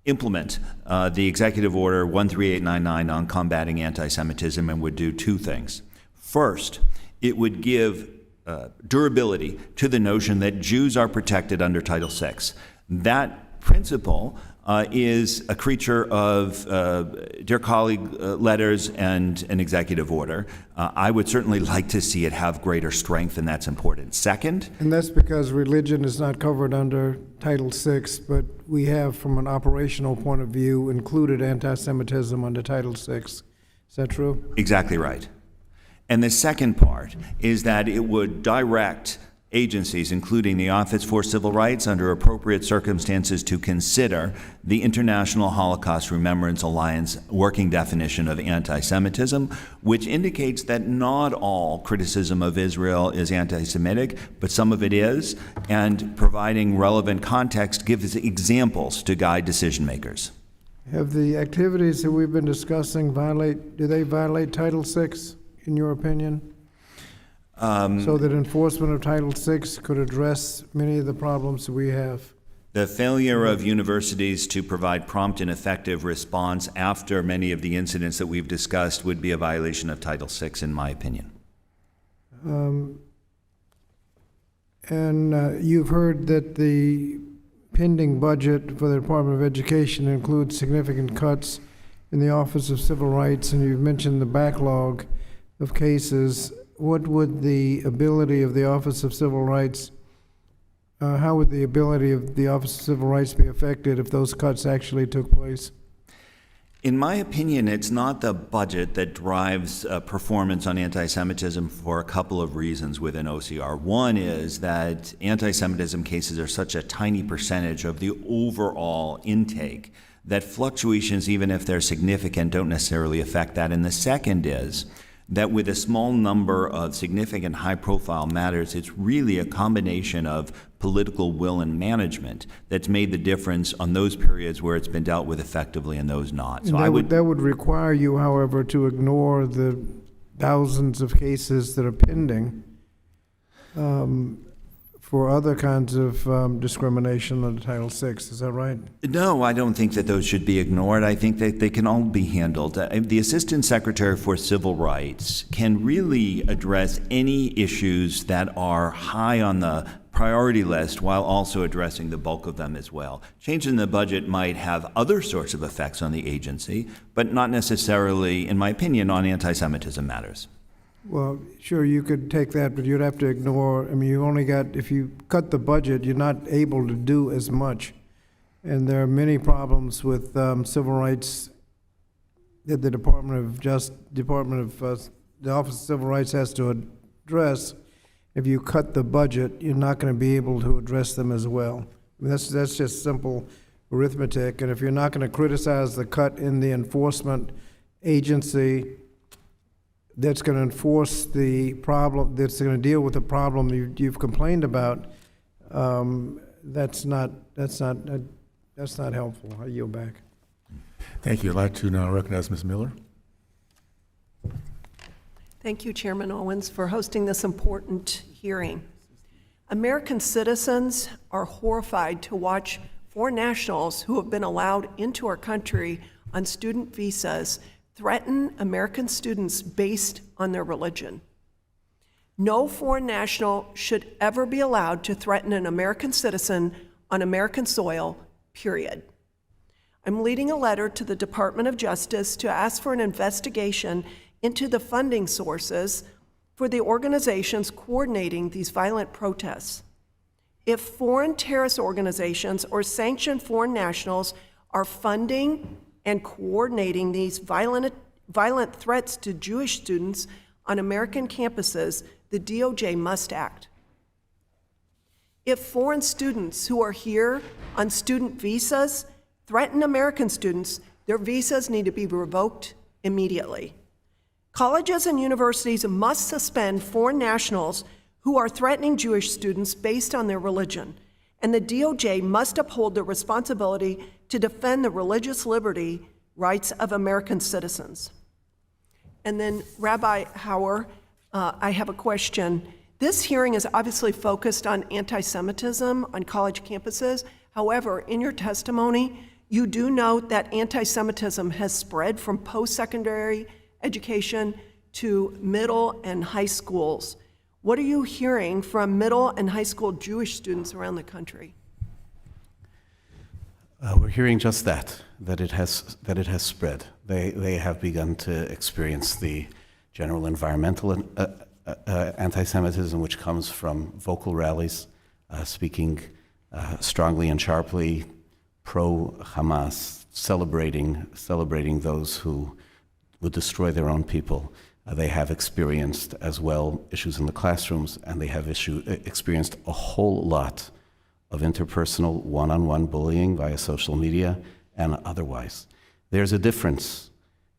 implement the Executive Order 13899 on combating anti-Semitism and would do two things. First, it would give durability to the notion that Jews are protected under Title VI. That principle is a creature of dear colleague letters and an executive order. I would certainly like to see it have greater strength, and that's important. Second, And that's because religion is not covered under Title VI, but we have, from an operational point of view, included anti-Semitism under Title VI. Is that true? exactly right. And the second part is that it would direct agencies, including the Office for Civil Rights, under appropriate circumstances to consider the International Holocaust Remembrance Alliance working definition of anti-Semitism, which indicates that not all criticism of Israel is anti-Semitic, but some of it is, and providing relevant context gives examples to guide decision makers. Have the activities that we've been discussing do they violate Title VI, in your opinion? So that enforcement of Title VI could address many of the problems that we have? The failure of universities to provide prompt and effective response after many of the incidents that we've discussed would be a violation of Title VI, in my opinion. You've heard that the pending budget for the Department of Education includes significant cuts in the Office of Civil Rights, and you've mentioned the backlog of cases. What would the ability of the Office of Civil Rights, how would the ability of the Office of Civil Rights be affected if those cuts actually took place? In my opinion, it's not the budget that drives performance on anti-Semitism for a couple of reasons within OCR. One is that anti-Semitism cases are such a tiny percentage of the overall intake that fluctuations, even if they're significant, don't necessarily affect that. And the second is that with a small number of significant high-profile matters, it's really a combination of political will and management that's made the difference on those periods where it's been dealt with effectively and those not. So that would require you, however, to ignore the thousands of cases that are pending for other kinds of discrimination under Title VI. Is that right? No, I don't think that those should be ignored. I think that they can all be handled. The Assistant Secretary for Civil Rights can really address any issues that are high on the priority list while also addressing the bulk of them as well. Change in the budget might have other sorts of effects on the agency, but not necessarily, in my opinion, on anti-Semitism matters. Well, sure, you could take that, but you'd have to ignore, you only got, if you cut the budget, you're not able to do as much. And there are many problems with civil rights that the the Office of Civil Rights has to address. If you cut the budget, you're not going to be able to address them as well. That's just simple arithmetic. And if you're not going to criticize the cut in the enforcement agency that's going to enforce the problem, that's going to deal with the problem you've complained about, that's not helpful. I yield back. Thank you. I'd like to now recognize Ms. Miller. Thank you, Chairman Owens, for hosting this important hearing. American citizens are horrified to watch foreign nationals who have been allowed into our country on student visas threaten American students based on their religion. No foreign national should ever be allowed to threaten an American citizen on American soil, period. I'm leading a letter to the Department of Justice to ask for an investigation into the funding sources for the organizations coordinating these violent protests. If foreign terrorist organizations or sanctioned foreign nationals are funding and coordinating these violent threats to Jewish students on American campuses, the DOJ must act. If foreign students who are here on student visas threaten American students, their visas need to be revoked immediately. Colleges and universities must suspend foreign nationals who are threatening Jewish students based on their religion, and the DOJ must uphold the responsibility to defend the religious liberty rights of American citizens. And then, Rabbi Hauer, I have a question. This hearing is obviously focused on anti-Semitism on college campuses. However, in your testimony, you do note that anti-Semitism has spread from post-secondary education to middle and high schools. What are you hearing from middle and high school Jewish students around the country? We're hearing just that it has spread. They have begun to experience the general environmental anti-Semitism, which comes from vocal rallies, speaking strongly and sharply pro-Hamas, celebrating those who would destroy their own people. They have experienced as well issues in the classrooms, and they have experienced a whole lot of interpersonal one-on-one bullying via social media and otherwise. There's a difference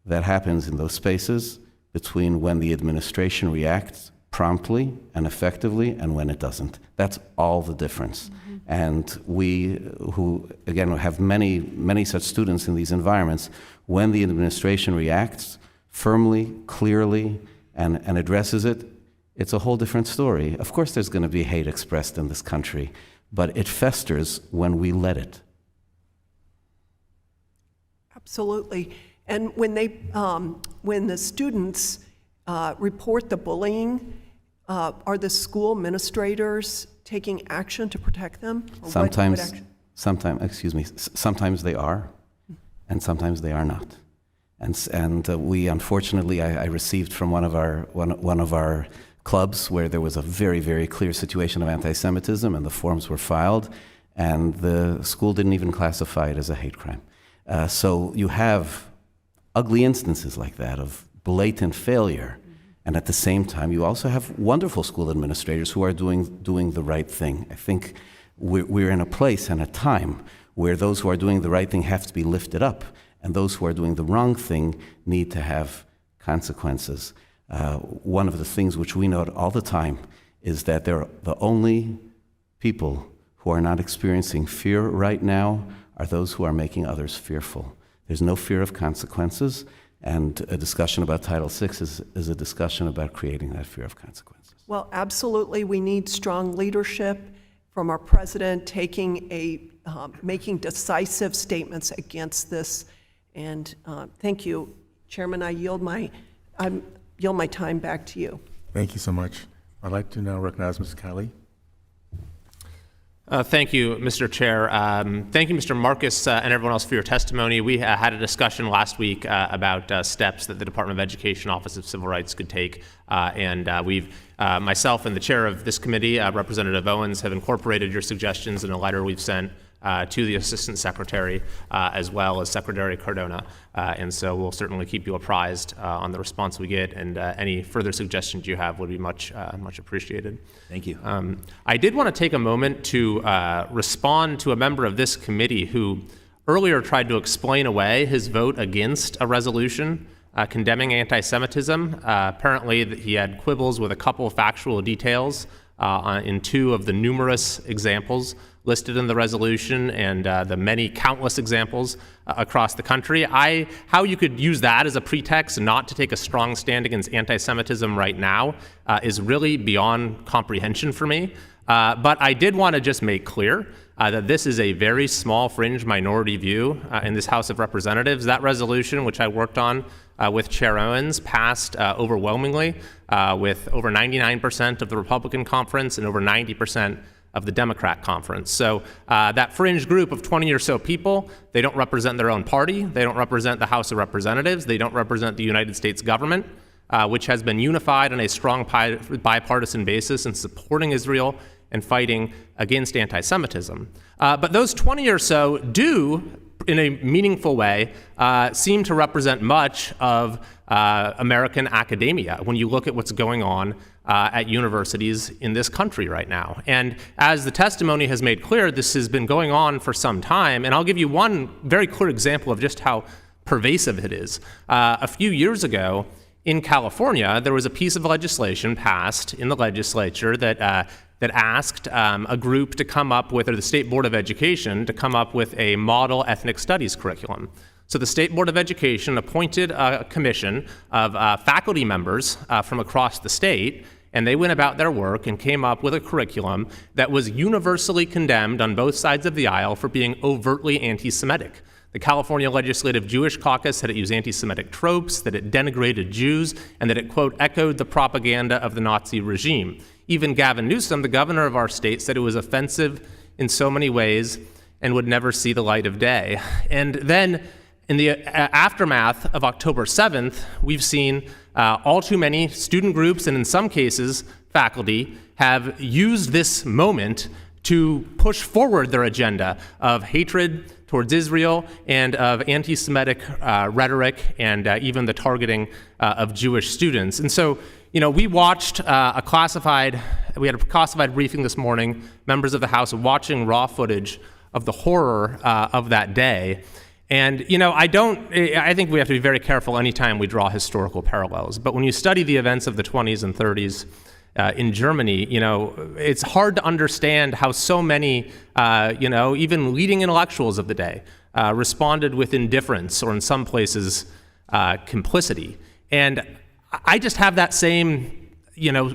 that happens in those spaces between when the administration reacts promptly and effectively and when it doesn't. That's all the difference. Mm-hmm. And we, who again have many such students in these environments, when the administration reacts firmly, clearly, and addresses it, it's a whole different story. Of course there's going to be hate expressed in this country, but it festers when we let it. Absolutely. And when the students report the bullying, are the school administrators taking action to protect them? Or sometimes they are, and sometimes they are not. And we, unfortunately, I received from one of our clubs where there was a very, very clear situation of anti-Semitism, and the forms were filed, and the school didn't even classify it as a hate crime. So you have ugly instances like that of blatant failure, and at the same time, you also have wonderful school administrators who are doing the right thing. I think we're in a place and a time where those who are doing the right thing have to be lifted up, and those who are doing the wrong thing need to have consequences. One of the things which we note all the time is that they're the only people who are not experiencing fear right now are those who are making others fearful. There's no fear of consequences, and a discussion about Title VI is a discussion about creating that fear of consequences. Well, absolutely, we need strong leadership from our president making decisive statements against this. And thank you, Chairman. I yield my time back to you. Thank you so much. I'd like to now recognize Mr. Kiley. Thank you, Mr. Chair. Thank you, Mr. Marcus, and everyone else for your testimony. We had a discussion last week about steps that the Department of Education Office of Civil Rights could take, and myself and the chair of this committee, Representative Owens, have incorporated your suggestions in a letter we've sent to the Assistant Secretary, as well as Secretary Cardona. And so we'll certainly keep you apprised on the response we get, and any further suggestions you have would be much appreciated. Thank you. I did want to take a moment to respond to a member of this committee who earlier tried to explain away his vote against a resolution condemning anti-Semitism. Apparently he had quibbles with a couple of factual details in two of the numerous examples listed in the resolution and the many countless examples across the country. How you could use that as a pretext not to take a strong stand against anti-Semitism right now is really beyond comprehension for me. But I did want to just make clear that this is a very small fringe minority view in this House of Representatives. That resolution, which I worked on with Chair Owens, passed overwhelmingly with over 99% of the Republican conference and over 90% of the Democrat conference. So that fringe group of 20 or so people, they don't represent their own party, they don't represent the House of Representatives, they don't represent the United States government, which has been unified on a strong bipartisan basis in supporting Israel and fighting against anti-Semitism. But those 20 or so do, in a meaningful way, seem to represent much of American academia when you look at what's going on at universities in this country right now. And as the testimony has made clear, this has been going on for some time. And I'll give you one very clear example of just how pervasive it is. A few years ago in California, there was a piece of legislation passed in the legislature that asked a group to come up with, or the State Board of Education, to come up with a model ethnic studies curriculum. So the State Board of Education appointed a commission of faculty members from across the state, and they went about their work and came up with a curriculum that was universally condemned on both sides of the aisle for being overtly anti-Semitic. The California Legislative Jewish Caucus said it used anti-Semitic tropes, that it denigrated Jews, and that it, quote, echoed the propaganda of the Nazi regime. Even Gavin Newsom, the governor of our state, said it was offensive in so many ways and would never see the light of day. And then in the aftermath of October 7th, we've seen all too many student groups, and in some cases, faculty, have used this moment to push forward their agenda of hatred towards Israel and of anti-Semitic rhetoric and even the targeting of Jewish students. And so, we watched we had a classified briefing this morning, members of the House watching raw footage of the horror of that day. And, I think we have to be very careful anytime we draw historical parallels. But when you study the events of the 20s and 30s in Germany, it's hard to understand how so many, even leading intellectuals of the day responded with indifference or in some places complicity. And I just have that same,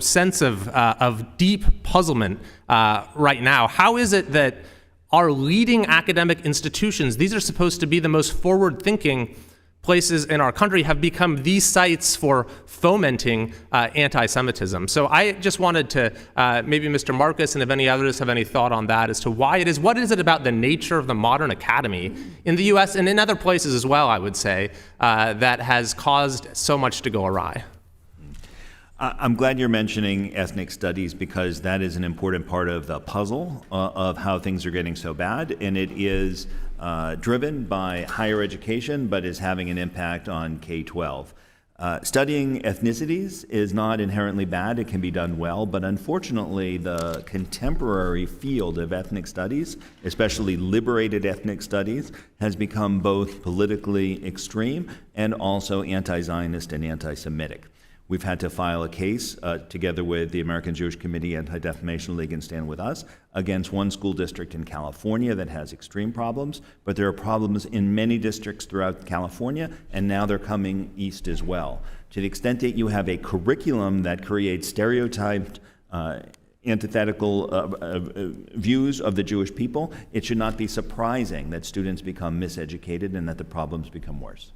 sense of deep puzzlement right now. How is it that our leading academic institutions, these are supposed to be the most forward-thinking places in our country, have become these sites for fomenting anti-Semitism? So I just wanted to, maybe Mr. Marcus and if any others have any thought on that as to why it is, what is it about the nature of the modern academy in the US and in other places as well, I would say, that has caused so much to go awry? I'm glad you're mentioning ethnic studies because that is an important part of the puzzle of how things are getting so bad, and it is driven by higher education but is having an impact on K-12. Studying ethnicities is not inherently bad. It can be done well, but unfortunately the contemporary field of ethnic studies, especially liberated ethnic studies, has become both politically extreme and also anti-Zionist and anti-Semitic. We've had to file a case together with the American Jewish Committee, Anti-Defamation League, and Stand With Us against one school district in California that has extreme problems, but there are problems in many districts throughout California, and now they're coming east as well. To the extent that you have a curriculum that creates stereotyped, antithetical views of the Jewish people, it should not be surprising that students become miseducated and that the problems become worse.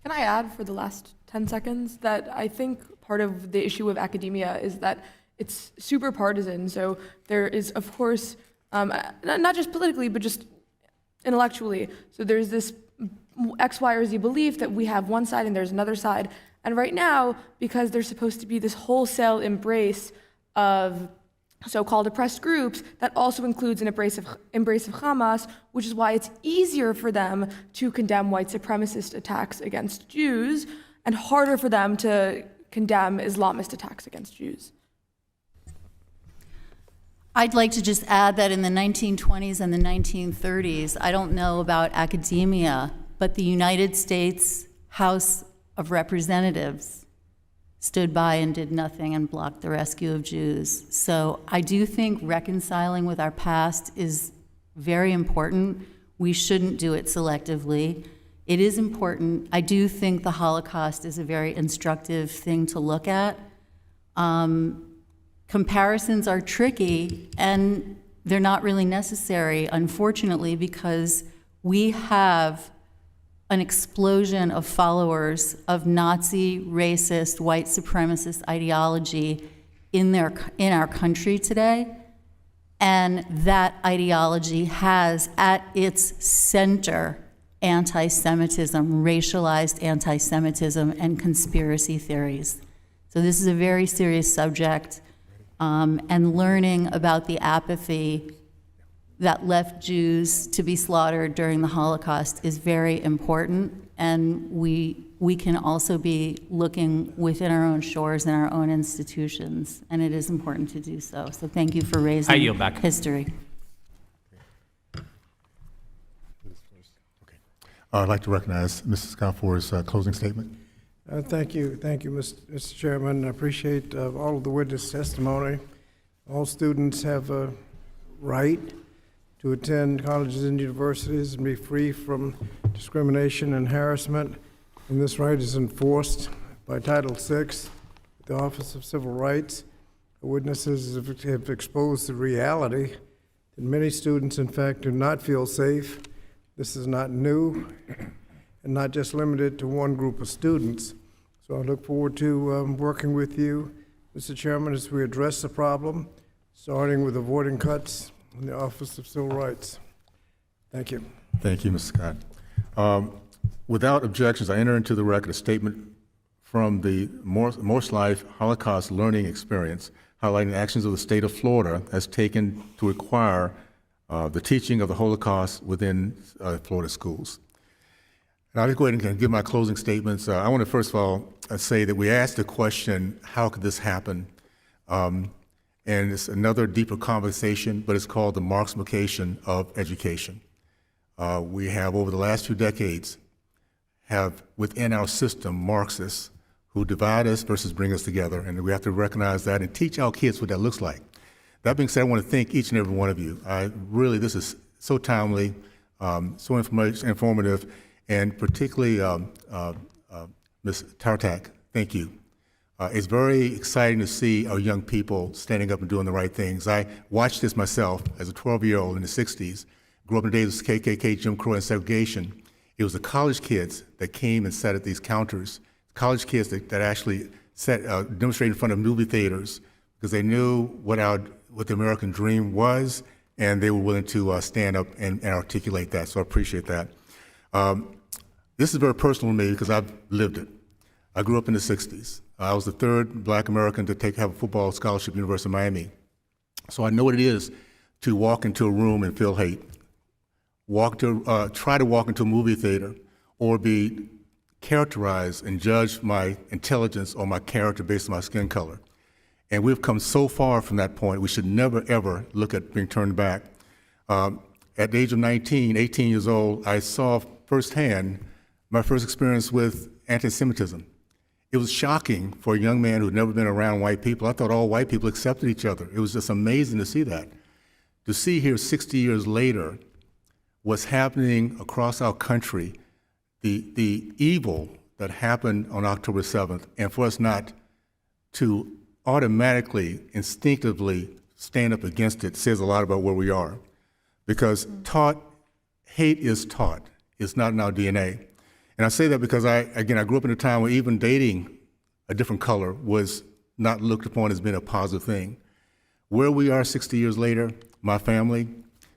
Can I add for the last 10 seconds that I think part of the issue of academia is that it's super partisan. So there is, of course, not just politically, but just intellectually. So there's this X, Y, or Z belief that we have one side and there's another side. And right now, because there's supposed to be this wholesale embrace of so-called oppressed groups, that also includes an embrace of Hamas, which is why it's easier for them to condemn white supremacist attacks against Jews and harder for them to condemn Islamist attacks against Jews. I'd like to just add that in the 1920s and the 1930s, I don't know about academia, but the United States House of Representatives stood by and did nothing and blocked the rescue of Jews. So I do think reconciling with our past is very important. We shouldn't do it selectively. It is important. I do think the Holocaust is a very instructive thing to look at. Comparisons are tricky, and they're not really necessary, unfortunately, because we have an explosion of followers of Nazi, racist, white supremacist ideology in our country today. And that ideology has at its center anti-Semitism, racialized anti-Semitism, and conspiracy theories. So this is a very serious subject, and learning about the apathy that left Jews to be slaughtered during the Holocaust is very important, and we we can also be looking within our own shores and our own institutions, and it is important to do so. So thank you for raising I yield back. history. I'd like to recognize Mrs. Scott for his closing statement. Thank you, Mr. Chairman. I appreciate all of the witness testimony. All students have a right to attend colleges and universities and be free from discrimination and harassment. And this right is enforced by Title VI, the Office of Civil Rights. The witnesses have exposed the reality that many students, in fact, do not feel safe. This is not new and not just limited to one group of students. So I look forward to working with you, Mr. Chairman, as we address the problem, starting with avoiding cuts in the Office of Civil Rights. Thank you. Thank you, Mr. Scott. Without objections, I enter into the record a statement from the Morse Life Holocaust Learning Experience, highlighting actions of the state of Florida as taken to require the teaching of the Holocaust within Florida schools. And I'll just go ahead and give my closing statements. I want to first of all say that we asked the question, how could this happen? And it's another deeper conversation, but it's called the Marxification of education. We have, over the last few decades, have within our system Marxists who divide us versus bring us together, and we have to recognize that and teach our kids what that looks like. That being said, I want to thank each and every one of you. This is so timely, so informative, and particularly Ms. Tartak, thank you. It's very exciting to see our young people standing up and doing the right things. I watched this myself as a 12-year-old in the 60s, grew up in the days of KKK, Jim Crow, and segregation. It was the college kids that came and sat at these counters, college kids that actually demonstrated in front of movie theaters because they knew what the American dream was, and they were willing to stand up and articulate that, so I appreciate that. This is very personal to me because I've lived it. I grew up in the 60s. I was the third black American to have a football scholarship at the University of Miami. So I know what it is to walk into a room and feel hate, try to walk into a movie theater, or be characterized and judge my intelligence or my character based on my skin color. And we've come so far from that point, we should never, ever look at being turned back. At the age of 18 years old, I saw firsthand my first experience with anti-Semitism. It was shocking for a young man who had never been around white people. I thought all white people accepted each other. It was just amazing to see that. To see here 60 years later what's happening across our country, the evil that happened on October 7th, and for us not to automatically, instinctively stand up against it says a lot about where we are. Because hate is taught. It's not in our DNA. And I say that because I grew up in a time where even dating a different color was not looked upon as being a positive thing. Where we are 60 years later, my family,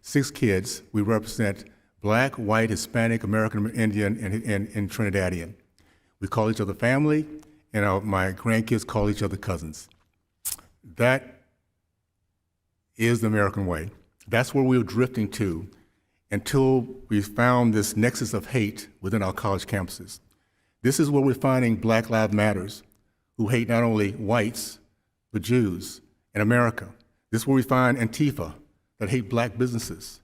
6 kids, we represent black, white, Hispanic, American, Indian, and Trinidadian. We call each other family, and my grandkids call each other cousins. That is the American way. That's where we were drifting to until we found this nexus of hate within our college campuses. This is where we're finding Black Lives Matters, who hate not only whites, but Jews in America. This is where we find Antifa, that hate black businesses.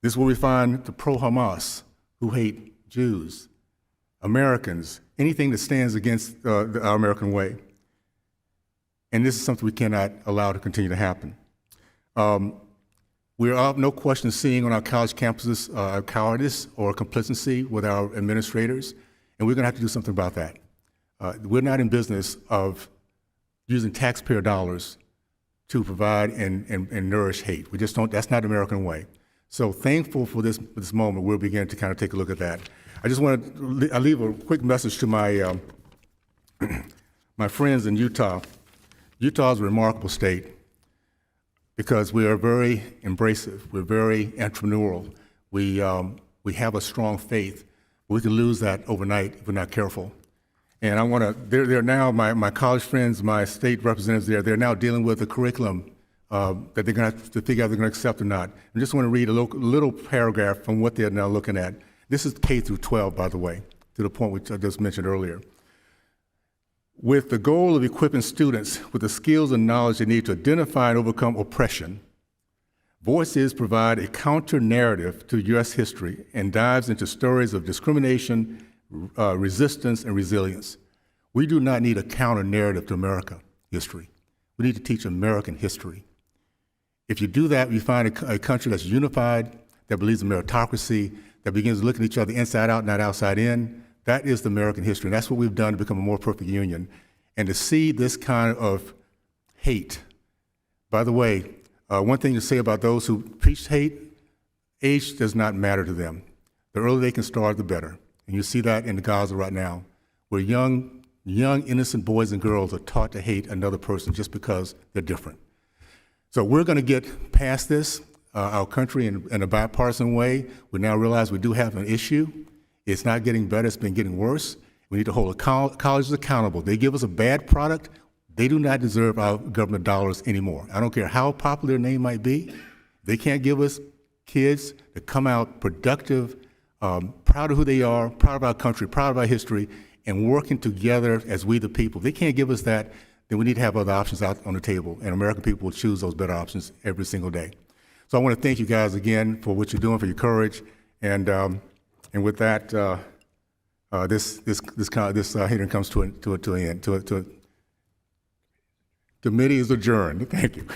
This is where we find the pro-Hamas, who hate Jews, Americans, anything that stands against our American way. And this is something we cannot allow to continue to happen. We are, no question, seeing on our college campuses cowardice or complicity with our administrators, and we're going to have to do something about that. We're not in business of using taxpayer dollars to provide and nourish hate. We just don't, that's not the American way. So thankful for this moment, we'll begin to kind of take a look at that. I just want to leave a quick message to my, my friends in Utah. Utah is a remarkable state because we are very embracive, we're very entrepreneurial, we have a strong faith. We can lose that overnight if we're not careful. And I want to, they're now, my college friends, my state representatives there, they're now dealing with a curriculum that they're going to have to figure out if they're going to accept or not. I just want to read a little paragraph from what they're now looking at. This is K through 12, by the way. to the point which I just mentioned earlier. With the goal of equipping students with the skills and knowledge they need to identify and overcome oppression, Voices provide a counter-narrative to U.S. history and dives into stories of discrimination, resistance, and resilience. We do not need a counter-narrative to America history. We need to teach American history. If you do that, you find a country that's unified, that believes in meritocracy, that begins looking at each other inside out, not outside in. That is the American history, and that's what we've done to become a more perfect union. And to see this kind of hate, by the way, one thing to say about those who preach hate, age does not matter to them. The earlier they can start, the better. And you see that in Gaza right now, where young, innocent boys and girls are taught to hate another person just because they're different. So we're going to get past this, our country, in a bipartisan way. We now realize we do have an issue. It's not getting better, it's been getting worse. We need to hold colleges accountable. They give us a bad product, they do not deserve our government dollars anymore. I don't care how popular their name might be. They can't give us kids that come out productive, proud of who they are, proud of our country, proud of our history, and working together as we the people. If they can't give us that, then we need to have other options out on the table, and American people will choose those better options every single day. So I want to thank you guys again for what you're doing, for your courage, and with that, this hearing comes to an end. Committee is adjourned. Thank you.